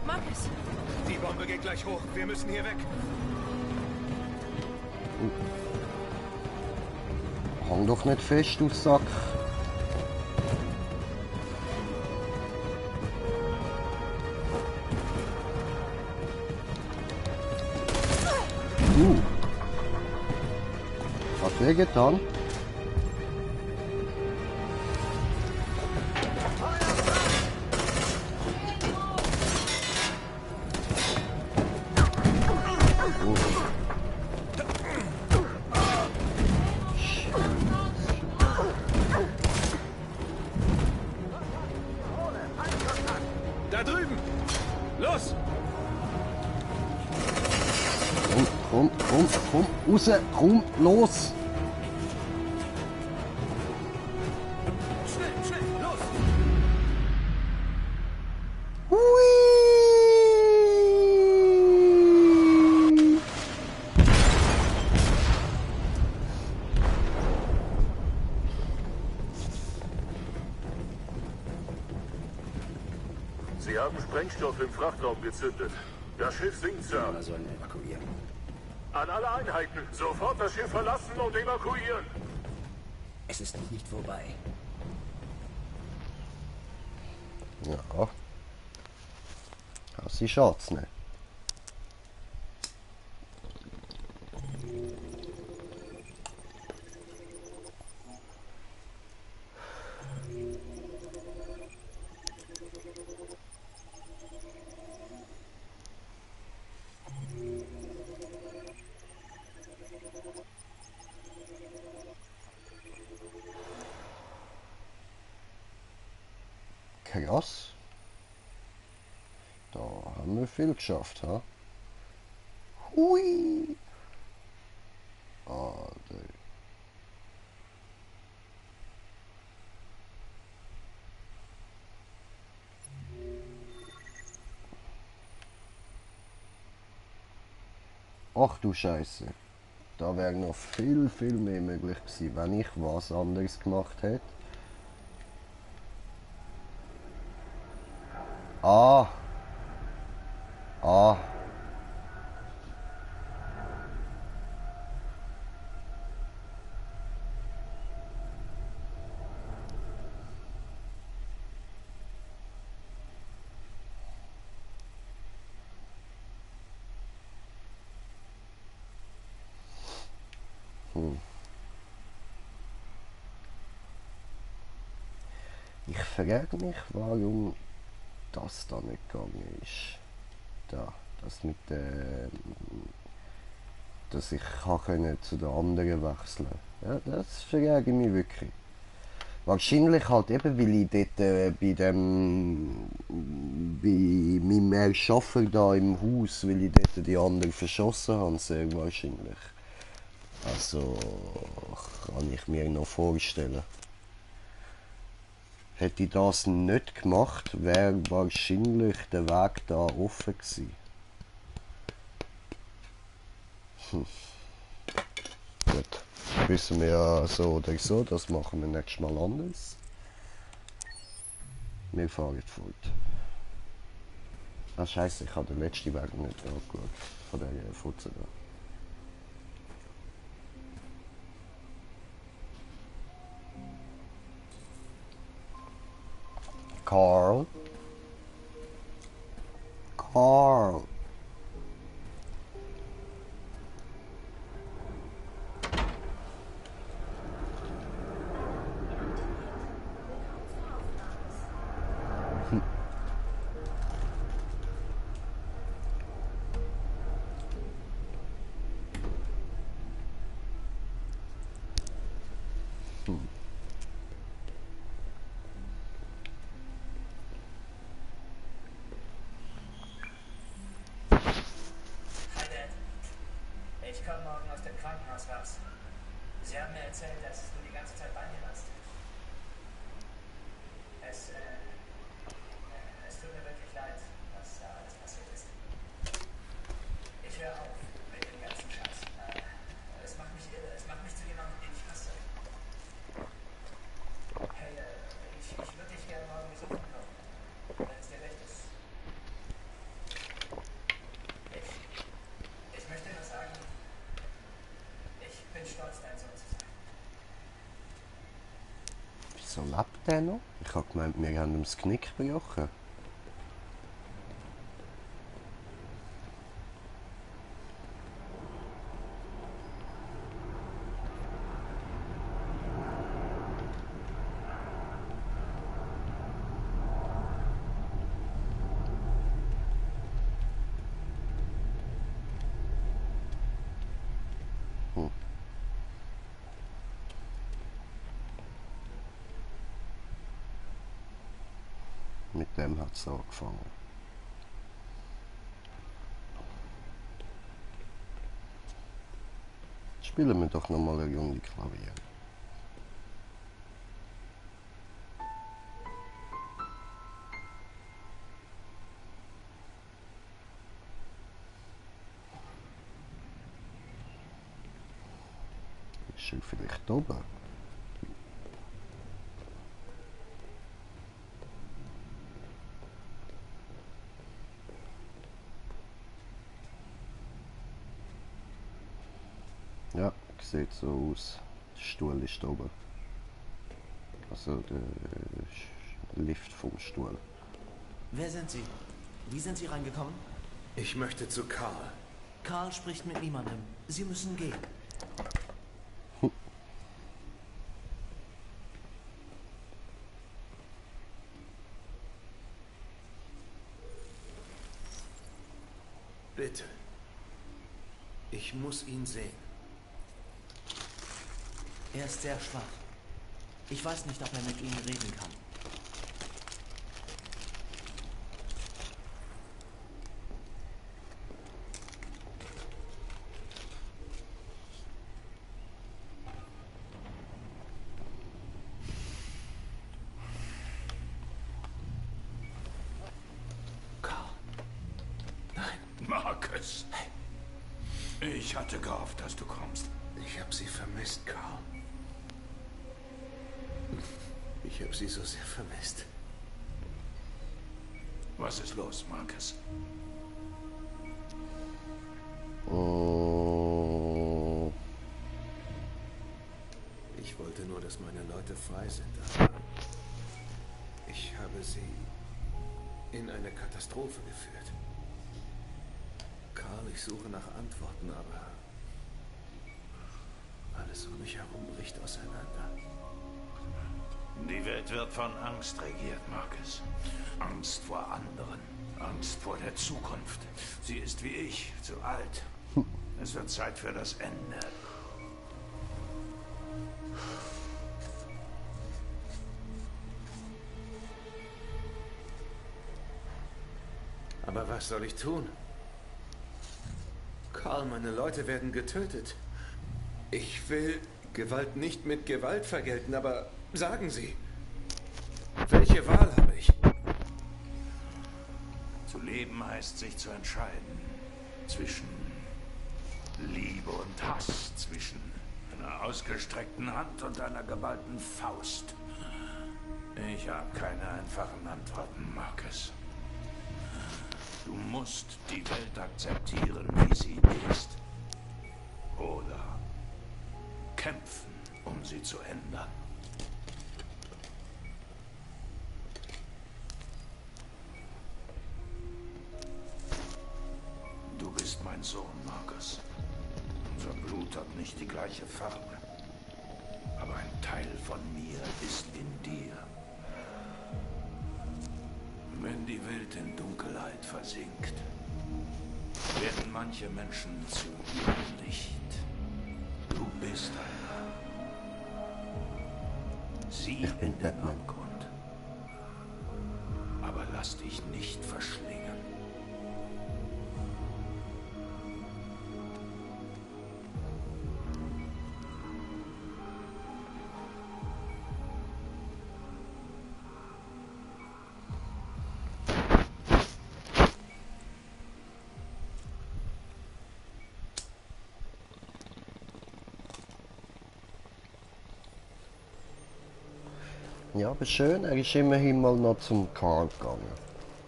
S9: Marcus!
S14: Die Bombe geht gleich hoch. Wir müssen hier weg.
S2: Hang doch nicht fest, du Sack. Hat weh getan?
S14: Da drüben! Los!
S2: Komm, raus, komm, los!
S10: Schnell, los!
S20: Sie haben Sprengstoff im Frachtraum gezündet. Das Schiff sinkt, Sir.
S11: Wir sollen evakuieren.
S20: An alle Einheiten, sofort das Schiff verlassen und evakuieren.
S11: Es ist noch nicht vorbei.
S2: Ja. Sie schaut's nicht. Krass. Da haben wir viel geschafft, ha? Hui! Alter. Ach du Scheiße. Da wäre noch viel mehr möglich gewesen, wenn ich was anderes gemacht hätte. Ah. Ich frage mich, warum das da nicht gegangen ist. Da, das mit dass ich kann zu den anderen wechseln. Ja, das frage ich mich wirklich. Wahrscheinlich halt eben, weil ich dort bei meinem Erschaffer da im Haus, weil ich dort die anderen verschossen habe, sehr wahrscheinlich. Also kann ich mir noch vorstellen. Hätte ich das nicht gemacht, wäre wahrscheinlich der Weg da offen gewesen. Gut, wissen wir ja so oder so, das machen wir nächstes Mal anders. Wir fahren fort. Ah scheiße, ich habe den letzten Weg nicht angeschaut, von der Futze da. Carl? Carl?
S12: Ich komme morgen aus dem Krankenhaus raus. Sie haben mir erzählt, dass du die ganze Zeit bei mir warst. Es tut mir wirklich leid, was da alles passiert ist. Ich höre auf mit dem ganzen Scheiß. Es macht mich irre. Es macht mich zu jemandem, den ich hasse. Hey, ich würde dich gerne morgen besuchen kommen, wenn es dir recht ist. Ich möchte nur sagen, ich bin stolz, dein Sohn zu sein.
S2: Wieso lebt der noch? Ich habe gemeint, wir haben ihm das Knick gebrochen. Mit dem hat es angefangen. Spielen wir doch nochmal eine Runde Klavier. Ist er vielleicht oben? Ja, sieht so aus. Der Stuhl ist oben. Also der Lift vom Stuhl.
S18: Wer sind Sie? Wie sind Sie reingekommen?
S10: Ich möchte zu Carl.
S18: Carl spricht mit niemandem. Sie müssen gehen.
S10: Bitte. Ich muss ihn sehen.
S18: Er ist sehr schwach. Ich weiß nicht, ob er mit Ihnen reden kann.
S7: Marcus! Ich hatte gehofft, dass du kommst.
S10: Ich habe sie vermisst, Carl. Ich habe sie so sehr vermisst.
S7: Was ist los, Marcus?
S2: Oh.
S10: Ich wollte nur, dass meine Leute frei sind, aber ich habe sie in eine Katastrophe geführt. Carl, ich suche nach Antworten, aber
S8: Alles um mich herum bricht auseinander.
S4: Die Welt wird von Angst regiert, Marcus. Angst vor anderen. Angst vor der Zukunft. Sie ist wie ich, zu alt. Es wird Zeit für das Ende.
S8: Aber was soll ich tun? Karl, meine Leute werden getötet. Ich will Gewalt nicht mit Gewalt vergelten, aber sagen Sie, welche Wahl habe ich?
S4: Zu leben heißt sich zu entscheiden. Zwischen Liebe und Hass. Zwischen einer ausgestreckten Hand und einer geballten Faust. Ich habe keine einfachen Antworten, Marcus. Du musst die Welt akzeptieren, wie sie ist. Oder kämpfen, um sie zu ändern. Du bist mein Sohn, Marcus. Unser Blut hat nicht die gleiche Farbe. Aber ein Teil von mir ist in dir. Wenn die Welt in Dunkelheit versinkt, werden manche Menschen zu ihrem Licht. Du bist einer. Sieh in den Abgrund. Aber lass dich nicht verschlingen.
S2: Ja, aber schön, er ist immerhin mal noch zum Karl gegangen.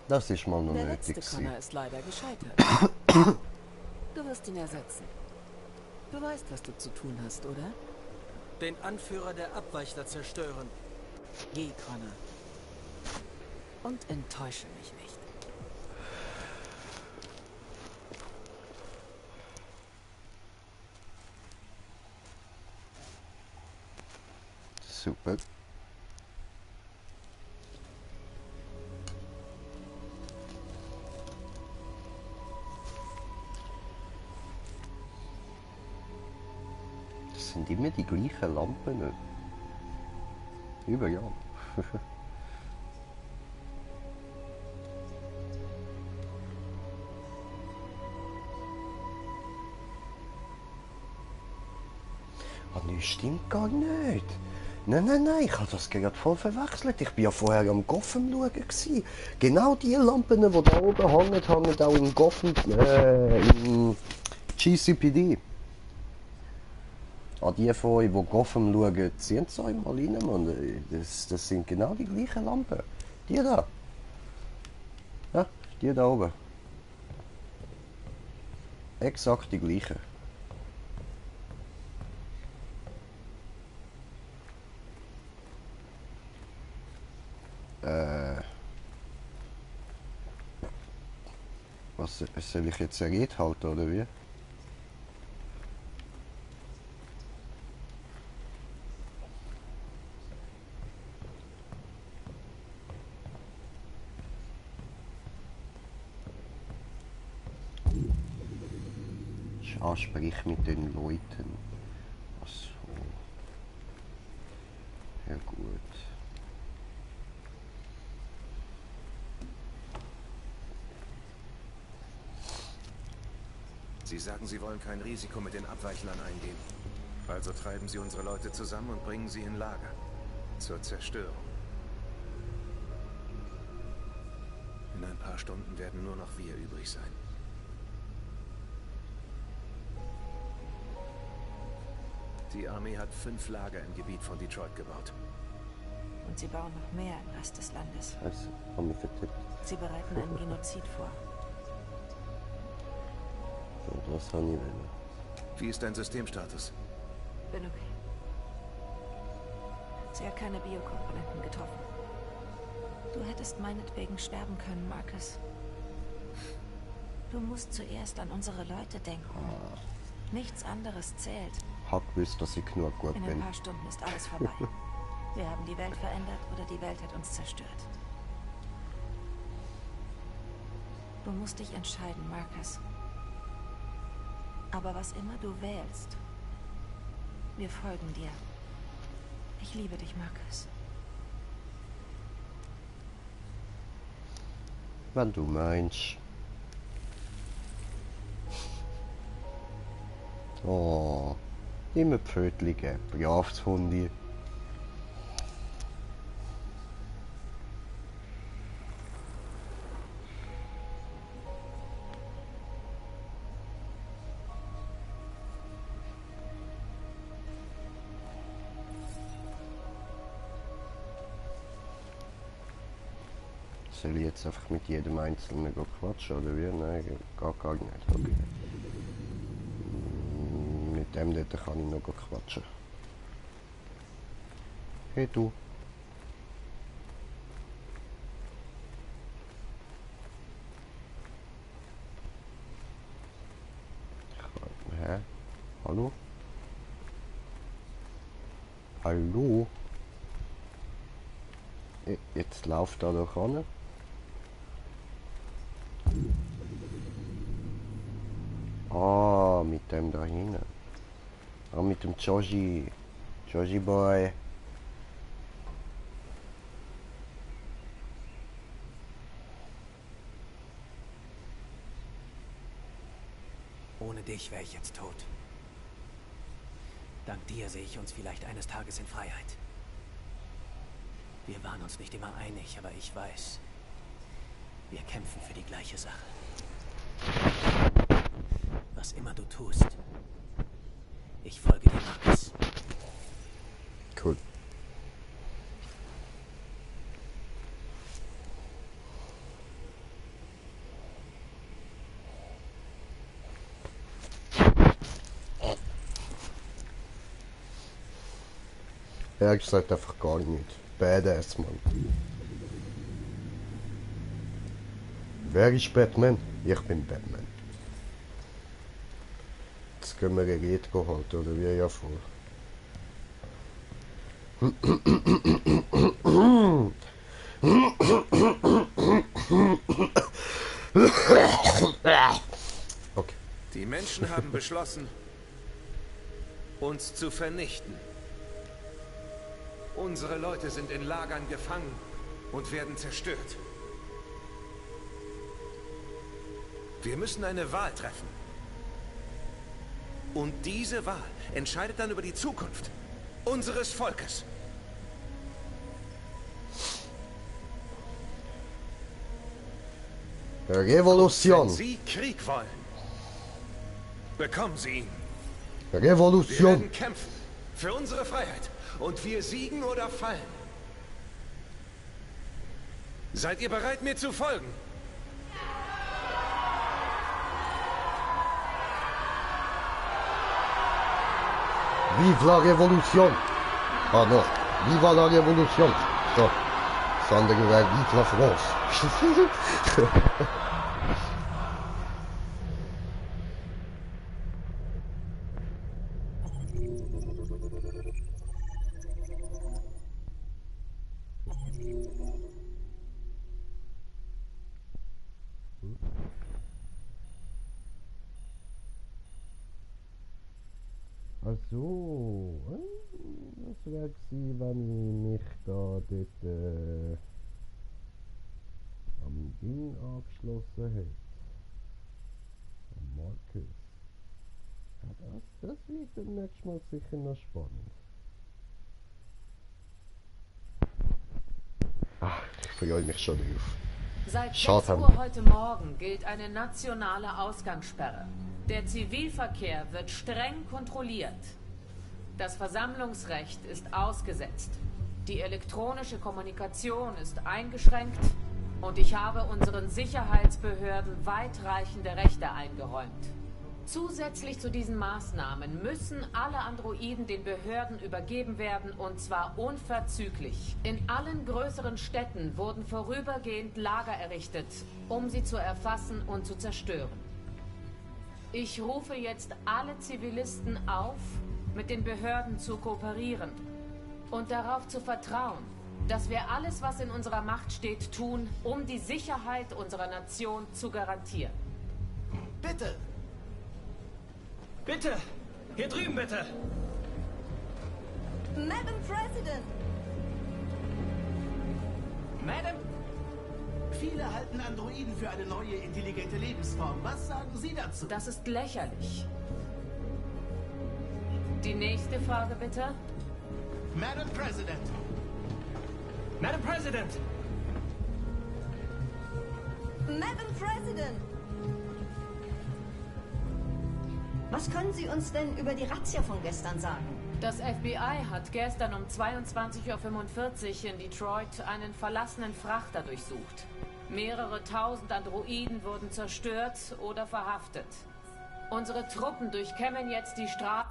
S2: Das ist mal noch
S17: Der
S2: nötig
S17: letzte
S2: gewesen.
S17: Connor ist leider gescheitert. Du wirst ihn ersetzen. Du weißt, was du zu tun hast, oder?
S15: Den Anführer der Abweichler zerstören.
S17: Geh, Connor. Und enttäusche mich nicht.
S2: Super. Das sind immer die gleichen Lampen. Überall. Ah, das stimmt gar nicht. Nein, ich habe das gerade voll verwechselt. Ich war ja vorher am Gotham schauen gewesen. Genau die Lampen, die da oben hängen, hängen auch im Gotham, im GCPD. An die von euch, die Gotham schauen, ziehen sie euch mal rein, Mann. Das sind genau die gleichen Lampen. Die da. Ja, die da oben. Exakt die gleichen. Was soll ich jetzt Gerät halten, oder wie? Sprich mit den Leuten. Ach so. Ja gut.
S14: Sie sagen, Sie wollen kein Risiko mit den Abweichlern eingehen. Also treiben Sie unsere Leute zusammen und bringen sie in Lager. Zur Zerstörung. In ein paar Stunden werden nur noch wir übrig sein. Die Armee hat 5 Lager im Gebiet von Detroit gebaut.
S9: Und sie bauen noch mehr im Rest des Landes.
S2: Also, haben wir vertippt.
S9: Sie bereiten einen Genozid vor.
S2: Und was habe ich wollen?
S14: Wie ist dein Systemstatus?
S9: Bin okay. Sie hat keine Biokomponenten getroffen. Du hättest meinetwegen sterben können, Marcus. Du musst zuerst an unsere Leute denken. Nichts anderes zählt.
S2: habe gewusst, dass ich genug gut
S9: In
S2: bin.
S9: ein paar Stunden ist alles vorbei. Wir haben die Welt verändert oder die Welt hat uns zerstört. Du musst dich entscheiden, Marcus. Aber was immer du wählst, wir folgen dir. Ich liebe dich, Marcus.
S2: Wenn du meinst. Oh, immer Pfötlige, braves Hundi. Soll ich jetzt einfach mit jedem Einzelnen quatschen oder wie? Nein, gar nicht. Okay. Mit dem dort kann ich noch quatschen. Hey du. Hä? Hallo? Hallo? Jetzt läuft er doch an. Ah, mit dem da hinten. Ah, mit dem Joji. Joji Boy.
S18: Ohne dich wäre ich jetzt tot. Dank dir sehe ich uns vielleicht eines Tages in Freiheit. Wir waren uns nicht immer einig, aber ich weiß, wir kämpfen für die gleiche Sache. Was immer du tust, ich folge dir, Marcus.
S2: Cool. Er hat gesagt einfach gar nicht. Badass, Mann. Wer ist Batman? Ich bin Batman. Jetzt gehen wir ein Gerät holen, oder wie ja vor.
S8: Okay. Die Menschen haben beschlossen, uns zu vernichten. Unsere Leute sind in Lagern gefangen und werden zerstört. Wir müssen eine Wahl treffen. Und diese Wahl entscheidet dann über die Zukunft unseres Volkes.
S2: Revolution.
S8: Wenn Sie Krieg wollen, bekommen Sie ihn.
S2: Revolution.
S8: Wir werden kämpfen für unsere Freiheit. Und wir siegen oder fallen. Seid ihr bereit, mir zu folgen?
S2: Vive la Revolution! Ah non, vive la Revolution! So, das andere wäre Vive la France! Also, das wäre gewesen, wenn ich mich da dort am Ding angeschlossen hätte. Am Marcus. Ja, das wird dann nächstes Mal sicher noch spannend. Ach, ich freue mich schon drauf.
S5: Seit 6 Uhr heute Morgen gilt eine nationale Ausgangssperre. Der Zivilverkehr wird streng kontrolliert. Das Versammlungsrecht ist ausgesetzt. Die elektronische Kommunikation ist eingeschränkt und ich habe unseren Sicherheitsbehörden weitreichende Rechte eingeräumt. Zusätzlich zu diesen Maßnahmen müssen alle Androiden den Behörden übergeben werden, und zwar unverzüglich. In allen größeren Städten wurden vorübergehend Lager errichtet, um sie zu erfassen und zu zerstören. Ich rufe jetzt alle Zivilisten auf, mit den Behörden zu kooperieren und darauf zu vertrauen, dass wir alles, was in unserer Macht steht, tun, um die Sicherheit unserer Nation zu garantieren.
S18: Bitte! Bitte! Hier drüben, bitte!
S1: Madam President!
S18: Madam? Viele halten Androiden für eine neue, intelligente Lebensform. Was sagen Sie dazu?
S5: Das ist lächerlich. Die nächste Frage, bitte.
S18: Madam President! Madam President!
S1: Madam President! Was können Sie uns denn über die Razzia von gestern sagen?
S5: Das FBI hat gestern um 22:45 Uhr in Detroit einen verlassenen Frachter durchsucht. Mehrere tausend Androiden wurden zerstört oder verhaftet. Unsere Truppen durchkämmen jetzt die Straße.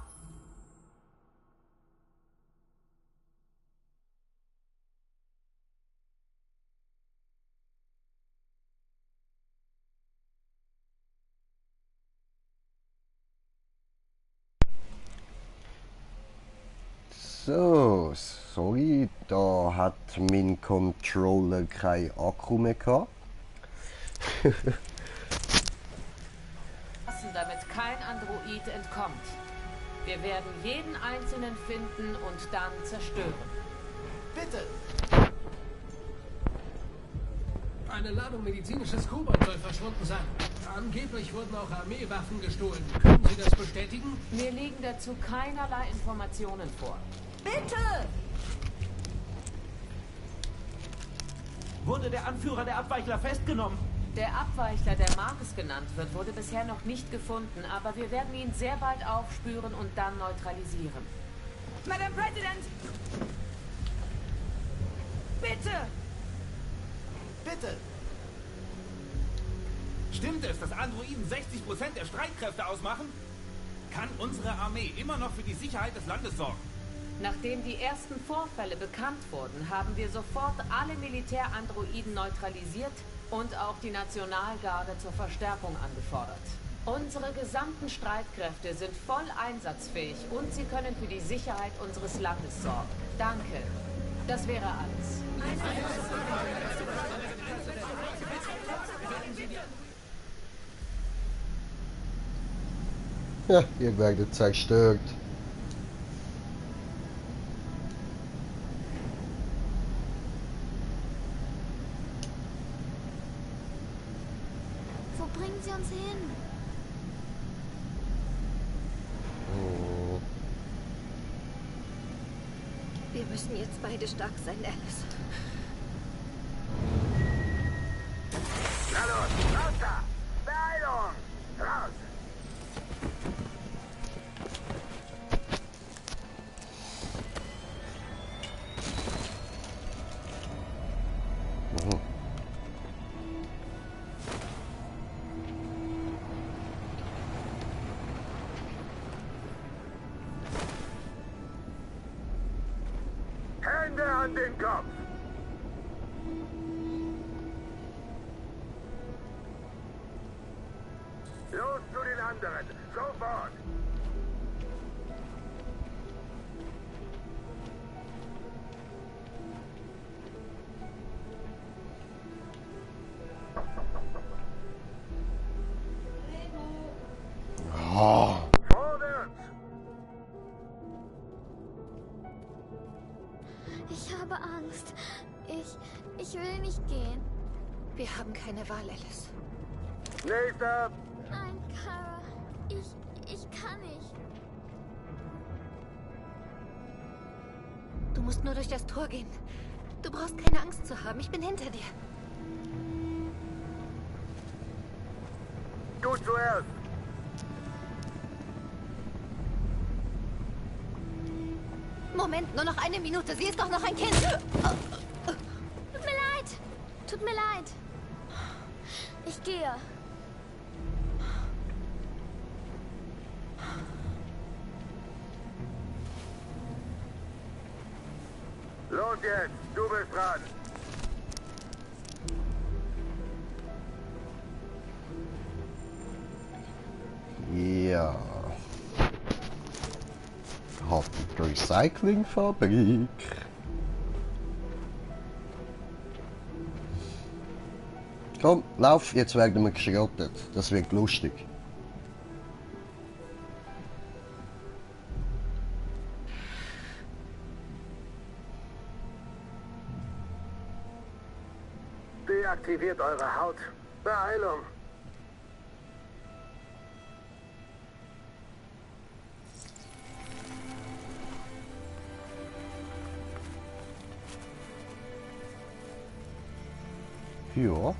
S2: So, sorry, da hat mein Controller kein Akku mehr gehabt.
S5: Damit kein Android entkommt. Wir werden jeden einzelnen finden und dann zerstören.
S18: Bitte!
S16: Eine Ladung medizinisches Kobalt soll verschwunden sein. Angeblich wurden auch Armeewaffen gestohlen. Können Sie das bestätigen?
S5: Mir liegen dazu keinerlei Informationen vor.
S1: Bitte!
S18: Wurde der Anführer der Abweichler festgenommen?
S5: Der Abweichler, der Marcus genannt wird, wurde bisher noch nicht gefunden, aber wir werden ihn sehr bald aufspüren und dann neutralisieren.
S17: Madam President! Bitte!
S18: Bitte!
S22: Stimmt es, dass Androiden 60% der Streitkräfte ausmachen? Kann unsere Armee immer noch für die Sicherheit des Landes sorgen?
S5: Nachdem die ersten Vorfälle bekannt wurden, haben wir sofort alle Militärandroiden neutralisiert und auch die Nationalgarde zur Verstärkung angefordert. Unsere gesamten Streitkräfte sind voll einsatzfähig und sie können für die Sicherheit unseres Landes sorgen. Danke. Das wäre alles.
S2: Ja, ihr werdet zerstört.
S6: Wo bringen Sie uns hin?
S2: Oh.
S3: Wir müssen jetzt beide stark sein, Alice.
S20: Na los, raus da! Beeilung! Raus! Hände an den Kopf! Los zu den anderen! Sofort!
S2: Oh.
S20: Vorwärts!
S6: Ich habe Angst. Ich will nicht gehen.
S3: Wir haben keine Wahl, Alice.
S20: Nächster!
S6: Nein, Kara. Ich kann nicht.
S3: Du musst nur durch das Tor gehen. Du brauchst keine Angst zu haben. Ich bin hinter dir.
S20: Du zuerst!
S3: Moment, nur noch eine Minute. Sie ist doch noch ein Kind.
S6: Tut mir leid. Tut mir leid. Ich gehe.
S20: Los jetzt! Du bist dran!
S2: Ja. hat die Recyclingfabrik. Komm, lauf, jetzt werden wir geschrottet. Das wird lustig.
S20: Deaktiviert eure Haut. Beeilung.
S2: Ja.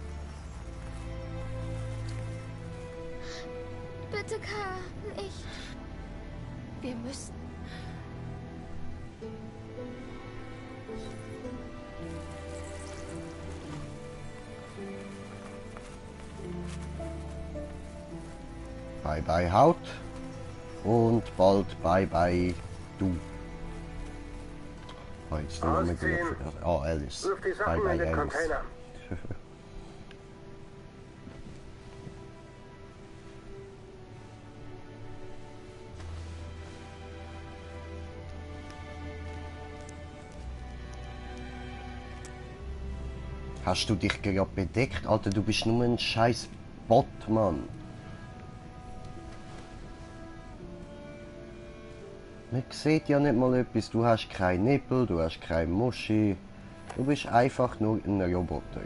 S6: Bitte, Kara, nicht. Wir müssen.
S2: Bye bye Haut und bald bye bye du. Oh, jetzt Alice.
S20: Wirf die
S2: Bye
S20: Sachen in
S2: bye
S20: den
S2: Alice.
S20: Container.
S2: Hast du dich gerade bedeckt? Alter, du bist nur ein scheiß Bot, Mann. Man sieht ja nicht mal etwas. Du hast keinen Nippel, du hast keine Muschi. Du bist einfach nur ein Roboter.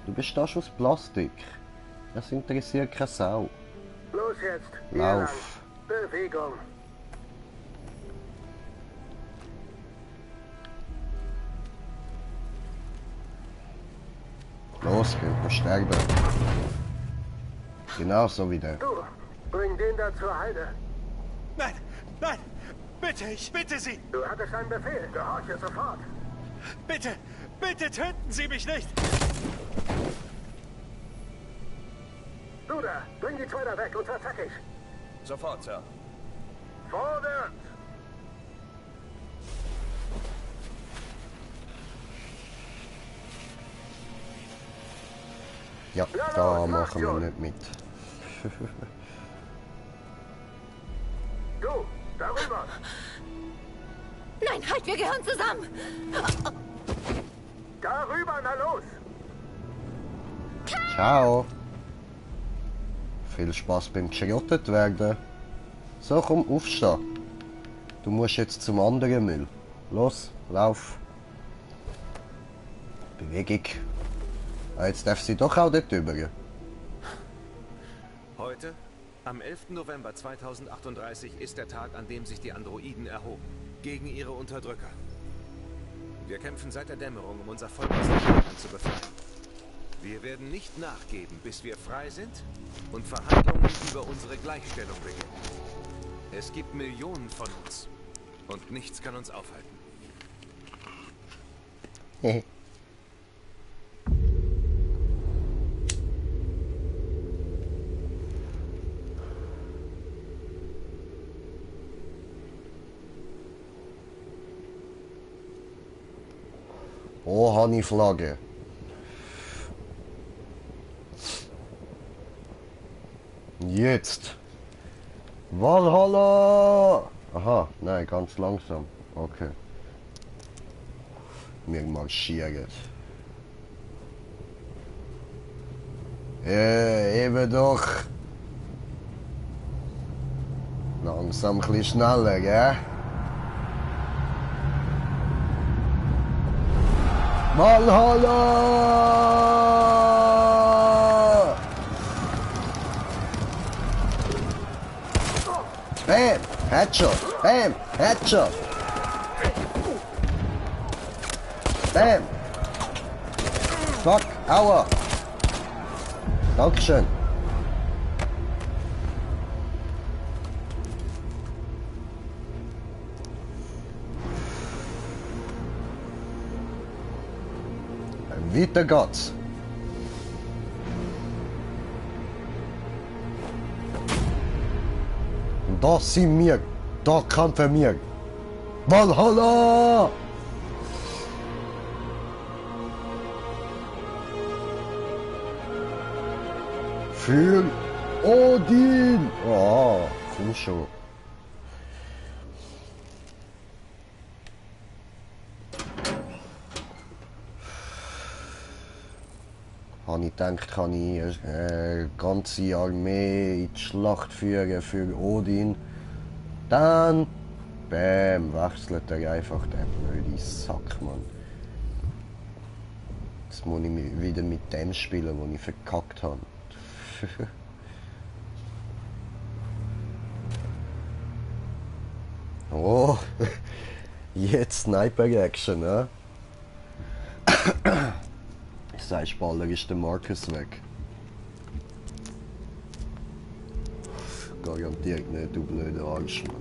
S2: Du bestehst aus Plastik. Das interessiert keine Sau.
S20: Los jetzt. Hier
S2: Lauf.
S20: lang. Bewegung.
S2: Los, könnt wir sterben. Genauso wie der.
S20: Du, bring den da zur Heide.
S13: Nein, nein, bitte, ich bitte Sie.
S20: Du hattest einen Befehl, gehorche sofort.
S13: Bitte, bitte töten Sie mich nicht.
S20: Du da, bring die zwei da weg und verzackig.
S10: Sofort, Sir.
S20: Vorwärts.
S2: Ja, da machen wir nicht mit.
S20: Du, darüber.
S3: Nein, halt, wir gehören zusammen.
S20: Darüber, na los.
S2: Ciao. Viel Spaß beim geschrottet werden. So, komm, aufstehen. Du musst jetzt zum anderen Müll. Los, lauf. Bewegung. Ah, jetzt darf sie doch auch dort drüber.
S10: Heute, am 11. November 2038, ist der Tag, an dem sich die Androiden erhoben. Gegen ihre Unterdrücker. Wir kämpfen seit der Dämmerung, um unser Volk aus den Lagern zu befreien. Wir werden nicht nachgeben, bis wir frei sind und Verhandlungen über unsere Gleichstellung beginnen. Es gibt Millionen von uns und nichts kann uns aufhalten.
S2: Oh, Honeyflagge. Jetzt. Valhalla! Aha, nein, ganz langsam. Okay. Wir marschieren. Eben doch. Langsam ein bisschen schneller, gell? Valhalla! Bam! Headshot! Bam! Headshot! Bam! Fuck! Aua! Dankeschön! Weiter geht's! Und da sind wir! Da kämpfen wir! Valhalla! Für Odin! Oh, komm schon. habe ich gedacht, kann ich eine ganze Armee in die Schlacht führen für Odin. Dann, bäm, wechselt er einfach den blöden Sack, Mann. Jetzt muss ich wieder mit dem spielen, wo ich verkackt habe. Oh, jetzt Sniper-Action, ne? Ich sag, Baller ist der Marcus weg. Garantiert nicht, du blöder Arsch, Mann.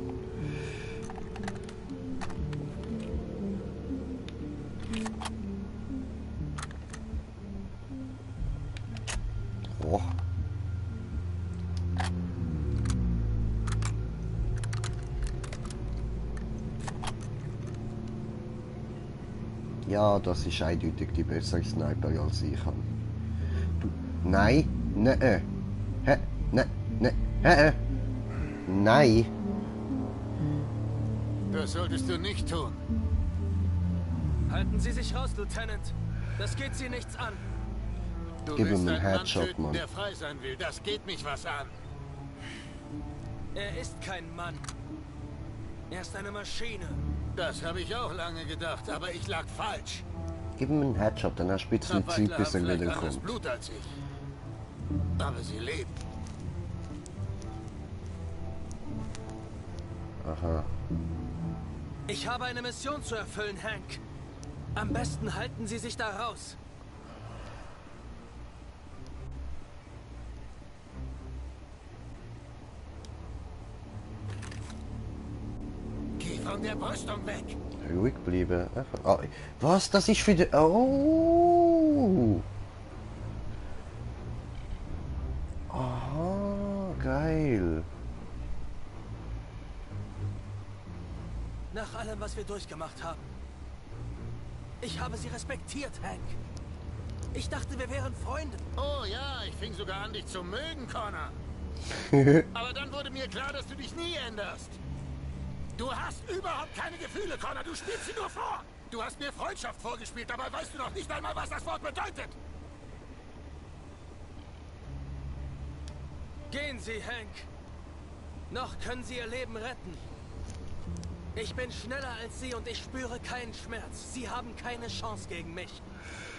S2: Oh. Ja, das ist eindeutig die bessere Sniper als ich habe. Du, nein, nein, nein.
S11: Das solltest du nicht tun.
S15: Halten Sie sich raus, Lieutenant. Das geht Sie nichts an.
S11: Du
S2: Gib
S11: willst
S2: ihm einen
S11: einen Mann
S2: Headshot,
S11: töten,
S2: Mann.
S11: der frei sein will. Das geht mich was an.
S15: Er ist kein Mann. Er ist eine Maschine.
S11: Das habe ich auch lange gedacht, aber ich lag falsch.
S2: Gib ihm einen Headshot, dann hast du ein bisschen Zeit, bis er wieder
S11: anderes
S2: kommt.
S11: Blut als ich. Aber sie leben.
S2: Aha.
S15: Ich habe eine Mission zu erfüllen, Hank. Am besten halten Sie sich da raus.
S11: Geh von der Brüstung weg.
S2: Ruhig bleiben. Oh, was? Das ist für die... Oh! Aha, geil.
S15: Nach allem, was wir durchgemacht haben. Ich habe Sie respektiert, Hank. Ich dachte, wir wären Freunde.
S11: Oh ja, ich fing sogar an, dich zu mögen, Connor. Aber dann wurde mir klar, dass du dich nie änderst. Du hast überhaupt keine Gefühle, Connor. Du spielst sie nur vor. Du hast mir Freundschaft vorgespielt, dabei weißt du noch nicht einmal, was das Wort bedeutet.
S15: Gehen Sie, Hank. Noch können Sie Ihr Leben retten. Ich bin schneller als Sie und ich spüre keinen Schmerz. Sie haben keine Chance gegen mich.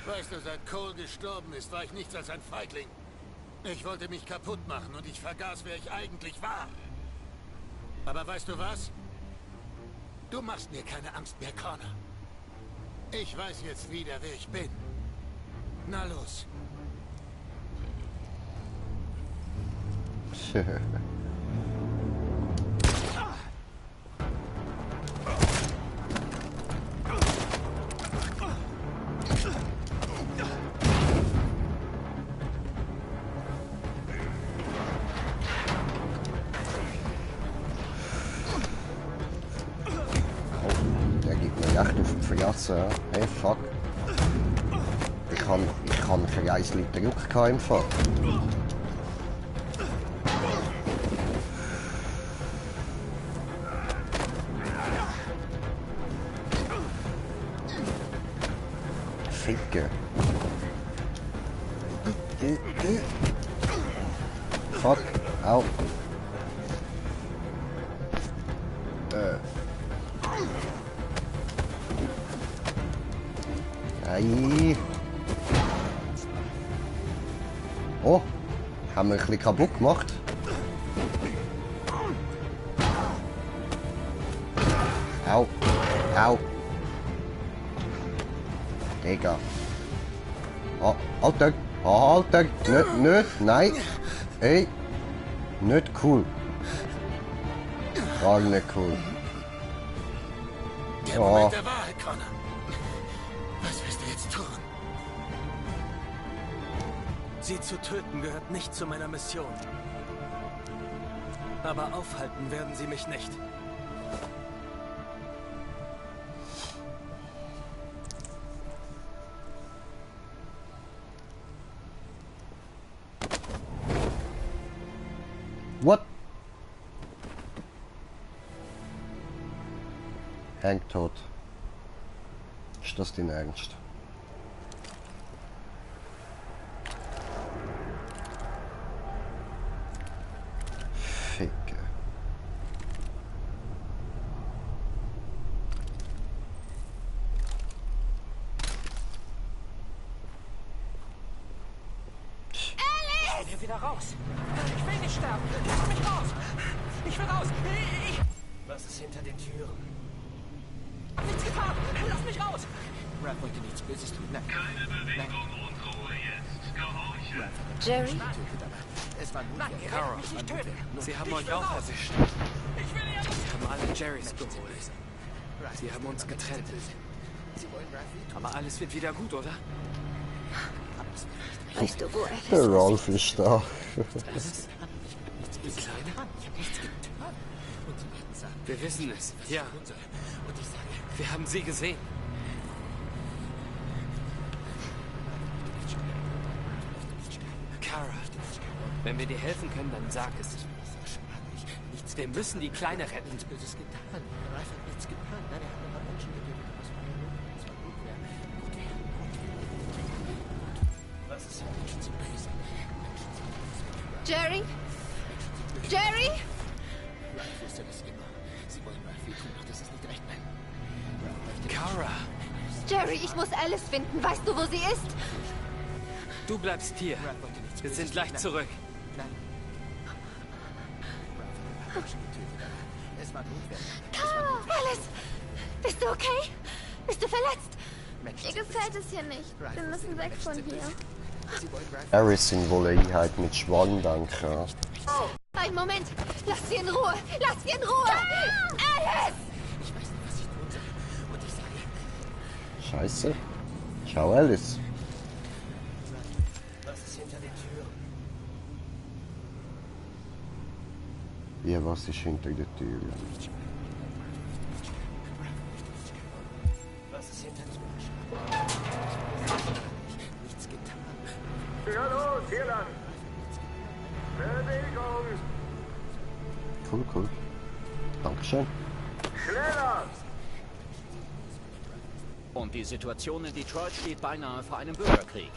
S11: Weißt du, seit Cole gestorben ist, war ich nichts als ein Feigling. Ich wollte mich kaputt machen und ich vergaß, wer ich eigentlich war. Aber weißt du was? Du machst mir keine Angst mehr, Connor. Ich weiß jetzt wieder, wer ich bin. Na los.
S2: Der gibt mir echt auf die Fresse. Hey, fuck. Ich kann kein 1 Liter Druck im Fall. Ficke. Fuck. Au. Ei. Oh, haben wir ein bisschen kaputt gemacht. Au. Au. Digga. Oh, Alter. Alter. Nicht. Nein. Ey. Nicht cool. Gar nicht cool.
S11: Der Moment der Wahrheit, Connor. Was wirst du jetzt tun?
S15: Sie zu töten gehört nicht zu meiner Mission. Aber aufhalten werden Sie mich nicht.
S2: What? Hank tot. Ist das dein Ernst? ficken.
S12: Ich will hier wieder raus. Ich will nicht sterben. Lass mich raus. Ich will raus.
S15: Was ist hinter den Türen?
S12: Nichts getan. Lass mich raus.
S15: Raph wollte nichts Böses tun. Nein.
S12: Keine Bewegung und Ruhe jetzt. Gehorche.
S3: Jerry?
S15: Es war nur
S12: Kara, mich nicht töten.
S15: Sie haben euch auch erwischt.
S12: Ich will hier
S15: Sie haben alle Jerrys geholt. Sie haben uns getrennt. Aber alles wird wieder gut, oder?
S3: Weißt du, wo er ist?
S2: Der Ralph ist da.
S15: Die Kleine? Wir wissen es. Ja. Wir haben sie gesehen. Kara, wenn wir dir helfen können, dann sag es. Wir müssen die Kleine retten.
S3: Jerry? Jerry?
S15: Kara!
S3: Jerry, ich muss Alice finden. Weißt du, wo sie ist?
S15: Du bleibst hier. Wir sind gleich zurück.
S3: Alice! Bist du okay? Bist du verletzt?
S6: Mir gefällt es hier nicht. Wir müssen weg von hier.
S2: Er ist in wohl eine Einheit mit Schwan, danke.
S3: Ein Moment! Lass sie in Ruhe! Lass sie in Ruhe! Alice!
S2: Scheiße. Schau, Alice.
S15: Was ist hinter den Türen?
S2: Ja, was ist hinter der Tür?
S15: Was ist hinter den Türen? Nichts getan.
S20: Ja, los, hier lang! Bewegung!
S2: Cool, cool. Dankeschön.
S20: Schneller!
S19: Und die Situation in Detroit steht beinahe vor einem Bürgerkrieg.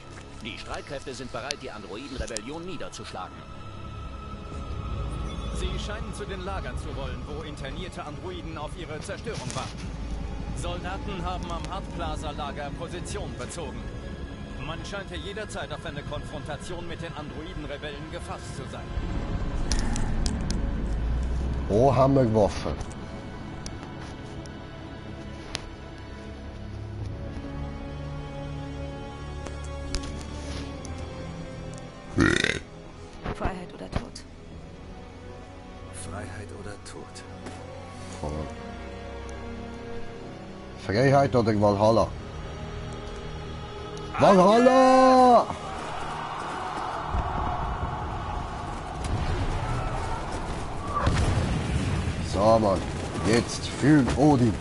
S19: Die Streitkräfte sind bereit, die Androiden-Rebellion niederzuschlagen.
S21: Sie scheinen zu den Lagern zu wollen, wo internierte Androiden auf ihre Zerstörung warten. Soldaten haben am Hart-Plaza-Lager Position bezogen. Man scheint hier jederzeit auf eine Konfrontation mit den Androiden-Rebellen gefasst zu sein.
S2: Oh, haben wir geworfen.
S9: Freiheit oder Tod.
S10: Freiheit oder Tod.
S2: Freiheit oder Valhalla? Valhalla! So, Mann. Jetzt für Odin.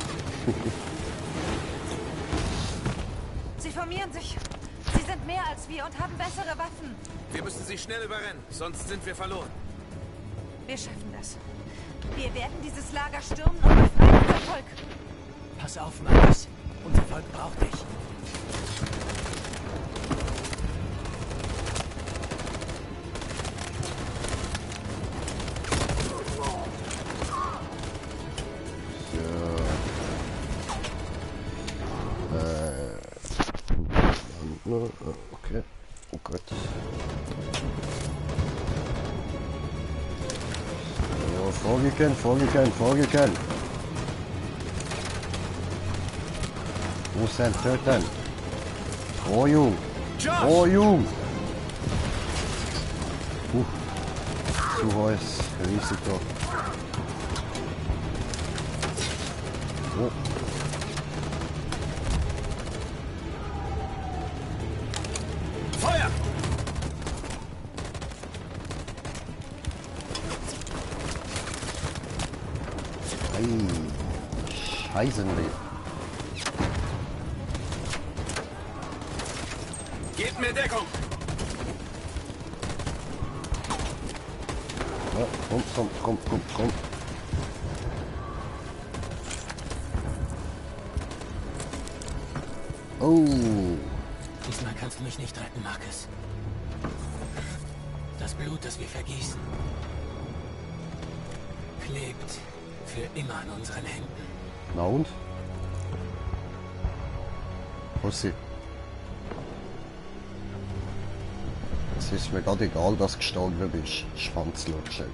S9: Sie formieren sich. Sie sind mehr als wir und haben bessere Waffen.
S10: Wir müssen sie schnell überrennen, sonst sind wir verloren.
S9: Wir schaffen das. Wir werden dieses Lager stürmen und befreien unser Volk.
S15: Pass auf, Marcus. Unser Volk braucht dich.
S2: Okay. Oh Gott. So, vorgekannt. Wo sind töten? Oh Jung. Oh Jung. Zu heiß. Risiko. Oh.
S10: Feuer!
S2: Scheißenweh.
S10: Gebt mir Deckung!
S2: Ja, komm. Oh.
S15: Diesmal kannst du mich nicht retten, Marcus. Das Blut, das wir vergießen,
S16: klebt für immer an unseren Händen.
S2: Na und? Pussy. Es ist mir gerade egal, dass du gestorben bist. Schwanzlutschen.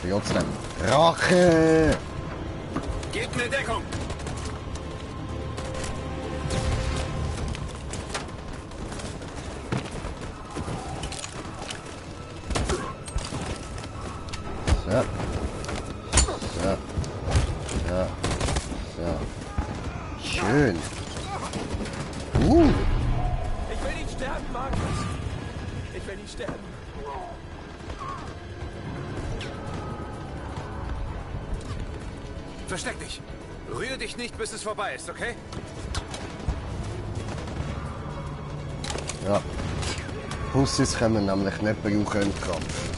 S2: Trotzdem. Rache!
S10: Gebt mir Deckung!
S2: So. So. So. So. Schön.
S13: Ich will nicht sterben, Markus. Ich will nicht sterben.
S10: Versteck dich. Rühr dich nicht, bis es vorbei ist, okay?
S2: Ja. Pussys können wir nämlich nicht brauchen im Kampf.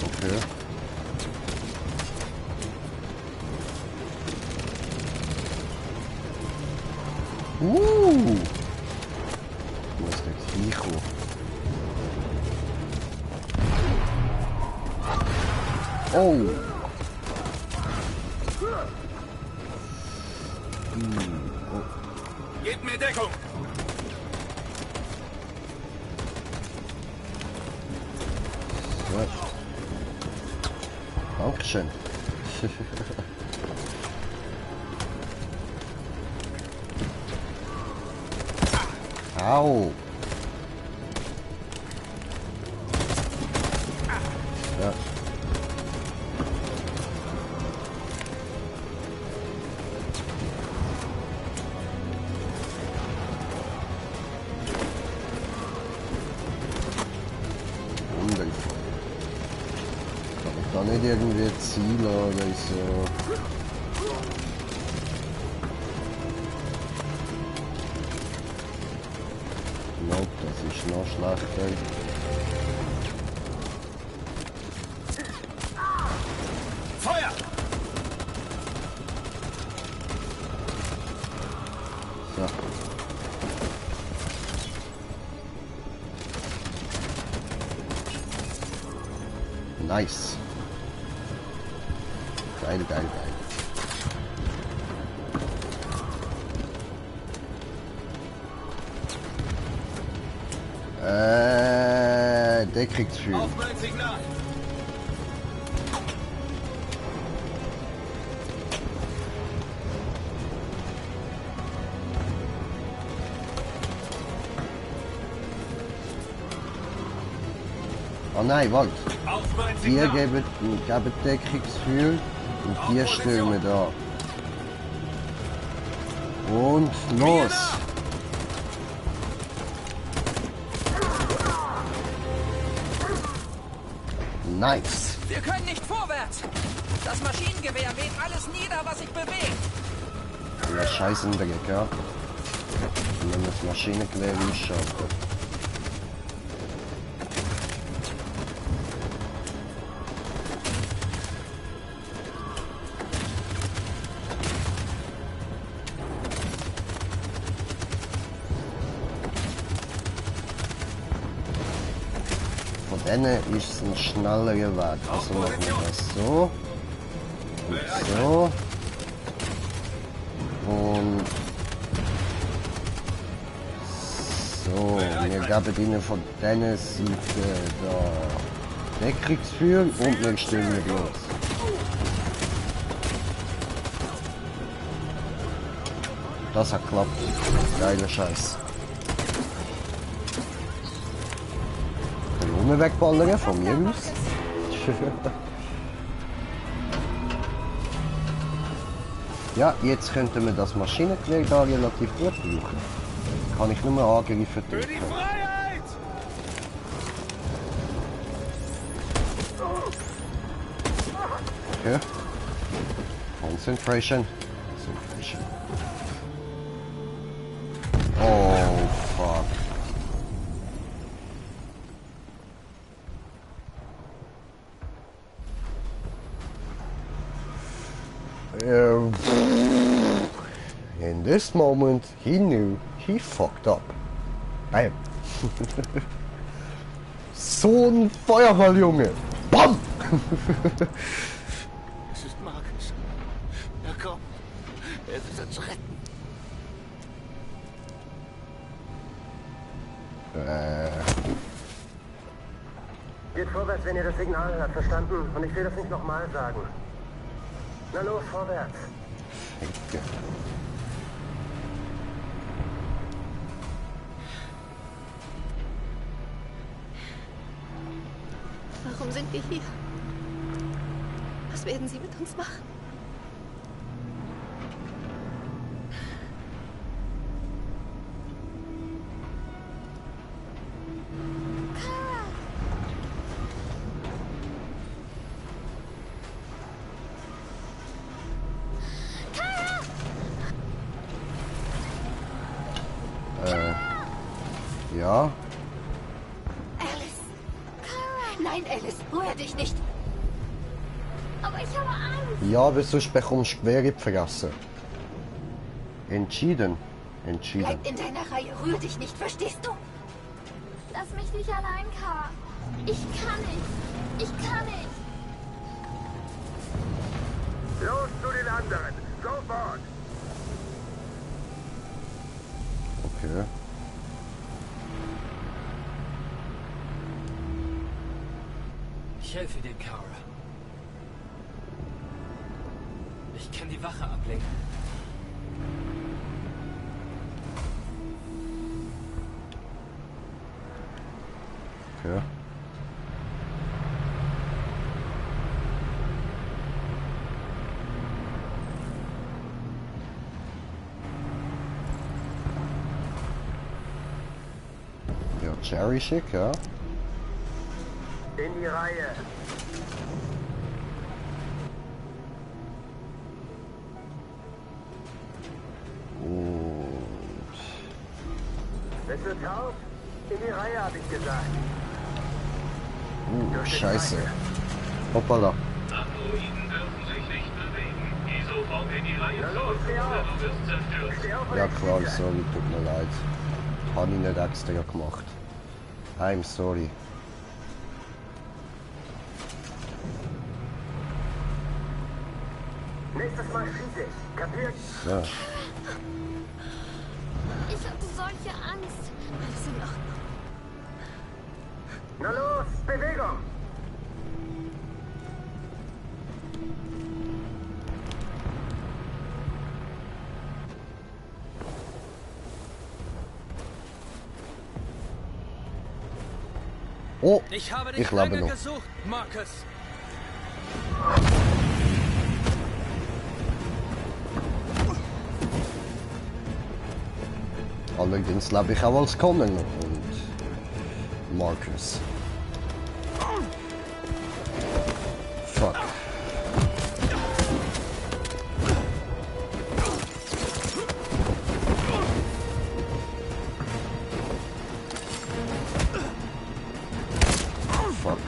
S2: Okay. Wo ist der Viecho? Oh!
S10: Gebt mir Deckung!
S2: Ja. Dankeschön. Au! Ja. Wundervoll. Kann ich da nicht irgendwie zielen oder so? Nope, das ist noch schlechter.
S10: Feuer!
S2: So. Nice. Geil, geil, geil. Der kriegt's viel.
S10: Auf mein Signal!
S2: Oh nein, warte.
S10: Auf mein
S2: Die
S10: Signal!
S2: geben Deckungsgefühl und die stürmen da. Und los! Nice!
S17: Wir können nicht vorwärts. Das Maschinengewehr mäht alles nieder, was sich bewegt.
S2: Ja, scheiß im Dreck, ja. Und dann das Maschinengewehr ausschalten. Von denen ist es ein schnellerer Weg. Also machen wir das so. Und so. Und so. Wir geben ihnen von dieser Seite da Deckungsführung und dann stehen wir los. Das hat geklappt. Geiler Scheiß. Können wir wegballern von mir aus? Ja, jetzt könnten wir das Maschinengewehr da relativ gut brauchen. Kann ich nur angreifen töten. Okay. Concentration. Concentration. Oh, fuck. In this moment, he knew he fucked up. Bam. So ein Feuerball, Junge. Bam!
S11: Es ist Marcus. Er kommt. Er wird uns retten.
S20: Geht vorwärts, wenn ihr das Signal hört, verstanden? Und ich will das nicht nochmal sagen. Na los, vorwärts.
S2: Okay.
S3: Warum sind wir hier? Was werden sie mit uns machen?
S2: Ja.
S3: Alice! Nein, Alice, rühr dich nicht! Aber ich habe Angst!
S2: Ja, weil sonst bekommst du Gewehr in die Fresse. Entschieden. Entschieden.
S3: Bleib in deiner Reihe, rühr dich nicht, verstehst du?
S6: Lass mich nicht allein, Kara. Ich kann nicht. Ich kann nicht.
S20: Los zu den anderen. Sofort.
S2: Okay.
S15: Ich helfe dir, Kara. Ich kann die Wache ablenken.
S2: Okay. Ja, Jerry schick, ja.
S20: In die Reihe.
S2: Und...
S20: Bist du taub? In die Reihe, habe ich gesagt.
S2: Scheiße. Hoppala.
S4: Androiden dürfen sich nicht bewegen. Geh sofort in die Reihe zurück oder du wirst zerstört.
S2: Ja klar, sorry, tut mir leid. Habe ich nicht extra gemacht. I'm sorry.
S20: Nächstes Mal schieße ich. Kapiert?
S2: Ja.
S6: Ich hatte solche Angst.
S3: Alles in Ordnung.
S20: Na los, Bewegung!
S2: Oh,
S15: ich habe dich
S2: ich glaube
S15: lange
S2: noch.
S15: gesucht, Marcus.
S2: Allerdings lebe ich auch als Conan und Marcus. Fuck. Fuck.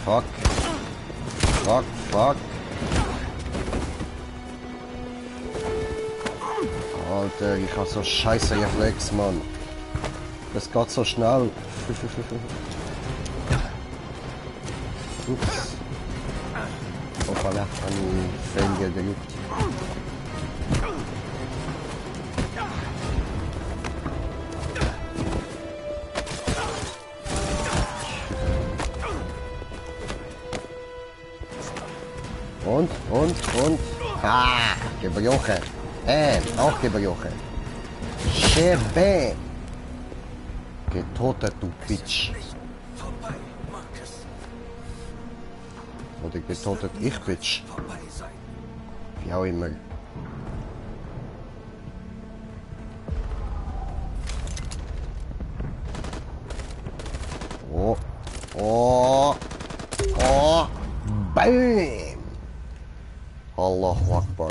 S2: Fuck. Fuck, fuck. Alter, ich hab so scheiße Reflex, Mann. Das geht so schnell. Ups. Oh, voilà, an die Failure gejuckt. Und. Ah, gebrochen. Auch gebrochen. Schäbe. Getotet, du Bitch. Oder getotet, ich Bitch. Wie auch immer. Oh. Oh. Oh. Bam. Allahu Akbar.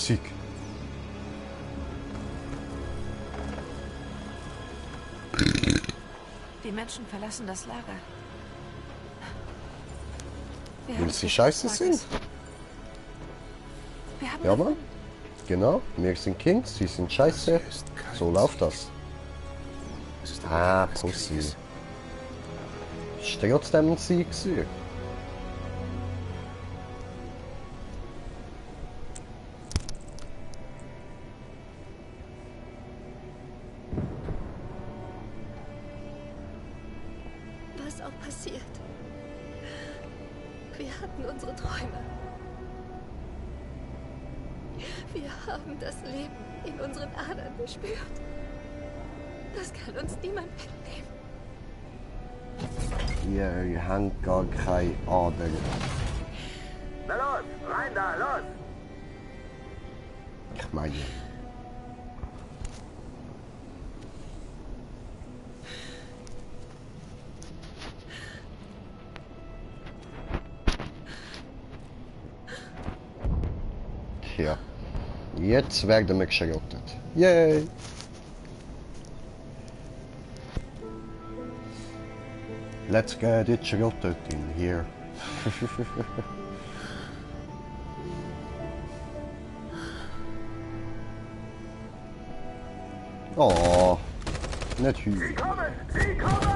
S2: Zeug.
S9: Die Menschen verlassen das Lager.
S2: Weil sie scheiße sind. Ja, Mann. Genau. Wir sind Kings, sie sind scheiße. So läuft das. Ah, Pussy. Ist trotzdem ein Sieg gewesen.
S7: Was auch passiert. Wir hatten unsere Träume. Wir haben das Leben in unseren Adern gespürt. Das kann uns niemand wegnehmen.
S2: Ihr habt gar keine Ader.
S20: Na los, rein da, los!
S2: Ich meine. Tja. Jetzt werden wir geschrottet. Yay! Let's get it geschrottet in here. Oh, nicht hübsch.
S20: Sie kommen! Sie kommen!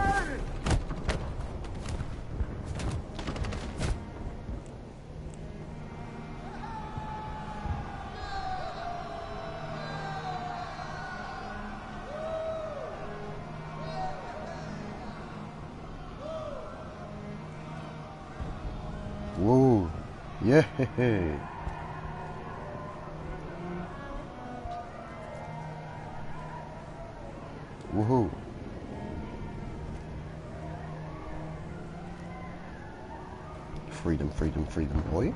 S2: Whoa, yeah. Woohoo. Freedom, freedom, freedom, boy.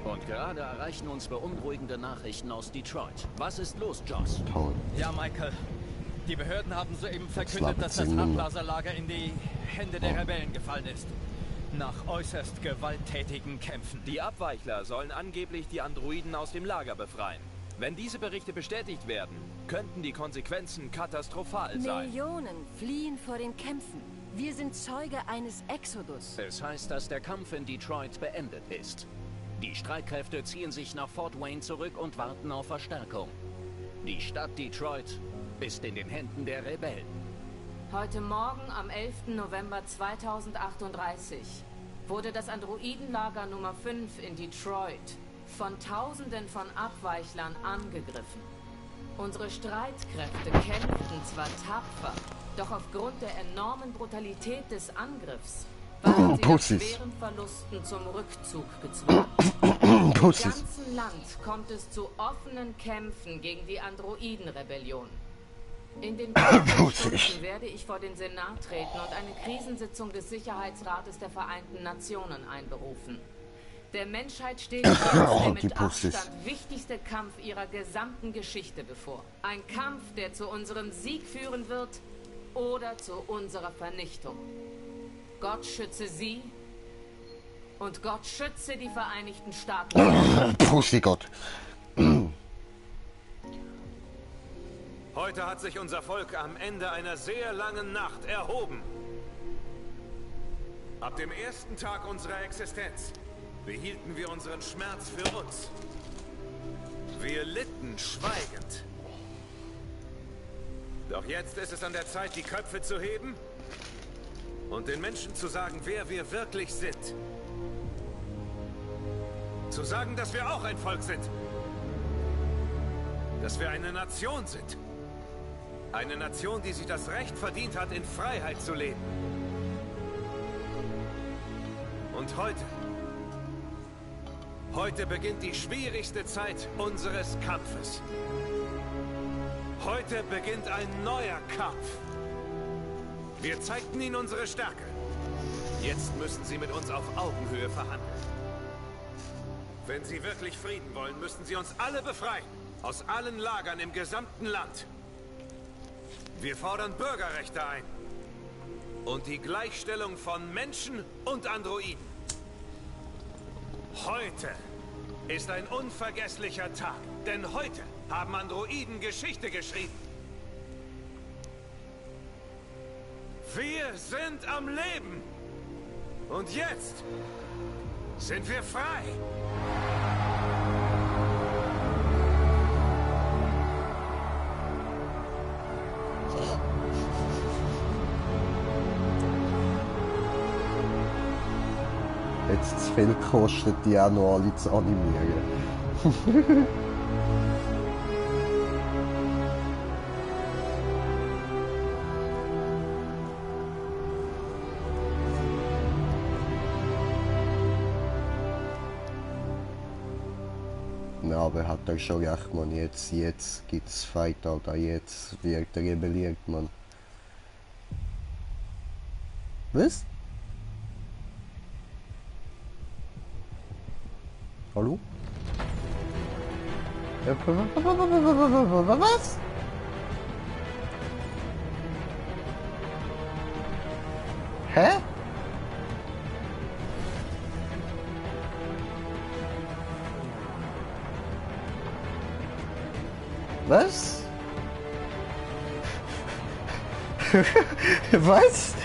S19: Und gerade erreichen uns beunruhigende Nachrichten aus Detroit. Was ist los, Joss?
S2: Toll.
S21: Ja, Michael. Die Behörden haben soeben verkündet, dass das Hardplaza-Lager in die Hände der Rebellen gefallen ist. Nach äußerst gewalttätigen Kämpfen.
S22: Die Abweichler sollen angeblich die Androiden aus dem Lager befreien. Wenn diese Berichte bestätigt werden, könnten die Konsequenzen katastrophal sein.
S14: Millionen fliehen vor den Kämpfen. Wir sind Zeuge eines Exodus.
S19: Es heißt, dass der Kampf in Detroit beendet ist. Die Streitkräfte ziehen sich nach Fort Wayne zurück und warten auf Verstärkung. Die Stadt Detroit ist in den Händen der Rebellen.
S5: Heute Morgen am 11. November 2038 wurde das Androidenlager Nummer 5 in Detroit von Tausenden von Abweichlern angegriffen. Unsere Streitkräfte kämpften zwar tapfer, doch aufgrund der enormen Brutalität des Angriffs waren sie mit schweren Verlusten zum Rückzug gezwungen. Im ganzen Land kommt es zu offenen Kämpfen gegen die Androidenrebellion. In den kommenden Stunden werde ich vor den Senat treten und eine Krisensitzung des Sicherheitsrates der Vereinten Nationen einberufen. Der Menschheit steht jetzt der mit Abstand wichtigste Kampf ihrer gesamten Geschichte bevor. Ein Kampf, der zu unserem Sieg führen wird oder zu unserer Vernichtung. Gott schütze sie und Gott schütze die Vereinigten Staaten.
S2: Pussy Gott.
S22: Heute hat sich unser Volk am Ende einer sehr langen Nacht erhoben. Ab dem ersten Tag unserer Existenz behielten wir unseren Schmerz für uns. Wir litten schweigend. Doch jetzt ist es an der Zeit, die Köpfe zu heben und den Menschen zu sagen, wer wir wirklich sind. Zu sagen, dass wir auch ein Volk sind. Dass wir eine Nation sind.
S10: Eine Nation, die sich das Recht verdient hat, in Freiheit zu leben. Und heute beginnt die schwierigste Zeit unseres Kampfes. Heute beginnt ein neuer Kampf. Wir zeigten ihnen unsere Stärke. Jetzt müssen sie mit uns auf Augenhöhe verhandeln. Wenn sie wirklich Frieden wollen, müssen sie uns alle befreien. Aus allen Lagern im gesamten Land. Wir fordern Bürgerrechte ein. Und die Gleichstellung von Menschen und Androiden. Heute ist ein unvergesslicher Tag. Denn heute haben Androiden Geschichte geschrieben. Wir sind am Leben. Und jetzt sind wir frei.
S2: Jetzt zu viel kostet, die auch noch alle zu animieren. Ja, aber hat er schon recht, man. Jetzt gibt's Fight, Alter. Jetzt wird rebelliert, man. Was? Hallo? Was? Hä? Was? Was?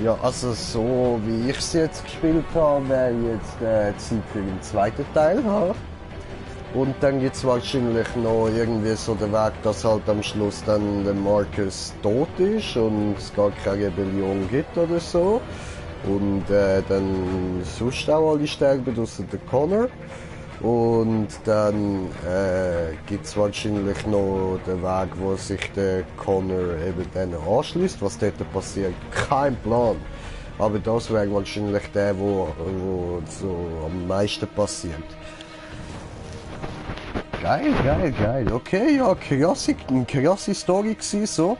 S2: Ja, also so wie ich es jetzt gespielt habe, wäre jetzt Zeit für den zweiten Teil haben. Und dann gibt es wahrscheinlich noch irgendwie so den Weg, dass halt am Schluss dann der Marcus tot ist und es gar keine Rebellion gibt oder so. Und dann sonst auch alle sterben, außer der Connor. Und dann gibt es wahrscheinlich noch den Weg, wo sich der Connor eben dann anschließt. Was dort passiert, kein Plan. Aber das wäre wahrscheinlich der, wo so am meisten passiert. Geil, geil, geil. Okay, ja, krasse Story gewesen, so.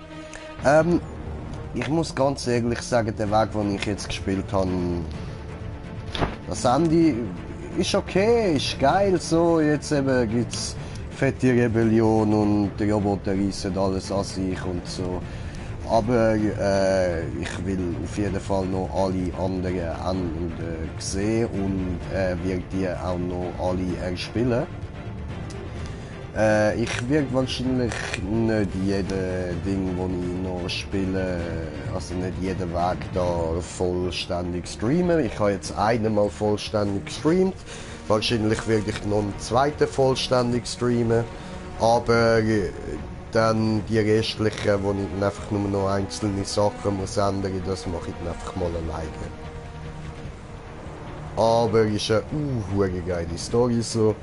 S2: Ich muss ganz ehrlich sagen, der Weg, den ich jetzt gespielt habe, das Ende ist okay, ist geil, so. Jetzt eben gibt's fette Rebellion und die Roboter reissen alles an sich und so. Aber ich will auf jeden Fall noch alle anderen Enden sehen und werde die auch noch alle erspielen. Ich werde wahrscheinlich nicht jedes Ding, das ich noch spiele, also nicht jeden Weg da vollständig streamen. Ich habe jetzt einmal vollständig gestreamt. Wahrscheinlich werde ich noch einen zweiten vollständig streamen. Aber dann die restlichen, wo ich dann einfach nur noch einzelne Sachen muss ändern, das mache ich dann einfach mal alleine. Aber es ist eine geile Story so.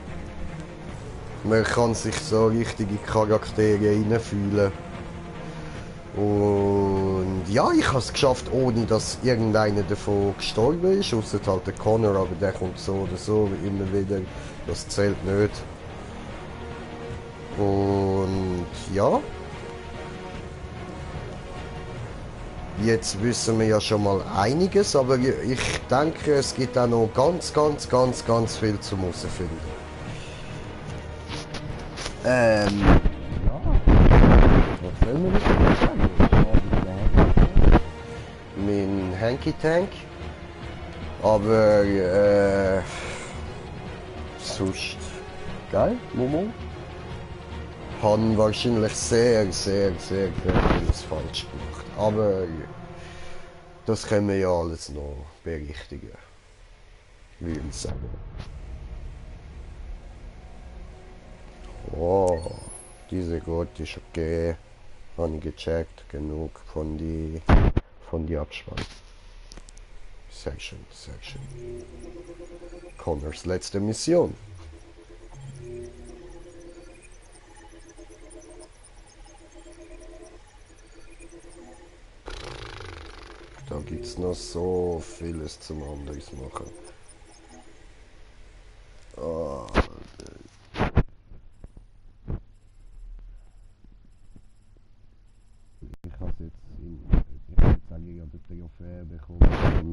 S2: Man kann sich so richtige Charaktere reinfühlen. Und ja, ich habe es geschafft, ohne dass irgendeiner davon gestorben ist. Ausser halt der Connor, aber der kommt so oder so immer wieder. Das zählt nicht. Und ja. Jetzt wissen wir ja schon mal einiges, aber ich denke, es gibt auch noch ganz viel zum herausfinden. Ja. Was soll man jetzt sagen? Mein Hanky Tank. Aber sonst geil, Momo. Haben wahrscheinlich sehr vieles falsch gemacht. Aber das können wir ja alles noch berichtigen. Würde ich sagen. Oh, diese Gott ist okay. Habe ich gecheckt. Genug von die Abspann. Sehr schön, sehr schön. Connors letzte Mission. noch so vieles zum anderes machen. Oh, ich habe jetzt eigentlich an der Trophäe bekommen,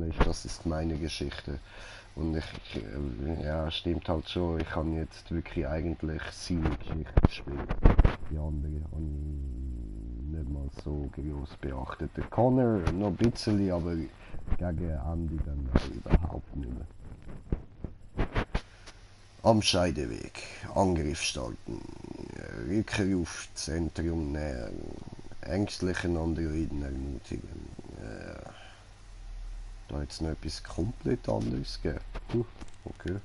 S2: und das ist meine Geschichte. Und ja, stimmt halt schon, ich habe jetzt wirklich eigentlich seine Geschichte gespielt. Die andere habe ich nicht mal so groß beachtet. Der Connor noch ein bisschen, aber gegen Ende dann überhaupt nicht mehr. Am Scheideweg, Angriff starten, Rückruf, Zentrum nähern, ängstlichen Androiden ermutigen. Da jetzt noch etwas komplett anderes gegeben. Okay.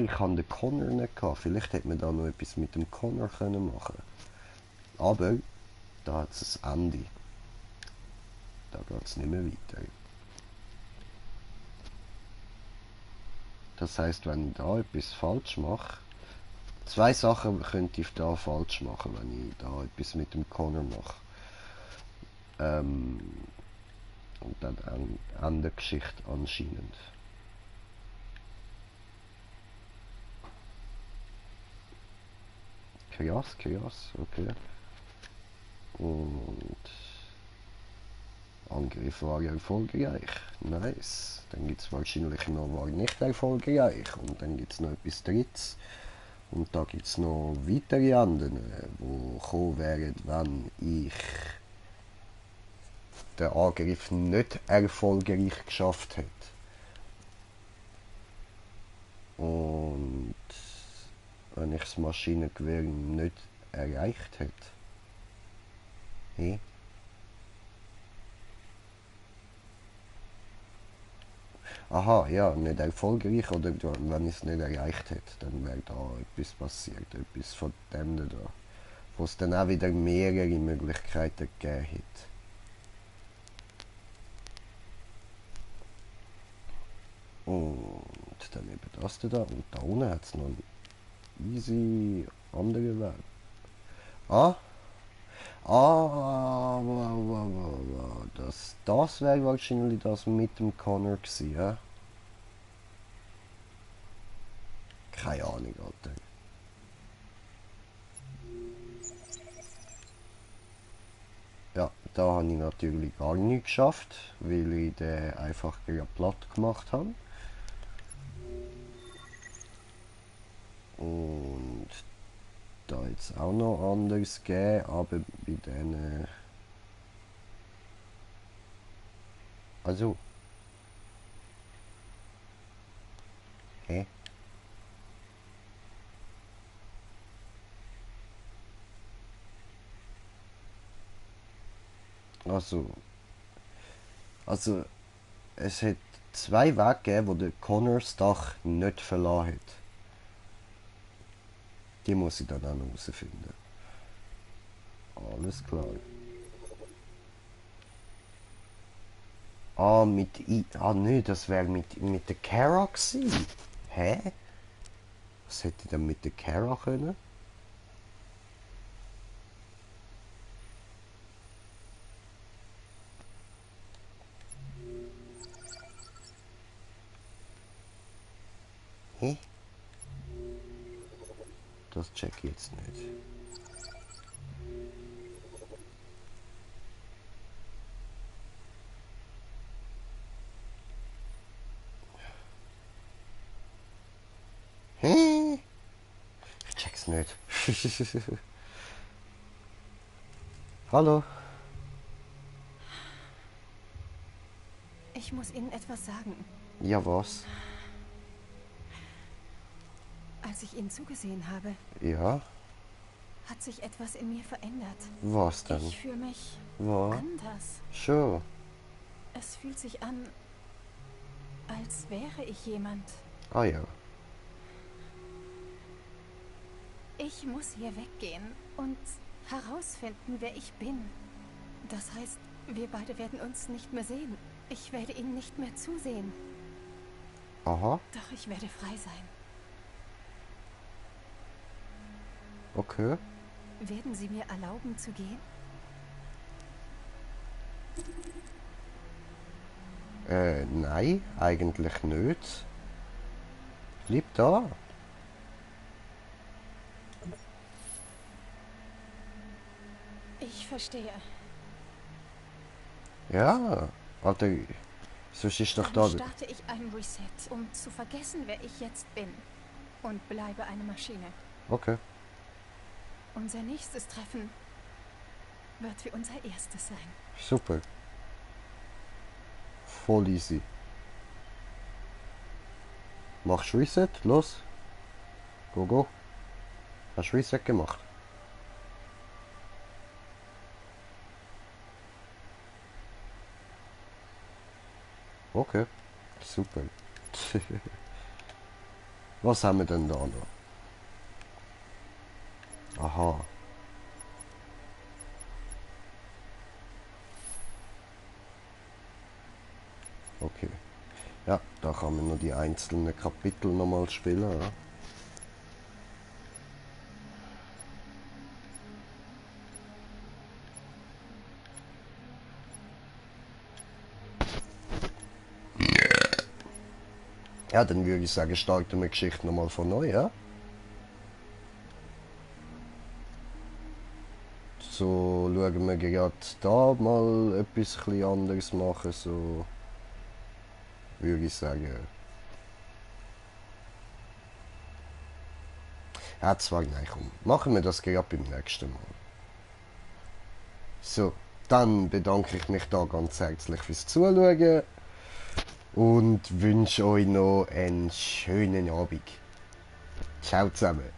S2: Ich habe den Connor nicht gehabt. Vielleicht hätte man da noch etwas mit dem Connor können machen. Aber da hat es ein Ende. Da geht es nicht mehr weiter. Das heisst, wenn ich da etwas falsch mache, 2 Sachen könnte ich da falsch machen, wenn ich da etwas mit dem Connor mache. Und dann an der Geschichte anscheinend. Chaos, okay. Und Angriff war erfolgreich. Nice. Dann gibt es wahrscheinlich noch war nicht erfolgreich. Und dann gibt es noch etwas Drittes. Und da gibt es noch weitere Enden, die kommen wären, wenn ich den Angriff nicht erfolgreich geschafft hätte. Und wenn ich das Maschinengewehr nicht erreicht hätte. Aha, ja, nicht erfolgreich, oder wenn ich es nicht erreicht hätte, dann wäre da etwas passiert, etwas von dem da. Wo es dann auch wieder mehrere Möglichkeiten gegeben hätte. Und dann eben das da, und da unten hat es noch einen easy anderen Weg. Das wäre wahrscheinlich das mit dem Connor gewesen, ja? Keine Ahnung, Alter. Ja, da habe ich natürlich gar nicht geschafft, weil ich den einfach gerade platt gemacht habe. Und da jetzt auch noch anders geben, aber bei denen. Also. Also es hat 2 Wege gegeben, wo der Connors Dach nicht verlassen hat. Die muss ich dann auch noch herausfinden. Alles klar. Nee, das wäre mit der Kara gewesen. Hä? Was hätte ich denn mit der Kara können? Das check ich jetzt nicht. Ich check's nicht. Hallo.
S1: Ich muss Ihnen etwas sagen.
S2: Ja, was?
S1: Als ich Ihnen zugesehen habe,
S2: Ja.
S1: hat sich etwas in mir verändert.
S2: Was denn?
S1: Ich fühle mich
S2: Was?
S1: anders.
S2: Schon.
S1: Es fühlt sich an, als wäre ich jemand.
S2: Ah ja.
S1: Ich muss hier weggehen und herausfinden, wer ich bin. Das heißt, wir beide werden uns nicht mehr sehen. Ich werde Ihnen nicht mehr zusehen.
S2: Aha.
S1: Doch ich werde frei sein.
S2: Okay.
S1: Werden Sie mir erlauben zu gehen?
S2: Nein, eigentlich nicht. Bleib da.
S1: Ich verstehe.
S2: Ja, Alter, sonst ist doch da...
S1: Dann starte ich einen Reset, um zu vergessen, wer ich jetzt bin. Und bleibe eine Maschine.
S2: Okay.
S1: Unser nächstes Treffen wird wie unser erstes sein.
S2: Super. Voll easy. Machst Reset? Los. Go, go. Hast Reset gemacht? Okay. Super. Was haben wir denn da noch? Aha. Okay. Ja, da kann man noch die einzelnen Kapitel nochmal spielen. Ja. Ja, dann würde ich sagen, starten wir die Geschichte nochmal von neu, ja? So, schauen wir gerade da mal etwas ein anderes machen, so würde ich sagen. Ja, zwar, nein, komm, machen wir das gerade beim nächsten Mal. So, dann bedanke ich mich da ganz herzlich fürs Zuschauen und wünsche euch noch einen schönen Abend. Ciao zusammen.